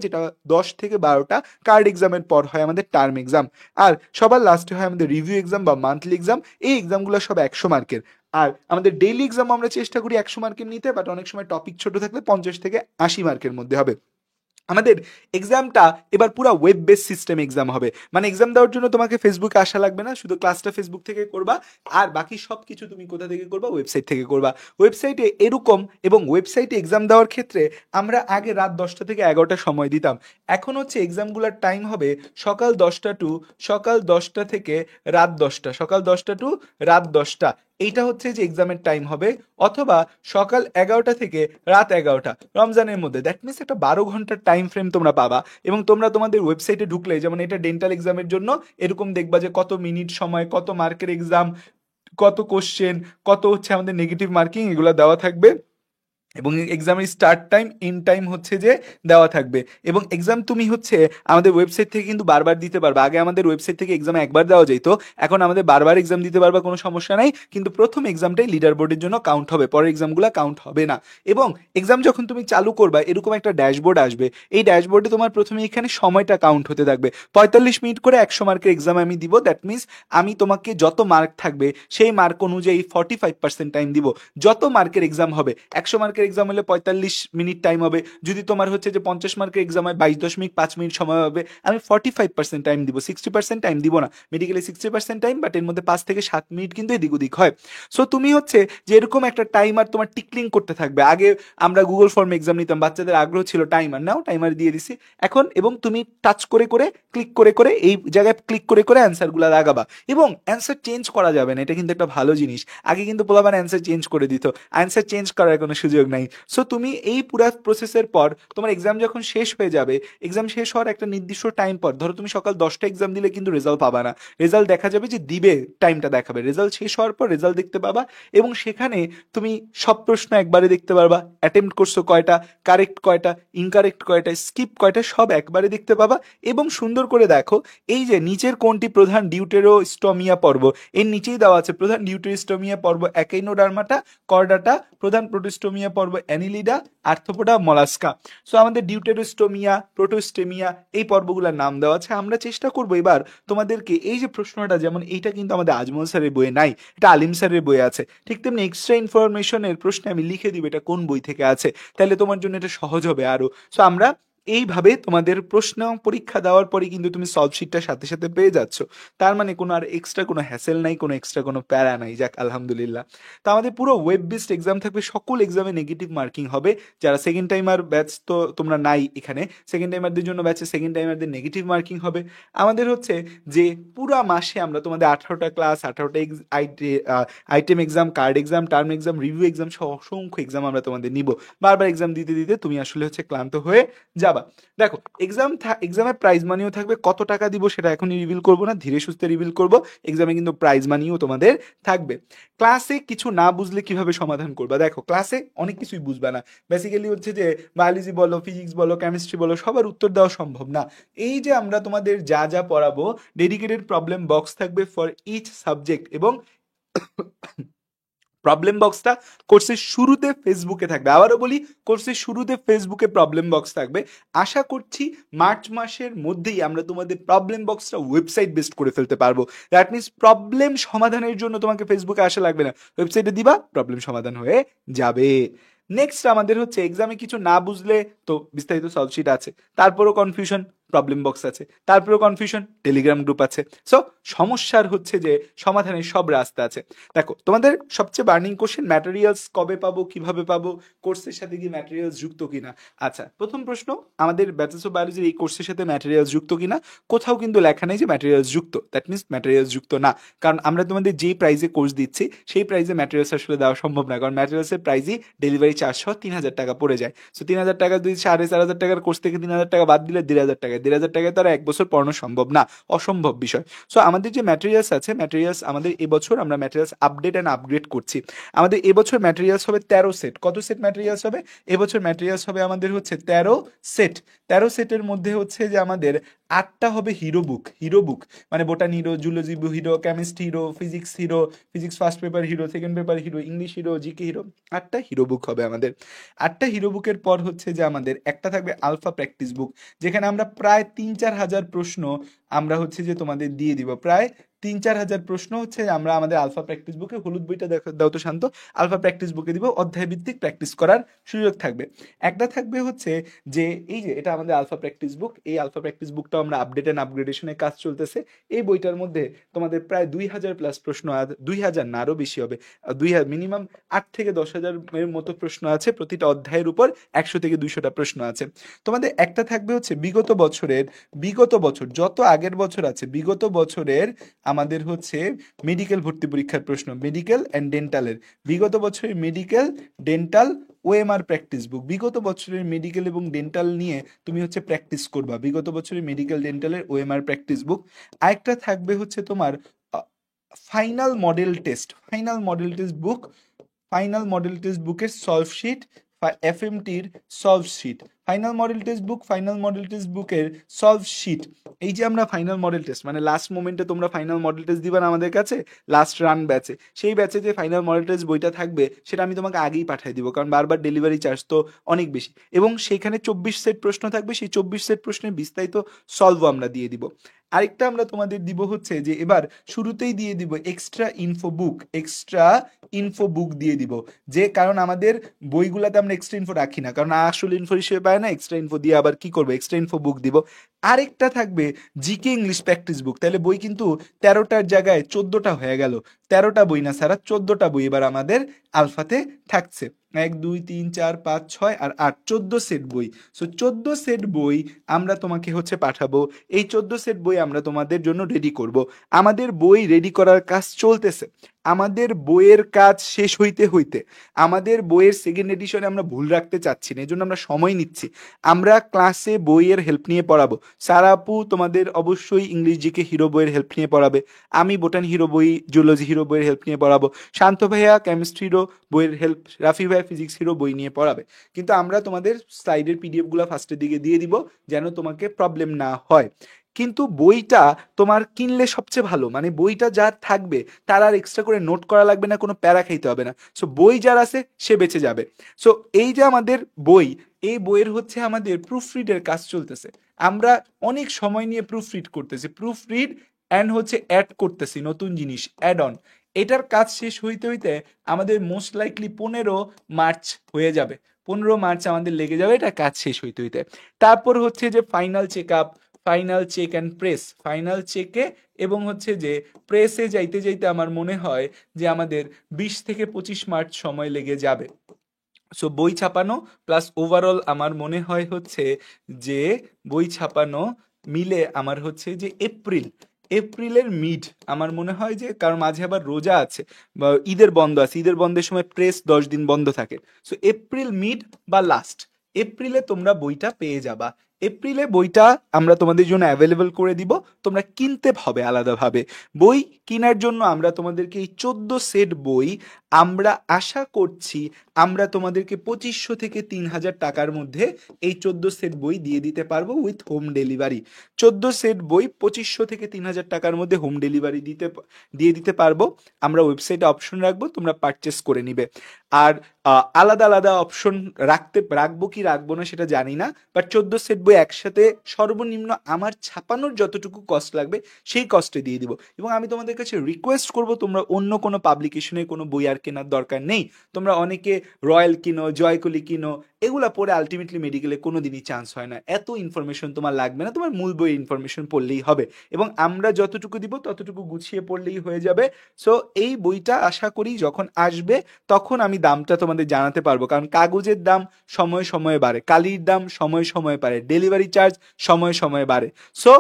10 থেকে 12টা কার্ড এক্সামের পর হয় আমাদের টার্ম এক্সাম। আর সবার লাস্টে হয় আমাদের রিভিউ এক্সাম বা মান্থলি এক্সাম। এই এক্সামগুলো সব 100 মার্কের। আর আমাদের ডেইলি এক্সাম আমরা চেষ্টা করি 100 মার্কের নিতে, বাট অনেক সময় টপিক ছোট থাকলে 50 থেকে 80 মার্কের মধ্যে হবে। আমাদের এক্সামটা এবার পুরো ওয়েব বেস সিস্টেম এক্সাম হবে, মানে এক্সাম দেওয়ার জন্য তোমাকে ফেসবুকে আসা লাগবে না, শুধু ক্লাসটা ফেসবুক থেকে করবা। আর বাকি সব কিছু তুমি কোথা থেকে করবা? ওয়েবসাইট থেকে করবা। ওয়েবসাইটে এরকম, এবং ওয়েবসাইটে এক্সাম দেওয়ার ক্ষেত্রে আমরা আগে রাত 10টা থেকে 11টা সময় দিতাম। এখন হচ্ছে এক্সামগুলোর টাইম হবে সকাল 10টা থেকে রাত 10টা, সকাল 10টা টু রাত 10টা। এইটা হচ্ছে যে এক্সামের টাইম হবে। অথবা সকাল 11টা থেকে রাত 11টা রমজানের মধ্যে। দ্যাট মিনস একটা 12 ঘন্টার টাইম ফ্রেম তোমরা পাবা। এবং তোমরা তোমাদের ওয়েবসাইটে ঢুকলে, যেমন এটা ডেন্টাল এক্সামের জন্য, এরকম দেখবা যে কত মিনিট সময়, কত মার্কের এক্সাম, কত কোশ্চেন, কত হচ্ছে আমাদের নেগেটিভ মার্কিং, এগুলো দেওয়া থাকবে। এবং এক্সামের স্টার্ট টাইম, এন্ড টাইম হচ্ছে যে দেওয়া থাকবে। এবং এক্সাম তুমি হচ্ছে আমাদের ওয়েবসাইট থেকে কিন্তু বারবার দিতে পারবে। আগে আমাদের ওয়েবসাইট থেকে এক্সাম একবার দেওয়া যেত, এখন আমাদের বারবার এক্সাম দিতে পারবা, কোনো সমস্যা নাই। কিন্তু প্রথম এক্সামটাই লিডার বোর্ডের জন্য কাউন্ট হবে, পরের এক্সামগুলো কাউন্ট হবে না। এবং এক্সাম যখন তুমি চালু করবা, এরকম একটা ড্যাশবোর্ড আসবে। এই ড্যাশবোর্ডে তোমার প্রথমে এখানে সময়টা কাউন্ট হতে থাকবে। 45 মিনিট করে 100 মার্কের এক্সাম আমি দিব। দ্যাট মিনস আমি তোমাকে যত মার্ক থাকবে সেই মার্ক অনুযায়ী 45% টাইম দিব। যত মার্কের এক্সাম হবে, 100 মার্কের এক্সাম হলে 45 মিনিট টাইম হবে, যদি তোমার হচ্ছে যে 50 মার্কের এক্সাম হয় 22.5 মিনিট সময় হবে, আমি 45% টাইম দিব, 60% টাইম দিব না। মেডিকেলে 60% টাইম, বাট এর মধ্যে 5 থেকে 7 মিনিট কিন্তু এদিক ওদিক হয়। সো তুমি হচ্ছে যে এরকম একটা টাইমার তোমার টিকলিং করতে থাকবে। আগে আমরা গুগল ফর্মে এক্সাম নিতাম, বাচ্চাদের আগ্রহ ছিল টাইমার, নাও টাইমার দিয়ে দিছি এখন, এবং তুমি টাচ করে করে ক্লিক করে করে এই জায়গায় ক্লিক করে করে অ্যান্সারগুলো লাগাবা, এবং অ্যান্সার চেঞ্জ করা যাবে না, এটা কিন্তু একটা ভালো জিনিস। আগে কিন্তু পোলাপান অ্যান্সার চেঞ্জ করে দিত, অ্যান্সার চেঞ্জ করার কোনো সুযোগ নাই। সো তুমি এই পুরা প্রসেসের পর তোমার এক্সাম যখন শেষ হয়ে যাবে, এক্সাম শেষ হওয়ার একটা নির্দিষ্ট টাইম পর, ধরো তুমি সকাল 10টা এক্সাম দিলে কিন্তু রেজাল্ট পাবা না, রেজাল্ট দেখা যাবে যে দিবে টাইমটা দেখাবে, রেজাল্ট শেষ হওয়ার পর রেজাল্ট দেখতে পাবা, এবং সেখানে তুমি সব প্রশ্ন একবারে দেখতে পারবা, অ্যাটেম্প্ট করছো কয়টা, কারেক্ট কয়টা, ইনকারেক্ট কয়টা, স্কিপ কয়টা, সব একবারে দেখতে পাবা। এবং সুন্দর করে দেখো এই যে নিচের কোনটি প্রধান ডিউটেরোস্টোমিয়া পর্ব, এর নিচেই দেওয়া আছে প্রধান ডিউটেরোস্টোমিয়া পর্ব একাইনোডার্মাটা, কর্ডাটা, প্রধান প্রোটোস্টোমিয়া পর্ব অ্যানিলিডা, আর্থ্রোপোডা, মলাস্কা। সো আমাদের ডিউটেরোস্টোমিয়া, প্রোটোস্টেমিয়া এই পর্বগুলোর নাম দেওয়া আছে। আমরা চেষ্টা করবো এবার তোমাদেরকে এই যে প্রশ্নটা, যেমন এইটা কিন্তু আমাদের আজমল স্যারের বইয়ে নাই, এটা আলিম স্যারের বইয়ে আছে, ঠিক তেমনি এক্সট্রা ইনফরমেশনের প্রশ্নে আমি লিখে দিব এটা কোন বই থেকে আছে, তাহলে তোমার জন্য এটা সহজ হবে আরো। সো আমরা এইভাবে তোমাদের প্রশ্ন পরীক্ষা দেওয়ার পরে কিন্তু তুমি সলভ শিটটা সাথে সাথে পেয়ে যাচ্ছ, তার মানে কোনো আর এক্সট্রা কোনো হ্যাসেল নাই, কোনো এক্সট্রা কোনো প্যারা নাই, যাক আলহামদুলিল্লাহ। তো আমাদের পুরো ওয়েব বেসড এক্সাম থাকবে, সকল এক্সামে নেগেটিভ মার্কিং হবে। যারা সেকেন্ড টাইমার ব্যাচ তো তোমরা নাই এখানে, সেকেন্ড টাইমারদের জন্য ব্যাচে সেকেন্ড টাইমারদের নেগেটিভ মার্কিং হবে। আমাদের হচ্ছে যে পুরা মাসে আমরা তোমাদের 18টা ক্লাস, 18টা item exam, card exam, term exam, review exam সহ অসংখ্য এক্সাম আমরা তোমাদের নিব। বারবার এক্সাম দিতে দিতে তুমি আসলে হচ্ছে ক্লান্ত হয়ে যাবা। দেখো এক্সামের প্রাইজ মানিও থাকবে, কত টাকা দিব সেটা এখনই রিভিল করবো না, ধীরে সুস্থে রিভিল করবো। এক্সামে কিন্তু প্রাইজ মানিও তোমাদের থাকবে। ক্লাসে কিছু না বুঝলে কিভাবে সমাধান করবা, দেখো ক্লাসে অনেক কিছুই বুঝবা না, বেসিক্যালি হচ্ছে যে বায়োলজি বলো, ফিজিক্স বলো, কেমিস্ট্রি বলো, সবার উত্তর দেওয়া সম্ভব না। এই যে আমরা তোমাদের যা যা পড়াবো, ডেডিকেটেড প্রবলেম বক্স থাকবে ফর ইচ সাবজেক্ট, এবং প্রবলেম বক্সটা কোর্সের শুরুতে ফেসবুকে থাকবে। আবারও বলি, কোর্সের শুরুতে ফেসবুকে প্রবলেম বক্স থাকবে। আশা করছি মার্চ মাসের মধ্যেই আমরা তোমাদের প্রবলেম বক্সটা ওয়েবসাইট বেসড করে ফেলতে পারবো। দ্যাট মিনস প্রবলেম সমাধানের জন্য তোমাকে ফেসবুকে আসা লাগবে না, ওয়েবসাইটে দিবা, প্রবলেম সমাধান হয়ে যাবে। নেক্সট আমাদের হচ্ছে এক্সামে কিছু না বুঝলে তো বিস্তারিত সলভ শিট আছে, তারপরও কনফিউশন, প্রবলেম বক্স আছে, তারপরেও কনফিউশন, টেলিগ্রাম গ্রুপ আছে। সো সমস্যার হচ্ছে যে সমাধানের সব রাস্তা আছে। দেখো তোমাদের সবচেয়ে বার্নিং কোশ্চেন, ম্যাটেরিয়ালস কবে পাবো, কিভাবে পাবো, কোর্সের সাথে কি ম্যাটেরিয়ালস যুক্ত কিনা। আচ্ছা, প্রথম প্রশ্ন, আমাদের ব্যাচেলর অফ বায়োলজির এই কোর্সের সাথে ম্যাটেরিয়ালস যুক্ত কিনা, কোথাও কিন্তু লেখা নেই যে ম্যাটেরিয়ালস যুক্ত, দ্যাট মিনস ম্যাটেরিয়ালস যুক্ত না। কারণ আমরা তোমাদের যেই প্রাইসে কোর্স দিচ্ছি সেই প্রাইসে ম্যাটেরিয়ালস আসলে দেওয়া সম্ভব না, কারণ ম্যাটেরিয়ালসের প্রাইসই ডেলিভারি চার্জ সহ 3,000 টাকা পড়ে যায়। সো 3,000 টাকা, যদি 4,500 টাকার কোর্স থেকে 3,000 টাকা বাদ দিলে 1,500 টাকা, 1,500 টাকায় তো আর 1 বছর পড়ানো সম্ভব না, অসম্ভব বিষয়। সো আমাদের যে ম্যাটেরিয়ালস আছে, ম্যাটেরিয়ালস আমাদের এবছর আমরা ম্যাটেরিয়ালস আপডেট অ্যান্ড আপগ্রেড করছি। আমাদের এবছর ম্যাটেরিয়ালস হবে 13 সেট। কত সেট ম্যাটেরিয়ালস হবে এবছর? ম্যাটেরিয়ালস হবে আমাদের হচ্ছে 13 সেট। 13 সেটের মধ্যে হচ্ছে যে আমাদের 8টা হবে হিরো বুক, মানে botany hero, zoology hero, chemistry hero, physics hero, physics first paper hero, second paper hero, English hero, GK hero, 8টা হিরো বুক হবে আমাদের। 8টা হিরো বুকের পর হচ্ছে যে আমাদের একটা থাকবে আলফা প্র্যাকটিস বুক, যেখানে আমরা প্রায় 3-4 হাজার প্রশ্ন আমরা হচ্ছে যে তোমাদের দিয়ে দিব। প্রায় 3-4 হাজার প্রশ্ন হচ্ছে আমরা আমাদের আলফা প্র্যাকটিস বুকে, হলুদ বইটা দাও তো শান্ত, আলফা প্র্যাকটিস বুকে দিব, অধ্যায় ভিত্তিক প্র্যাকটিস করার সুযোগ থাকবে। একটা থাকবে হচ্ছে যে এই যে এটা আমাদের আলফা প্র্যাকটিস বুক, এই আলফা প্র্যাকটিস বুকটাও আমরা আপডেট অ্যান্ড আপগ্রেডেশনের কাজ চলতেছে। এই বইটার মধ্যে তোমাদের প্রায় 2,000 প্লাস প্রশ্ন, 2,000 না আরও বেশি হবে, 2,000 মিনিমাম 8 থেকে 10,000 এর মতো প্রশ্ন আছে, প্রতিটা অধ্যায়ের উপর 100 থেকে 200টা প্রশ্ন আছে। তোমাদের একটা থাকবে হচ্ছে বিগত বছর যত আগের বছর আছে বিগত বছরের আমাদের হচ্ছে মেডিকেল ভর্তি পরীক্ষার প্রশ্ন, মেডিকেল অ্যান্ড ডেন্টালের বিগত বছরের মেডিকেল, ডেন্টাল, ওএমআর প্র্যাকটিস বুক, বিগত বছরের মেডিকেল এবং ডেন্টাল নিয়ে তুমি হচ্ছে প্র্যাকটিস করবা, বিগত বছরের মেডিকেল ডেন্টালের ওএমআর প্র্যাকটিস বুক। আরেকটা থাকবে হচ্ছে তোমার ফাইনাল মডেল টেস্ট বুকের সলভ শিট, এফএমটির solve sheet, final model test book, final model test বুকের সলভ শিট, এই যে আমরা ফাইনাল মডেল টেস্ট মানে লাস্ট মোমেন্টে তোমরা ফাইনাল মডেল টেস্ট দিবা না আমাদের কাছে লাস্ট রান ব্যাচে, সেই ব্যাচে যে ফাইনাল মডেল টেস্ট বইটা থাকবে সেটা আমি তোমাকে আগেই পাঠিয়ে দিব, কারণ বারবার ডেলিভারি চার্জ তো অনেক বেশি, এবং সেইখানে 24 সেট প্রশ্ন থাকবে, সেই 24 সেট প্রশ্নের বিস্তারিত সলভও আমরা দিয়ে দিব। আরেকটা আমরা তোমাদের দিব হচ্ছে যে এবার শুরুতেই দিয়ে দিব এক্সট্রা ইনফো বুক দিয়ে দিব, যে কারণ আমাদের বইগুলাতে আমরা এক্সট্রা ইনফো রাখি না, কারণ আসল ইনফো হিসেবে পায় না, এক্সট্রা ইনফো দিয়ে আবার কি করবো, এক্সট্রা ইনফো বুক দিব। আরেকটা থাকবে জিকে ইংলিশ প্র্যাকটিস বুক, তাহলে বই কিন্তু 13টার জায়গায় 14টা হয়ে গেল, 13টা বই না সারা 14টা বই এবার আমাদের আলফাতে থাকছে, 1 2 3 4 5 6 আর 8, 14 সেট বই। সো 14 সেট বই আমরা তোমাকে হচ্ছে পাঠাবো, এই 14 সেট বই আমরা তোমাদের জন্য রেডি করব। আমাদের বই রেডি করার কাজ চলতেছে, আমাদের বইয়ের কাজ শেষ হইতে হইতে আমাদের বইয়ের সেকেন্ড এডিশনে আমরা ভুল রাখতে চাচ্ছি না, এই জন্য আমরা সময় নিচ্ছি। আমরা ক্লাসে বইয়ের হেল্প নিয়ে পড়াবো, সারা আপু তোমাদের অবশ্যই ইংলিশ জিকে হিরো বইয়ের হেল্প নিয়ে পড়াবে, আমি বোটান হিরো বই, জুলজি হিরো বইয়ের হেল্প নিয়ে পড়াবো, শান্ত ভাইয়া কেমিস্ট্রি হিরো বইয়ের হেল্প, রাফি ভাইয়া ফিজিক্স হিরো বই নিয়ে পড়াবে। কিন্তু আমরা তোমাদের স্লাইডের পিডিএফ গুলো ফার্স্টের দিকে দিয়ে দিব যেন তোমাকে প্রবলেম না হয়। কিন্তু বইটা তোমার কিনলে সবচেয়ে ভালো, মানে বইটা যার থাকবে তার আর এক্সট্রা করে নোট করা লাগবে না, কোনো প্যারা খাইতে হবে না। সো বই যার আছে সে বেঁচে যাবে। সো এই যে আমাদের বই, এই বইয়ের হচ্ছে আমাদের প্রুফ রিডের কাজ চলতেছে, আমরা অনেক সময় নিয়ে প্রুফ রিড করতেছি, প্রুফ রিড অ্যান্ড হচ্ছে অ্যাড করতেছি নতুন জিনিস, অ্যাড অন। এটার কাজ শেষ হইতে হইতে আমাদের মোস্ট লাইকলি 15 মার্চ হয়ে যাবে, 15 মার্চ আমাদের লেগে যাবে এটা কাজ শেষ হইতে হইতে। তারপর হচ্ছে যে final check up, final check and press, final চেকে এবং হচ্ছে যে প্রেসে যাইতে যাইতে আমার মনে হয় যে আমাদের 20 থেকে 25 মার্চ সময় লেগে যাবে। সো বই ছাপানো প্লাস ওভারঅল আমার মনে হয় হচ্ছে যে বই ছাপানো মিলে আমার হচ্ছে যে এপ্রিলের মিড আমার মনে হয়, যে কারণ মাঝে আবার রোজা আছে বা ঈদের বন্ধ আছে, ঈদের বন্ধের সময় প্রেস 10 দিন বন্ধ থাকে। সো এপ্রিল মিড বা লাস্ট এপ্রিলে তোমরা বইটা পেয়ে যাবা। এপ্রিলে বইটা আমরা তোমাদের জন্য অ্যাভেলেবল করে দিব, তোমরা কিনতে হবে আলাদাভাবে। বই কেনার জন্য আমরা তোমাদেরকে এই 14 সেট বই আমরা আশা করছি আমরা তোমাদেরকে 2500 থেকে 3000 টাকার মধ্যে এই 14 সেট বই দিয়ে দিতে পারবো উইথ হোম ডেলিভারি। 14 সেট বই 2500 থেকে 3000 টাকার মধ্যে হোম ডেলিভারি দিয়ে দিতে পারবো। আমরা ওয়েবসাইটে অপশন রাখবো, তোমরা পারচেস করে নিবে। আর আলাদা আলাদা অপশন রাখবো কি রাখবো না সেটা জানি না, বাট 14 সেট বই একসাথে সর্বনিম্ন আমার ছাপানোর যতটুকু কস্ট লাগবে সেই কস্টে দিয়ে দিব। এবং আমি তোমাদের কাছে রিকোয়েস্ট করব, তোমরা অন্য কোনো পাবলিকেশনে কোনো বই আর কেনার দরকার নেই। তোমরা অনেকে রয়্যাল কিনো, জয়কলি কিনো, এগুলা পড়ে আলটিমেটলি মেডিকেলে কোনো দিনই চান্স হয় না। এত ইনফরমেশন তোমার লাগবে না, তোমার মূল বই ইনফরমেশন পড়লেই হবে, এবং আমরা যতটুকু দিব ততটুকু গুছিয়ে পড়লেই হয়ে যাবে। সো এই বইটা আশা করি যখন আসবে তখন আমি দামটা তোমাদের জানাতে পারবো, কারণ কাগজের দাম সময়ে সময়ে বাড়ে, কালির দাম সময়ে সময়ে বাড়ে, ডেলিভারি চার্জ সময়ে সময়ে বাড়ে। সো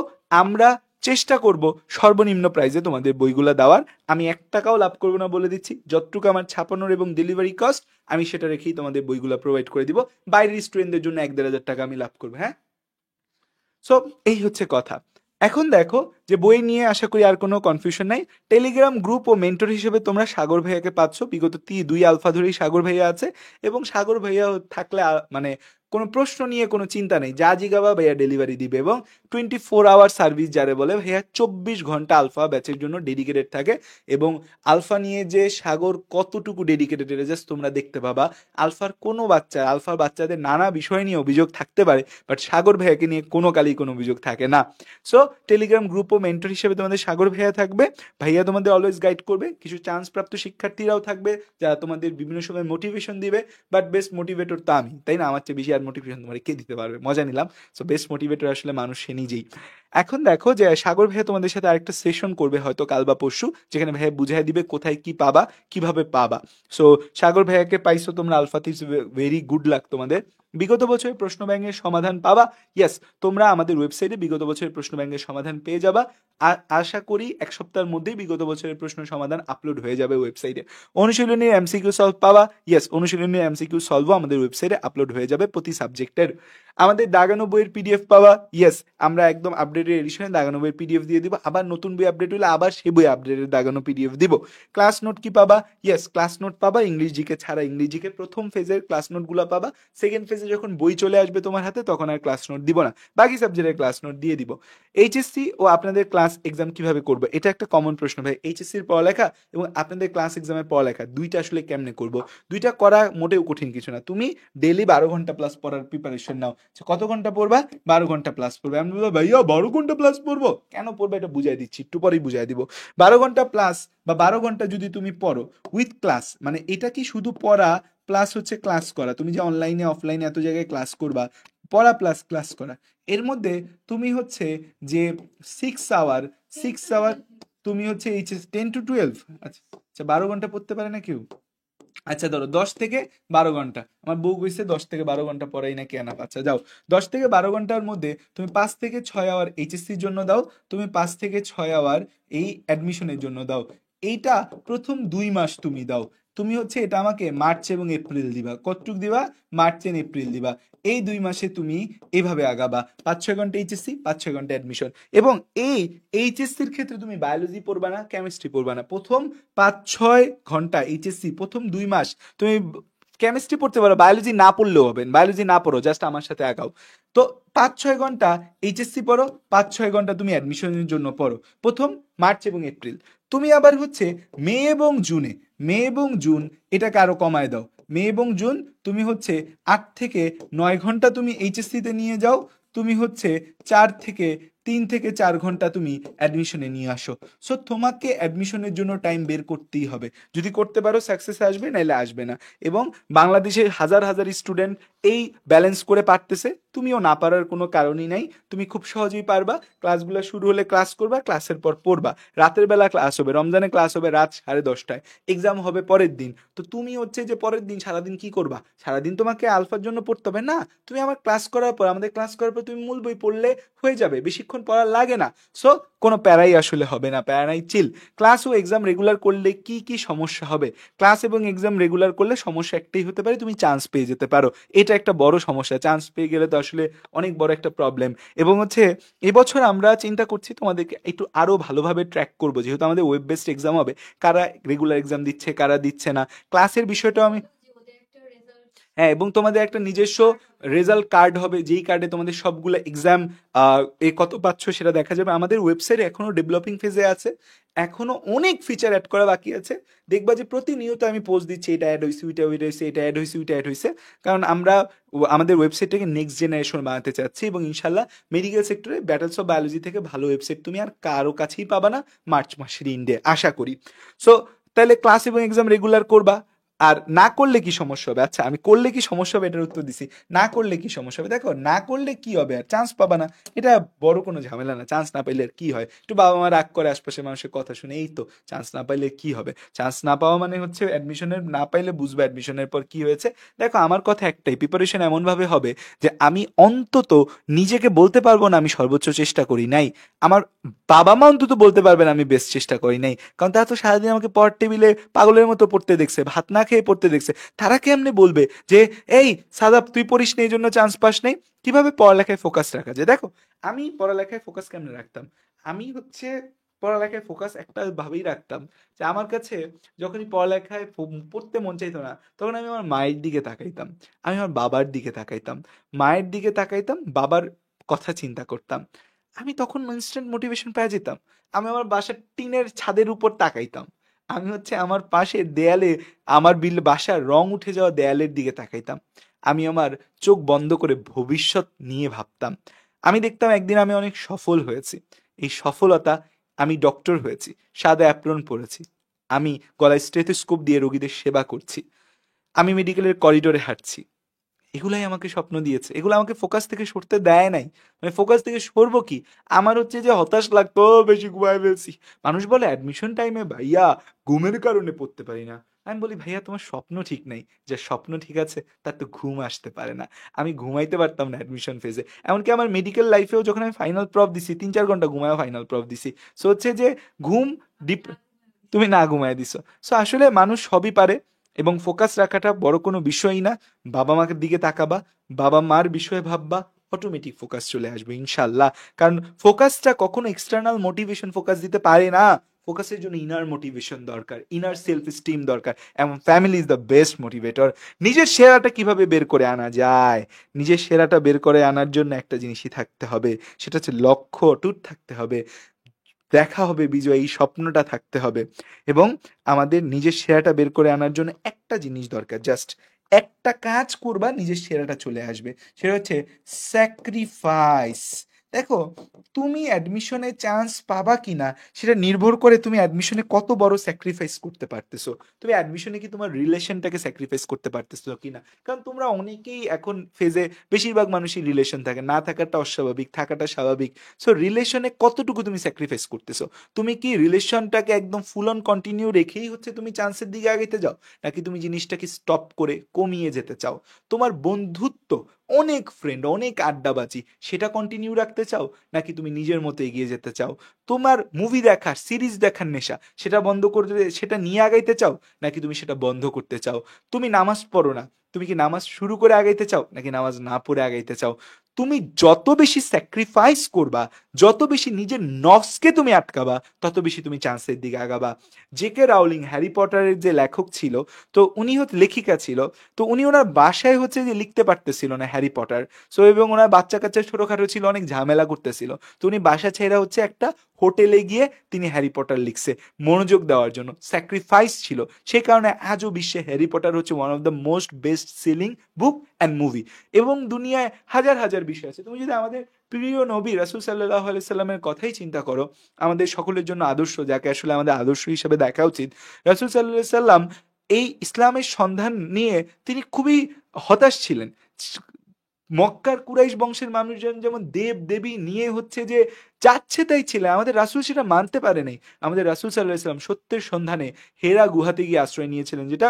আমরা চেষ্টা করব সর্বনিম্ন প্রাইসে তোমাদের বইগুলো দেওয়ার। আমি 1 টাকাও লাভ করবো না বলে দিচ্ছি, যতটুকু আমার ছাপানোর এবং ডেলিভারি কস্ট আমি সেটা রেখেই তোমাদের বইগুলো প্রোভাইড করে দিব। বাইরের স্টুডেন্টদের জন্য 1-1.5 টাকা আমি লাভ করবো। হ্যাঁ, সো এই হচ্ছে কথা। এখন দেখো যে বই নিয়ে আশা করি আর কোনো কনফিউশন নাই। টেলিগ্রাম গ্রুপ ও মেন্টর হিসেবে তোমরা সাগর ভাইয়াকে পাচ্ছ, বিগত 2 আলফা ধরেই সাগর ভাইয়া আছে, এবং সাগর ভাইয়া থাকলে মানে কোনো প্রশ্ন নিয়ে কোনো চিন্তা নেই, যা জিগাবা ভাইয়া ডেলিভারি দিবে। এবং 24 আওয়ার সার্ভিস যারে বলে, ভাইয়া 24 ঘন্টা আলফা ব্যাচের জন্য ডেডিকেটেড থাকে। এবং আলফা নিয়ে যে সাগর কতটুকু ডেডিকেটেড এটা জাস্ট তোমরা দেখতে পাবা। আলফার বাচ্চাদের নানা বিষয় নিয়ে অভিযোগ থাকতে পারে, বাট সাগর ভাইয়াকে নিয়ে কোনো কালই কোনো অভিযোগ থাকে না। সো টেলিগ্রাম গ্রুপ ও মেন্টর হিসেবে তোমাদের সাগর ভাইয়া থাকবে, ভাইয়া তোমাদের অলওয়েজ গাইড করবে। কিছু চান্স প্রাপ্ত শিক্ষার্থীরাও থাকবে যারা তোমাদের বিভিন্ন সময় মোটিভেশন দিবে, বাট বেস্ট মোটিভেটর তো আমি, তাই না? আমার চেয়ে বেশি আর মোটিভেশন তোমার কে দিতে পারবে? মজা নিলাম। সো বেস্ট মোটিভেটর আসলে মানুষ সে নিজেই। এখন দেখো যে সাগর ভাইয়া তোমাদের সাথে আরেকটা সেশন করবে হয়তো কাল বা পরশু, যেখানে ভাইয়া বুঝাই দিবে কোথায় কি পাবা, কিভাবে পাবা। সো সাগর ভাইয়াকে পাইছো তোমরা আলফাতে, ভেরি গুড লাক তোমাদের। বিগত বছরের প্রশ্ন ব্যাংকের সমাধান পাবা, ইয়েস, তোমরা আমাদের ওয়েবসাইটে বিগত বছরের প্রশ্ন ব্যাংকের সমাধান পেয়ে যাবা। আশা করি 1 সপ্তাহের মধ্যেই বিগত বছরের প্রশ্ন সমাধান আপলোড হয়ে যাবে ওয়েবসাইটে। অনুশীলনী এমসিকিউ সলভ পাবা, ইয়েস, অনুশীলনী এমসিকিউ সলভও আমাদের ওয়েবসাইটে আপলোড হয়ে যাবে প্রতি সাবজেক্টের। আমাদের দাগানো বইয়ের পিডিএফ পাবা, ইয়েস, আমরা একদম আপডেটেড এডিশনে দাগানো বইয়ের পিডিএফ দিয়ে দিব। আবার নতুন বই আপডেট হলে আবার সেই বই আপডেটেড দাগানো পিডিএফ দিব। ক্লাস নোট কি পাবা? ইয়েস, ক্লাস নোট পাবা। ইংলিশ জিকে ছাড়া ইংলিশ জিকে প্রথম ফেজের ক্লাস নোটগুলো পাবা, সেকেন্ড ফেজে ক্লাসে যখন বই চলে আসবে তোমার হাতে তখন আর ক্লাস নোট দিব না, বাকি সাবজেক্টের ক্লাস নোট দিয়ে দিব। এইচএসসি ও আপনাদের ক্লাস এক্সাম কিভাবে করবো, এটা একটা কমন প্রশ্ন ভাই। এইচএসসির পড়ালেখা এবং আপনাদের ক্লাস এক্সামের পড়ালেখা দুইটা আসলে কেমনে করবো? দুইটা করা মোটেও কঠিন কিছু না। তুমি ডেলি 12 ঘন্টা প্লাস পড়ার প্রিপারেশন নাও। কত ঘন্টা পড়বা? 12 ঘন্টা প্লাস পড়বে। আমি বলবো ভাইয়া 12 ঘন্টা প্লাস পড়বো কেন পড়বে, এটা বুঝাই দিচ্ছি, একটু পরেই বুঝাই দিব। 12 ঘন্টা প্লাস বা 12 ঘন্টা যদি তুমি পড়ো উইথ ক্লাস, মানে এটা কি শুধু পড়া প্লাস হচ্ছে ক্লাস করা, তুমি যে অনলাইনে অফলাইনে এত জায়গায় ক্লাস করবা, পড়া প্লাস ক্লাস করা, এর মধ্যে তুমি হচ্ছে যে 6 আওয়ার, 6 আওয়ার তুমি হচ্ছে এইচএস 10 to 12, আচ্ছা আচ্ছা 12 ঘন্টা পড়তে পারে না কেউ? আচ্ছা ধরো 10 থেকে 12 ঘন্টা, আমার বউ কইছে 10 থেকে 12 ঘন্টা পড়াই নাকি এনাফ। আচ্ছা যাও, 10 থেকে 12 ঘন্টার মধ্যে তুমি 5 থেকে 6 আওয়ার এইচএসসির জন্য দাও, তুমি 5 থেকে 6 আওয়ার এই অ্যাডমিশনের জন্য দাও। এইটা প্রথম 2 মাস তুমি দাও। তুমি হচ্ছে এটা আমাকে মার্চ এবং এপ্রিল দিবা। কতটুক দিবা? মার্চ এন্ড এপ্রিল দিবা। এই 2 মাসে তুমি এভাবে আগাবা, 5-6 ঘন্টা এইচএসসি, 5-6 ঘন্টা অ্যাডমিশন। এবং এই এইচএসসির ক্ষেত্রে তুমি বায়োলজি পড়বা না, কেমিস্ট্রি পড়বা না। প্রথম 5-6 ঘন্টা এইচএসসি, প্রথম 2 মাস তুমি কেমিস্ট্রি পড়তে পারো, বায়োলজি না পড়লেও হবে, বায়োলজি না পড়ো, জাস্ট আমার সাথে আগাও। তো 5-6 ঘন্টা এইচএসসি পড়ো, 5-6 ঘন্টা তুমি অ্যাডমিশনের জন্য পড়ো, প্রথম মার্চ এবং এপ্রিল। তুমি আবার হচ্ছে মে এবং জুনে, মে এবং জুন এটাকে আরো কমায় দাও। মে এবং জুন তুমি হচ্ছে 8 থেকে 9 ঘন্টা তুমি এইচএসসিতে নিয়ে যাও, তুমি হচ্ছে 3 থেকে 4 ঘন্টা তুমি অ্যাডমিশনে নিয়ে আসো। সো তোমাকে অ্যাডমিশনের জন্য টাইম বের করতেই হবে। যদি করতে পারো সাকসেস আসবে, নাইলে আসবে না। এবং বাংলাদেশে হাজার হাজার স্টুডেন্ট এই ব্যালেন্স করে পারতেছে, তুমিও না পারার কোনো কারণই নাই, তুমি খুব সহজেই পারবা। ক্লাসগুলো শুরু হলে ক্লাস করবা, ক্লাসের পর পড়বা। রাতের বেলা ক্লাস হবে, রমজানে ক্লাস হবে রাত 10:30টায়, এক্সাম হবে পরের দিন। তো তুমি হচ্ছে যে পরের দিন সারাদিন কি করবা? সারাদিন তোমাকে আলফার জন্য পড়তে হবে না, তুমি আমার ক্লাস করার পর, আমাদের ক্লাস করার পর তুমি মূল বই পড়লে হয়ে যাবে, বেশিক্ষণ পড়া লাগে না। সো কোনো প্যারাই আসলে হবে না, প্যারা নাই, চিল। ক্লাস ও এক্সাম রেগুলার করলে কি কি সমস্যা হবে? ক্লাস এবং এক্সাম রেগুলার করলে সমস্যা একটাই হতে পারে, তুমি চান্স পেয়ে যেতে পারো। এটা একটা বড় সমস্যা, চান্স পেয়ে গেলে তো আসলে অনেক বড় একটা প্রবলেম। এবং হচ্ছে এবছর আমরা চিন্তা করছি তোমাদেরকে একটু আরো ভালোভাবে ট্র্যাক করবো, যেহেতু আমাদের ওয়েব বেসড এক্সাম হবে, কারা রেগুলার এক্সাম দিচ্ছে কারা দিচ্ছে না, ক্লাসের বিষয়টাও আমি, হ্যাঁ, এবং তোমাদের একটা নিজস্ব রেজাল্ট কার্ড হবে, যেই কার্ডে তোমাদের সবগুলো এক্সাম এ কত পাচ্ছ সেটা দেখা যাবে। আমাদের ওয়েবসাইট এখনো ডেভেলপিং ফেজে আছে, এখনো অনেক ফিচার অ্যাড করা বাকি আছে। দেখবা যে প্রতিনিয়ত আমি পোস্ট দিচ্ছি, এটা অ্যাড হয়েছে, ওইটা ওইটা হয়েছে, এটা অ্যাড হয়েছে, ওইটা অ্যাড হয়েছে। কারণ আমরা আমাদের ওয়েবসাইটটাকে নেক্সট জেনারেশন বানাতে চাচ্ছি, এবং ইনশাল্লাহ মেডিকেল সেক্টরে ব্যাটেলস অফ বায়োলজি থেকে ভালো ওয়েবসাইট তুমি আর কারো কাছেই পাবা না মার্চ মাসের ইন্ডে, আশা করি। সো তাহলে ক্লাস এবং এক্সাম রেগুলার করবা। আর না করলে কি সমস্যা হবে? আচ্ছা, আমি করলে কি সমস্যা হবে এটার উত্তর দিছি। না করলে কি সমস্যা হবে? দেখো, না করলে কি হবে, আর চান্স পাবা না, এটা বড় কোনো ঝামেলা না। চান্স না পাইলে আর কি হয়? একটু বাবা মা রাগ করে, আশপাশের মানুষের কথা শুনে, এই তো চান্স না পাইলে কি হবে? চান্স না পাওয়া মানে হচ্ছে অ্যাডমিশনের না পাইলে বুঝবে অ্যাডমিশনের পর কি হয়েছে। দেখো, আমার কথা একটাই, প্রিপারেশন এমনভাবে হবে যে আমি অন্তত নিজেকে বলতে পারবো না আমি সর্বোচ্চ চেষ্টা করি নাই, আমার বাবা মা অন্তত বলতে পারবে না আমি বেস্ট চেষ্টা করি নাই। কারণ তারা তো সারাদিন আমাকে পড়ার টেবিলে পাগলের মতো পড়তে দেখছে, ভাত না খেয়ে পড়তে দেখছে। তারা কেমনে বলবে যে এই সাদাব তুই পড়িস না এই জন্য চান্স পাস নেই? কিভাবে পড়ালেখায় ফোকাস রাখা যায়? দেখো, আমি পড়ালেখায় ফোকাস কেমনে রাখতাম, আমি হচ্ছে পড়ালেখায় ফোকাস একটা ভাবেই রাখতাম যে আমার কাছে যখনই পড়ালেখায় পড়তে মন চাইতো না, তখন আমি আমার মায়ের দিকে তাকাইতাম, আমি আমার বাবার দিকে তাকাইতাম, মায়ের দিকে তাকাইতাম, বাবার কথা চিন্তা করতাম। আমি তখন ইনস্ট্যান্ট মোটিভেশন পেয়ে যেতাম। আমি আমার বাসার টিনের ছাদের উপর তাকাইতাম, আমি হচ্ছে আমার পাশের দেয়ালে, আমার বাসার রং উঠে যাওয়া দেয়ালের দিকে তাকাইতাম। আমি আমার চোখ বন্ধ করে ভবিষ্যৎ নিয়ে ভাবতাম। আমি দেখতাম একদিন আমি অনেক সফল হয়েছি। এই সফলতা, আমি ডক্টর হয়েছি, সাদা অ্যাপ্রন পরেছি, আমি গলায় স্টেথোস্কোপ দিয়ে রোগীদের সেবা করছি, আমি মেডিকেলের করিডোরে হাঁটছি। এগুলাই আমাকে স্বপ্ন দিয়েছে, এগুলো আমাকে ফোকাস থেকে সরতে দেয় নাই। মানে ফোকাস থেকে সরবো কি? আমার হচ্ছে যে হতাশ লাগতো, বেশি ঘুমায় ফেলছি। মানুষ বলে অ্যাডমিশন টাইমে ভাইয়া ঘুমের কারণে পড়তে পারি না। আমি বলি ভাইয়া তোমার স্বপ্ন ঠিক নাই, যে স্বপ্ন ঠিক আছে তার তো ঘুম আসতে পারে না। আমি ঘুমাইতে পারতাম না অ্যাডমিশন ফেজে, এমনকি আমার মেডিকেল লাইফেও যখন আমি ফাইনাল প্রফ দিছি 3-4 ঘন্টা ঘুমায়ও ফাইনাল প্রফ দিছি। সো হচ্ছে যে ঘুম ডিপ, তুমি না ঘুমায় দিছো। সো আসলে মানুষ সবই পারে, এবং ফোকাস রাখাটা বড় কোনো বিষয়ই না। বাবা মাকে দিকে তাকাবা, বাবা মার বিষয়ে ভাববা, অটোমেটিক ফোকাস চলে আসবে ইনশাল্লাহ। কারণ ফোকাসটা কখনো এক্সটার্নাল মোটিভেশন ফোকাস দিতে পারে না, ফোকাসের জন্য ইনার মোটিভেশন দরকার, ইনার সেলফ স্টিম দরকার, এবং family is the best motivator. নিজের সেরাটা কিভাবে বের করে আনা যায়, নিজের সেরাটা বের করে আনার জন্য একটা জিনিসই থাকতে হবে, সেটা হচ্ছে লক্ষ্য অটুট থাকতে হবে, দেখা হবে বিজয়, এই স্বপ্নটা থাকতে হবে। এবং আমাদের নিজের সেরাটা বের করে আনার জন্য একটা জিনিস দরকার, জাস্ট একটা কাজ করবা, নিজের সেরাটা চলে আসবে, সেটা হচ্ছে স্যাক্রিফাইস। দেখো, তুমি অ্যাডমিশনে চান্স পাবা কিনা সেটা নির্ভর করে তুমি অ্যাডমিশনে কত বড় স্যাক্রিফাইস করতে পারতেছো। তুমি অ্যাডমিশনে কি তোমার রিলেশনটাকে স্যাক্রিফাইস করতে পারতেছো কিনা, কারণ তোমরা অনেকেই এখন ফেজে, বেশিরভাগ মানুষই রিলেশন থাকে, না থাকাটা অস্বাভাবিক, থাকাটা স্বাভাবিক। সো রিলেশনে কতটুকু তুমি স্যাক্রিফাইস করতেছো, তুমি কি রিলেশনটাকে একদম ফুল অন কন্টিনিউ রেখেই হচ্ছে তুমি চান্সের দিকে আগাইতে যাও, নাকি তুমি জিনিসটাকে স্টপ করে কমিয়ে যেতে চাও? তোমার বন্ধুত্ব, অনেক ফ্রেন্ড, অনেক আড্ডাবাজি, সেটা কন্টিনিউ রাখতে চাও, নাকি তুমি নিজের মতো এগিয়ে যেতে চাও? তোমার মুভি দেখার, সিরিজ দেখার নেশা, সেটা বন্ধ করতে, সেটা নিয়ে আগাইতে চাও, নাকি তুমি সেটা বন্ধ করতে চাও? তুমি নামাজ পড়ো না, তুমি কি নামাজ শুরু করে আগাইতে চাও, নাকি নামাজ না পড়ে আগাইতে চাও? তুমি যত বেশি স্যাক্রিফাইস করবা, যত বেশি নিজের নফসকে তুমি আটকাবা, তত বেশি তুমি চান্সের দিকে আগাবা। জেকে রাউলিং, হ্যারি পটারের যে লেখক ছিল, তো উনি হচ্ছে লেখিকা ছিল, তো উনি ওনার বাসায় হচ্ছে যে লিখতে পারতেছিল না হ্যারি পটার। সো এবং ওনার বাচ্চা কাচ্চা ছোটখাটো ছিল, অনেক ঝামেলা করতেছিল, তো উনি বাসা ছেড়ে হচ্ছে একটা হোটেলে গিয়ে তিনি হ্যারি পটার লিখছে, মনোযোগ দেওয়ার জন্য, স্যাক্রিফাইস ছিল। সেই কারণে আজও বিশ্বে হ্যারি পটার হচ্ছে one of the most best selling book and movie. এবং দুনিয়ায় হাজার হাজার বিষয় আছে, তুমি যদি আমাদের প্রিয় নবী রাসূল সাল্লাল্লাহু আলাইহি সাল্লামের কথাই চিন্তা করো, আমাদের সকলের জন্য আদর্শ, যাকে আসলে আমাদের আদর্শ হিসেবে দেখা উচিত, রাসূল সাল্লাল্লাহু আলাইহি সাল্লাম এই ইসলামের সন্ধান নিয়ে তিনি খুবই হতাশ ছিলেন। মক্কার কুরাইশ বংশের মানুষজন যেমন দেব দেবী নিয়ে হচ্ছে যে যাচ্ছে তাই ছিলেন, আমাদের রাসূল সেটা মানতে পারে নাই। আমাদের রাসূল সাল্লাল্লাহু আলাইহি সাল্লাম সত্যের সন্ধানে হেরা গুহাতে গিয়ে আশ্রয় নিয়েছিলেন, যেটা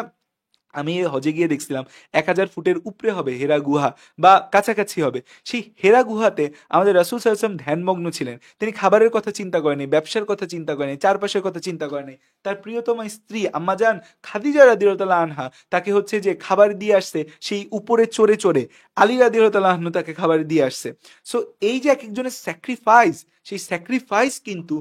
আমি হজে গিয়ে দেখছিলাম 1000 ফুটের উপরে হবে হেরা গুহা, বা কাছাকাছি হবে। সেই হেরা গুহাতে আমাদের রাসূল সাল্লাল্লাহু আলাইহি ওয়াসাল্লাম ধ্যানমগ্ন ছিলেন। তিনি খাবারের কথা চিন্তা করেনি, ব্যবসার কথা চিন্তা করেনি, চারপাশের কথা চিন্তা করেনি। তার প্রিয়তমা স্ত্রী আম্মাজান খাদিজা রাদিয়াল্লাহু আনহা তাকে হচ্ছে যে খাবার দিয়ে আসছে, সেই উপরে চড়ে চড়ে আলী রাদিয়াল্লাহু আনহু তাকে খাবার দিয়ে আসছে। সো এই যে এক একজনের স্যাক্রিফাইস, সেই স্যাক্রিফাইস কিন্তু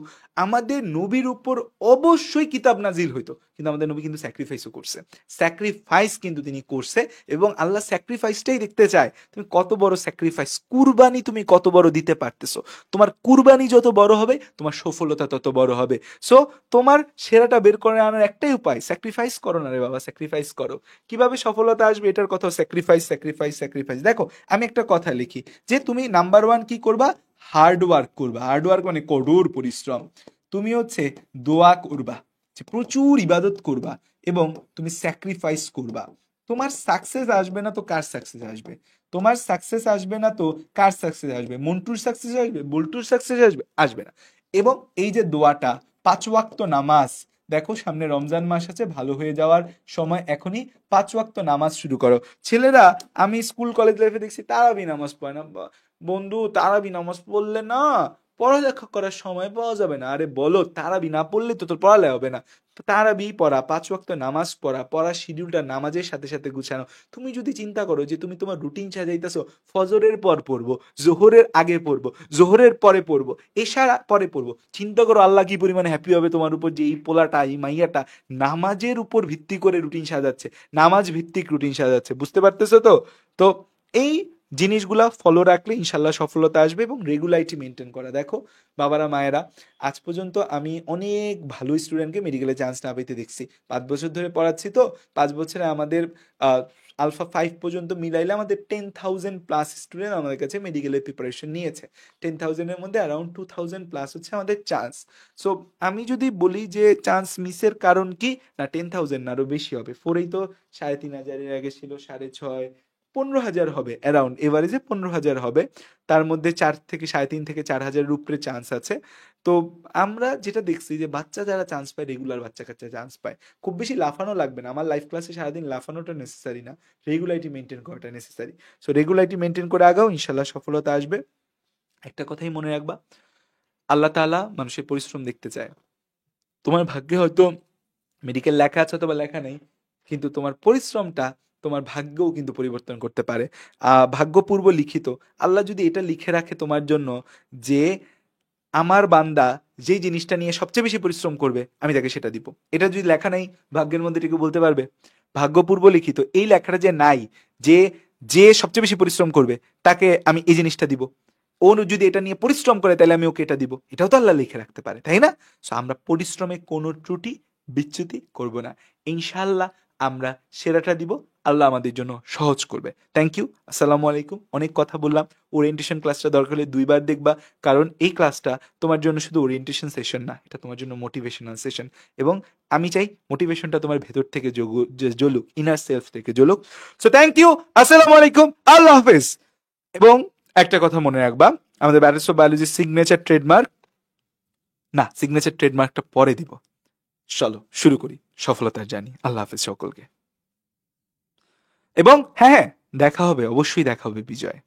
আমাদের নবীর উপর অবশ্যই কিতাব নাজিল হইতো, কিন্তু আমাদের নবী কিন্তু স্যাক্রিফাইসও করছে। স্যাক্রিফাইস কিন্তু তিনি করছে, এবং আল্লাহ স্যাক্রিফাইসটাই দেখতে চায় তুমি কত বড় স্যাক্রিফাইস, কুরবানি তুমি কত বড় দিতে পারতেছো। তোমার কুরবানি যত বড় হবে, তোমার সফলতা তত বড় হবে। সো তোমার সেরাটা বের করে আনার একটাই উপায়, স্যাক্রিফাইস করো না রে বাবা, স্যাক্রিফাইস করো। কিভাবে সফলতা আসবে এটার কথা, স্যাক্রিফাইস, স্যাক্রিফাইস, স্যাক্রিফাইস। দেখো, আমি একটা কথা লিখি যে তুমি নাম্বার ওয়ান কি করবা, হার্ড ওয়ার্ক করবা। হার্ড ওয়ার্ক মানে কঠোর পরিশ্রম। তুমি হচ্ছে দোয়া করবা, যে প্রচুর ইবাদত করবা, এবং তুমি স্যাক্রিফাইস করবা। তোমার সাকসেস আসবে না তো কার সাকসেস আসবে? তোমার সাকসেস আসবে না তো কার সাকসেস আসবে? মন্টুর সাকসেস আসবে? বল্টুর সাকসেস আসবে? আসবে না। এবং এই যে দোয়াটা, 5 ওয়াক্ত নামাজ, দেখো সামনে রমজান মাস আছে, ভালো হয়ে যাওয়ার সময় এখনই 5 ওয়াক্ত নামাজ শুরু করো। ছেলেরা, আমি স্কুল কলেজ লাইফে দেখছি তারাবি নামাজ পড়ে না। বন্ধু, তারাবি নামাজ পড়লে না পড়ালেখা করার সময় পাওয়া যাবে না। আরে বলো, তারাবি না পড়লে তো তোর পড়ালেখা হবে না। তারাবি পড়া, 5 ওয়াক্ত নামাজ পড়া, পড়ার শিডিউলটা নামাজের সাথে সাথে গুছানো। তুমি যদি চিন্তা করো যে তুমি তোমার রুটিন সাজাইতেছো, ফজরের পর পড়বো, জোহরের আগে পড়বো, জোহরের পরে পড়বো, এশার পরে পড়বো, চিন্তা করো আল্লাহ কি পরিমাণে হ্যাপি হবে তোমার উপর, যে এই পোলাটা, এই মাইয়াটা নামাজের উপর ভিত্তি করে রুটিন সাজাচ্ছে, নামাজ ভিত্তিক রুটিন সাজাচ্ছে। বুঝতে পারতেছো তো? তো এই জিনিসগুলা ফলো রাখলে ইনশাল্লাহ সফলতা আসবে, এবং রেগুলারিটি মেনটেন করা। দেখো বাবারা, মায়েরা, আজ পর্যন্ত আমি অনেক ভালো স্টুডেন্টকে মেডিকেলে চান্স না পেতে দেখছি। 5 বছর ধরে পড়াচ্ছি, তো 5 বছরে আমাদের আলফা 5 পর্যন্ত মিলাইলে আমাদের 10,000+ স্টুডেন্ট আমাদের কাছে মেডিকেলের প্রিপারেশন নিয়েছে। 10,000-এর মধ্যে অ্যারাউন্ড 2,000+ হচ্ছে আমাদের চান্স। সো আমি যদি বলি যে চান্স মিসের কারণ কি, না 10,000 না, আরো বেশি হবে। 4এই তো 3,500, আগে ছিল 6,500, 15,000 হবে অ্যারাউন্ড, এভারেজে 15,000 হবে। তার মধ্যে 3,500 থেকে 4,000-এর উপরে চান্স আছে। তো আমরা যেটা দেখছি যে বাচ্চা যারা চান্স পায়, রেগুলার বাচ্চা কাচ্চা চান্স পায়, খুব বেশি লাফানো লাগবে না। আমার লাইফ ক্লাসে সারাদিন লাফানোটা নেসেসারি না, রেগুলারিটি মেনটেন করাটা নেসেসারি। সো রেগুলারিটি মেনটেন করে আগাও, ইনশাল্লাহ সফলতা আসবে। একটা কথাই মনে রাখবা, আল্লাহ তাআলা মানুষের পরিশ্রম দেখতে চায়। তোমার ভাগ্যে হয়তো মেডিকেল লেখা আছে অথবা লেখা নেই, কিন্তু তোমার পরিশ্রমটা তোমার ভাগ্যও কিন্তু পরিবর্তন করতে পারে। ভাগ্য পূর্ব লিখিত। আল্লাহ যদি এটা লিখে রাখে তোমার জন্য যে আমার বান্দা যেই জিনিসটা নিয়ে সবচেয়ে বেশি পরিশ্রম করবে আমি তাকে সেটা দিব। এটা যদি লেখা নেই ভাগ্যের মধ্যে কেউ বলতে পারবে? ভাগ্যপূর্ব লিখিত এই লেখাটা যে নাই, যে যে সবচেয়ে বেশি পরিশ্রম করবে তাকে আমি এই জিনিসটা দিব, ও যদি এটা নিয়ে পরিশ্রম করে তাহলে আমি ওকে এটা দিব, এটাও তো আল্লাহ লিখে রাখতে পারে, তাই না? সো আমরা পরিশ্রমে কোনো ত্রুটি বিচ্যুতি করব না, ইনশাআল্লাহ আমরা সেরাটা দিব, আল্লাহ আমাদের জন্য সহজ করবে। থ্যাংক ইউ, আসসালামু আলাইকুম। অনেক কথা বললাম, ওরিয়েন্টেশন ক্লাসটা দরকার হলে 2বার দেখবা, কারণ এই ক্লাসটা তোমার জন্য শুধু ওরিয়েন্টেশন সেশন না, এটা তোমার জন্য মোটিভেশনাল সেশন, এবং আমি চাই মোটিভেশনটা তোমার ভেতর থেকে জ্বলুক, ইনার সেলফ থেকে জ্বলুক। সো থ্যাংক ইউ, আসসালামু আলাইকুম, আল্লাহ হাফেজ। এবং একটা কথা মনে রাখবা, আমাদের bachelor of biology signature trademark না, সিগনেচার ট্রেডমার্কটা পরে দিব। চলো শুরু করি সফলতার জার্নি। আল্লাহ হাফেজ সকলকে। এবং হ্যাঁ, দেখা হবে, অবশ্যই দেখা হবে বিজয়।